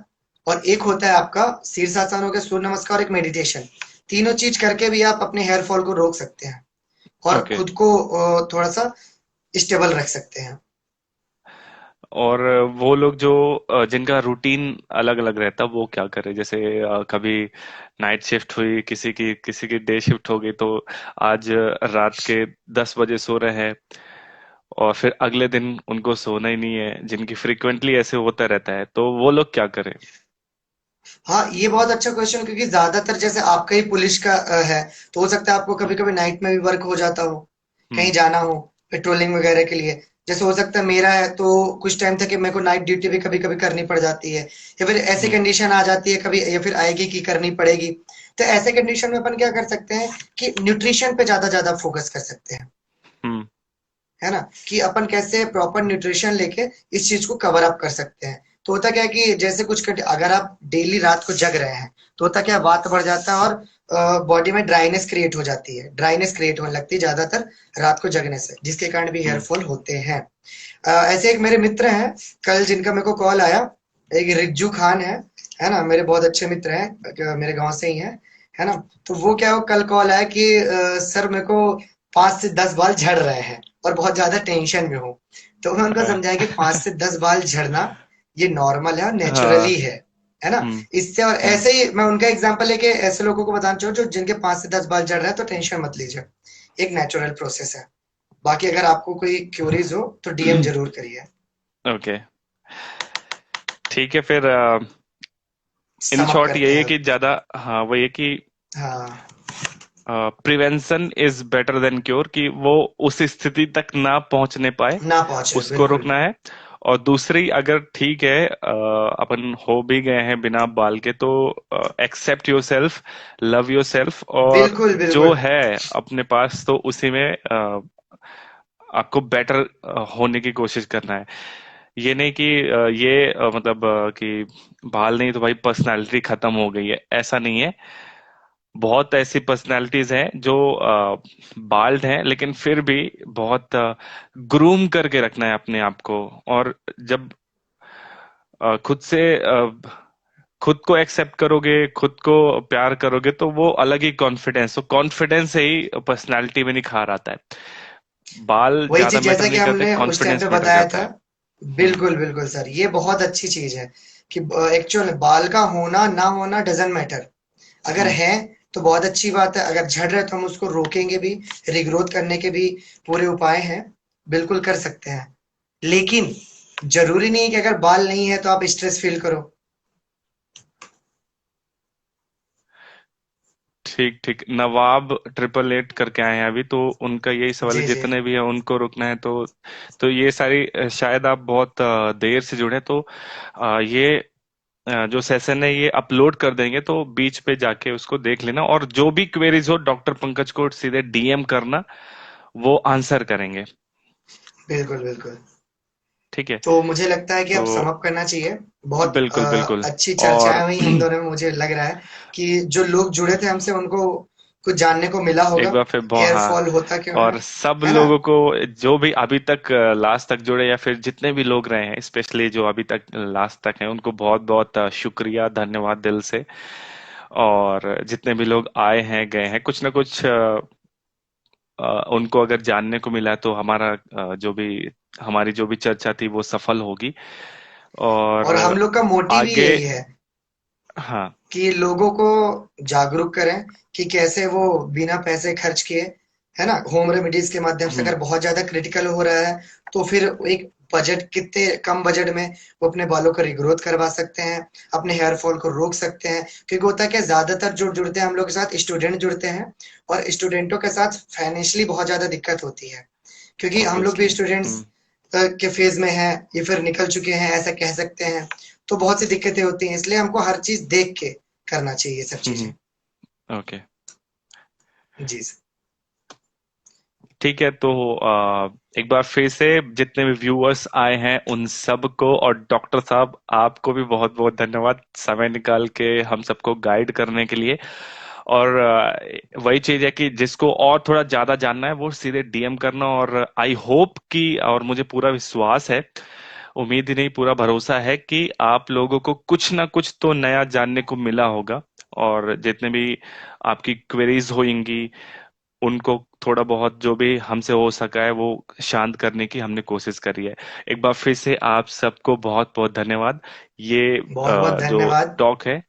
और एक होता है आपका शीर्षासन हो गया, सूर्य नमस्कार, एक मेडिटेशन। तीनों चीज करके भी आप अपने हेयर फॉल को रोक सकते हैं और ओके। खुद को थोड़ा सा स्टेबल रख सकते हैं। और वो लोग जो जिनका रूटीन अलग अलग रहता है, वो क्या करे? जैसे कभी नाइट शिफ्ट हुई, किसी की डे शिफ्ट हो गई, तो आज रात के 10 बजे सो रहे हैं, और फिर अगले दिन उनको सोना ही नहीं है, जिनकी फ्रिक्वेंटली ऐसे होता रहता है, तो वो लोग क्या करें? हाँ, ये बहुत अच्छा क्वेश्चन, क्योंकि ज्यादातर जैसे आपका ही पुलिस का है, तो हो सकता है आपको कभी कभी नाइट में भी वर्क हो जाता हो, कहीं हम्म। जाना हो। पेट्रोलिंग वगैरह के लिए। जैसे हो सकता है मेरा है तो कुछ टाइम तक मेरे को नाइट ड्यूटी भी कभी कभी करनी पड़ जाती है, या फिर ऐसी हम्म। कंडीशन आ जाती है कभी, या फिर आएगी कि करनी पड़ेगी। तो ऐसे कंडीशन में अपन क्या कर सकते हैं कि न्यूट्रिशन पे ज्यादा ज्यादा फोकस कर सकते हैं, हम्म। है ना, कि अपन कैसे प्रॉपर न्यूट्रिशन लेके इस चीज को कवर अप कर सकते हैं। तो होता क्या है कि जैसे अगर आप डेली रात को जग रहे हैं तो होता क्या है, वात बढ़ जाता है और बॉडी में ड्राइनेस क्रिएट हो जाती है, ड्राइनेस क्रिएट होने लगती है ज्यादातर रात को जगने से, जिसके कारण भी हेयर हम्म। फॉल होते हैं। ऐसे एक मेरे मित्र हैं कल जिनका मेरे को कॉल आया, एक रिज्जू खान है ना, मेरे बहुत अच्छे मित्र हैं, मेरे गांव से ही हैं, है ना। तो वो क्या, वो कल कॉल आया कि सर मेरे को 5 से 10 बाल झड़ रहे हैं और बहुत ज्यादा टेंशन में हूँ। तो मैं उनको हाँ। समझाया कि 5 से 10 बाल झड़ना ये नॉर्मल है और नेचुरली हाँ। है ना। हम्म। इससे और हम्म। ऐसे ही मैं उनका एग्जांपल लेके ऐसे लोगों को बताना चाहूँ जो जिनके 5 से 10 बाल झड़ रहे हैं, तो टेंशन मत लीजिए, एक नेचुरल प्रोसेस है। बाकी अगर आपको कोई क्यूरीज हो तो डीएम जरूर करिए। ओके। ठीक है फिर, इन सम अप शॉर्ट करते यही है हैं। कि ज्यादा, हाँ वो ये कि हाँ, prevention is better than cure, कि वो उस स्थिति तक ना पहुंचने पाए, ना पहुंचे उसको बिल्कुल। रोकना है। और दूसरी, अगर ठीक है अपन हो भी गए हैं बिना बाल के, तो accept yourself, love yourself, और बिल्कुल जो बिल्कुल। है अपने पास तो उसी में आपको बेटर होने की कोशिश करना है। ये नहीं कि मतलब कि बाल नहीं तो भाई पर्सनालिटी खत्म हो गई है, ऐसा नहीं है। बहुत ऐसी पर्सनालिटीज हैं जो बाल्ड हैं लेकिन फिर भी बहुत ग्रूम करके रखना है अपने आप को। और जब खुद से खुद को एक्सेप्ट करोगे, खुद को प्यार करोगे, तो वो अलग ही कॉन्फिडेंस, तो कॉन्फिडेंस से ही पर्सनालिटी में निखार आता है। बाल वही ज्यादा चीज जैसा मैटर कि नहीं करते, हमने उस टाइम पे कॉन्फिडेंस मैटर बताया करता था। है। हम्म। बिल्कुल बिल्कुल सर, ये बहुत अच्छी चीज है कि एक्चुअल बाल का होना ना होना डजंट मैटर। अगर हम्म। है तो बहुत अच्छी बात है, अगर झड़ रहे तो हम उसको रोकेंगे भी, रिग्रोथ करने के भी पूरे उपाय हैं, बिल्कुल कर सकते हैं। लेकिन जरूरी नहीं है कि अगर बाल नहीं है तो आप स्ट्रेस फील करो। ठीक ठीक, नवाब 888 करके आए हैं अभी, तो उनका यही सवाल है, जी जी। जितने भी हैं उनको रुकना है तो ये सारी शायद आप बहुत देर से जुड़े, तो ये जो सेशन है ये अपलोड कर देंगे, तो बीच पे जाके उसको देख लेना, और जो भी क्वेरीज हो डॉक्टर पंकज को सीधे डीएम करना, वो आंसर करेंगे। बिल्कुल बिल्कुल। ठीक है। तो मुझे लगता है कि तो अब सम अप करना चाहिए। बहुत बिल्कुल बिल्कुल। अच्छी और चर्चाएं हुई हम दोनों में, मुझे लग रहा है कि जो लोग जुड़े थे हमसे उनको कुछ जानने को मिला एक होगा, बार फिर बहुत, हेयर हाँ, फॉल होता क्यों और सब है ना। लोगों को जो भी अभी तक लास्ट तक जुड़े, या फिर जितने भी लोग रहे हैं, स्पेशली जो अभी तक लास्ट तक हैं, उनको बहुत बहुत शुक्रिया, धन्यवाद दिल से। और जितने भी लोग आए हैं गए हैं, कुछ ना कुछ उनको अगर जानने को मिला, तो हमारी जो भी चर्चा थी वो सफल होगी। और और हम लोग का मोटिव ही आगे, यही है हाँ। कि लोगों को जागरूक करें कि कैसे वो बिना पैसे खर्च किए, है ना, होम रेमेडीज के माध्यम से, हम्म। अगर बहुत ज्यादा क्रिटिकल हो रहा है तो फिर एक बजट, कितने कम बजट में वो अपने बालों का रिग्रोथ करवा सकते हैं, अपने हेयर फॉल को रोक सकते हैं। क्योंकि होता है क्या, ज्यादातर जो जुड़ते हैं हम लोग के साथ स्टूडेंट जुड़ते हैं, और स्टूडेंटों के साथ फाइनेंशियली बहुत ज्यादा दिक्कत होती है, क्योंकि हम लोग भी ऑब्वियसली। स्टूडेंट्स हम्म। के फेज में हैं या फिर निकल चुके हैं ऐसा कह सकते हैं। तो बहुत सी दिक्कतें होती हैं, इसलिए हमको हर चीज देख के करना चाहिए सब चीजें। ओके। जी सर। ठीक है, तो एक बार फिर से जितने भी व्यूअर्स आए हैं उन सबको, और डॉक्टर साहब आपको भी बहुत बहुत धन्यवाद, समय निकाल के हम सबको गाइड करने के लिए। और वही चीज है कि जिसको और थोड़ा ज्यादा जानना है वो सीधे डीएम करना। और आई होप कि, और मुझे पूरा विश्वास है, उम्मीद ही नहीं पूरा भरोसा है कि आप लोगों को कुछ ना कुछ तो नया जानने को मिला होगा। और जितने भी आपकी क्वेरीज होंगी, उनको थोड़ा बहुत जो भी हमसे हो सका है वो शांत करने की हमने कोशिश करी है। एक बार फिर से आप सबको बहुत बहुत धन्यवाद। ये बहुत बहुत जो धन्यवाद। टॉक है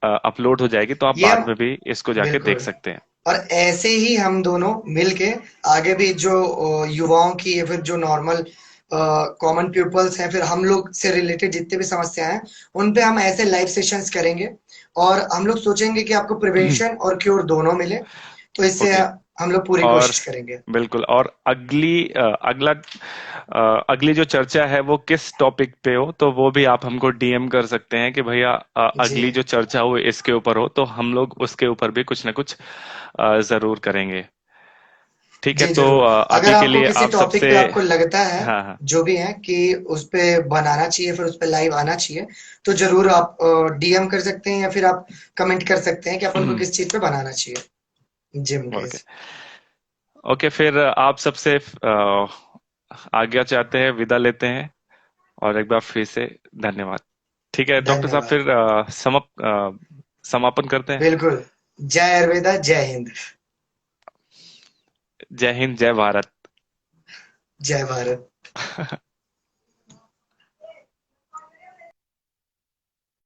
अपलोड हो जाएगी, तो आप ये हम, बाद में भी इसको जाके देख बिल्कुल, सकते हैं। और ऐसे ही हम दोनों मिलके आगे भी जो युवाओं की या फिर जो नॉर्मल कॉमन पीपल्स हैं, फिर हम लोग से रिलेटेड जितने भी समस्याएं हैं, उन पे हम ऐसे लाइव सेशंस करेंगे। और हम लोग सोचेंगे कि आपको प्रिवेंशन और क्योर दोनों मिले। तो इससे ओके। हम लोग पूरी और कोशिश करेंगे। बिल्कुल, और अगली जो चर्चा है वो किस टॉपिक पे हो, तो वो भी आप हमको डीएम कर सकते हैं कि भैया जी अगली जो चर्चा हो इसके ऊपर हो, तो हम लोग उसके ऊपर भी कुछ ना कुछ जरूर करेंगे। ठीक है, जी तो जरूर। अगर अभी के आपको लिए किसी आप टॉपिक सबसे। पे आपको लगता है, हाँ हाँ। जो भी है कि उस पे बनाना चाहिए, फिर उस पे लाइव आना चाहिए, तो जरूर आप डीएम कर सकते हैं या फिर आप कमेंट कर सकते हैं कि अपन को किस चीज पे बनाना चाहिए। जी ओके। मुकेश। ओके, फिर आप सबसे आज्ञा चाहते हैं, विदा लेते हैं, और एक बार फिर से धन्यवाद। ठीक है डॉक्टर साहब, धन्यवाद। फिर समापन करते हैं। बिल्कुल। जय आयुर्वेदा, जय हिंद। जय हिंद, जय भारत। जय भारत।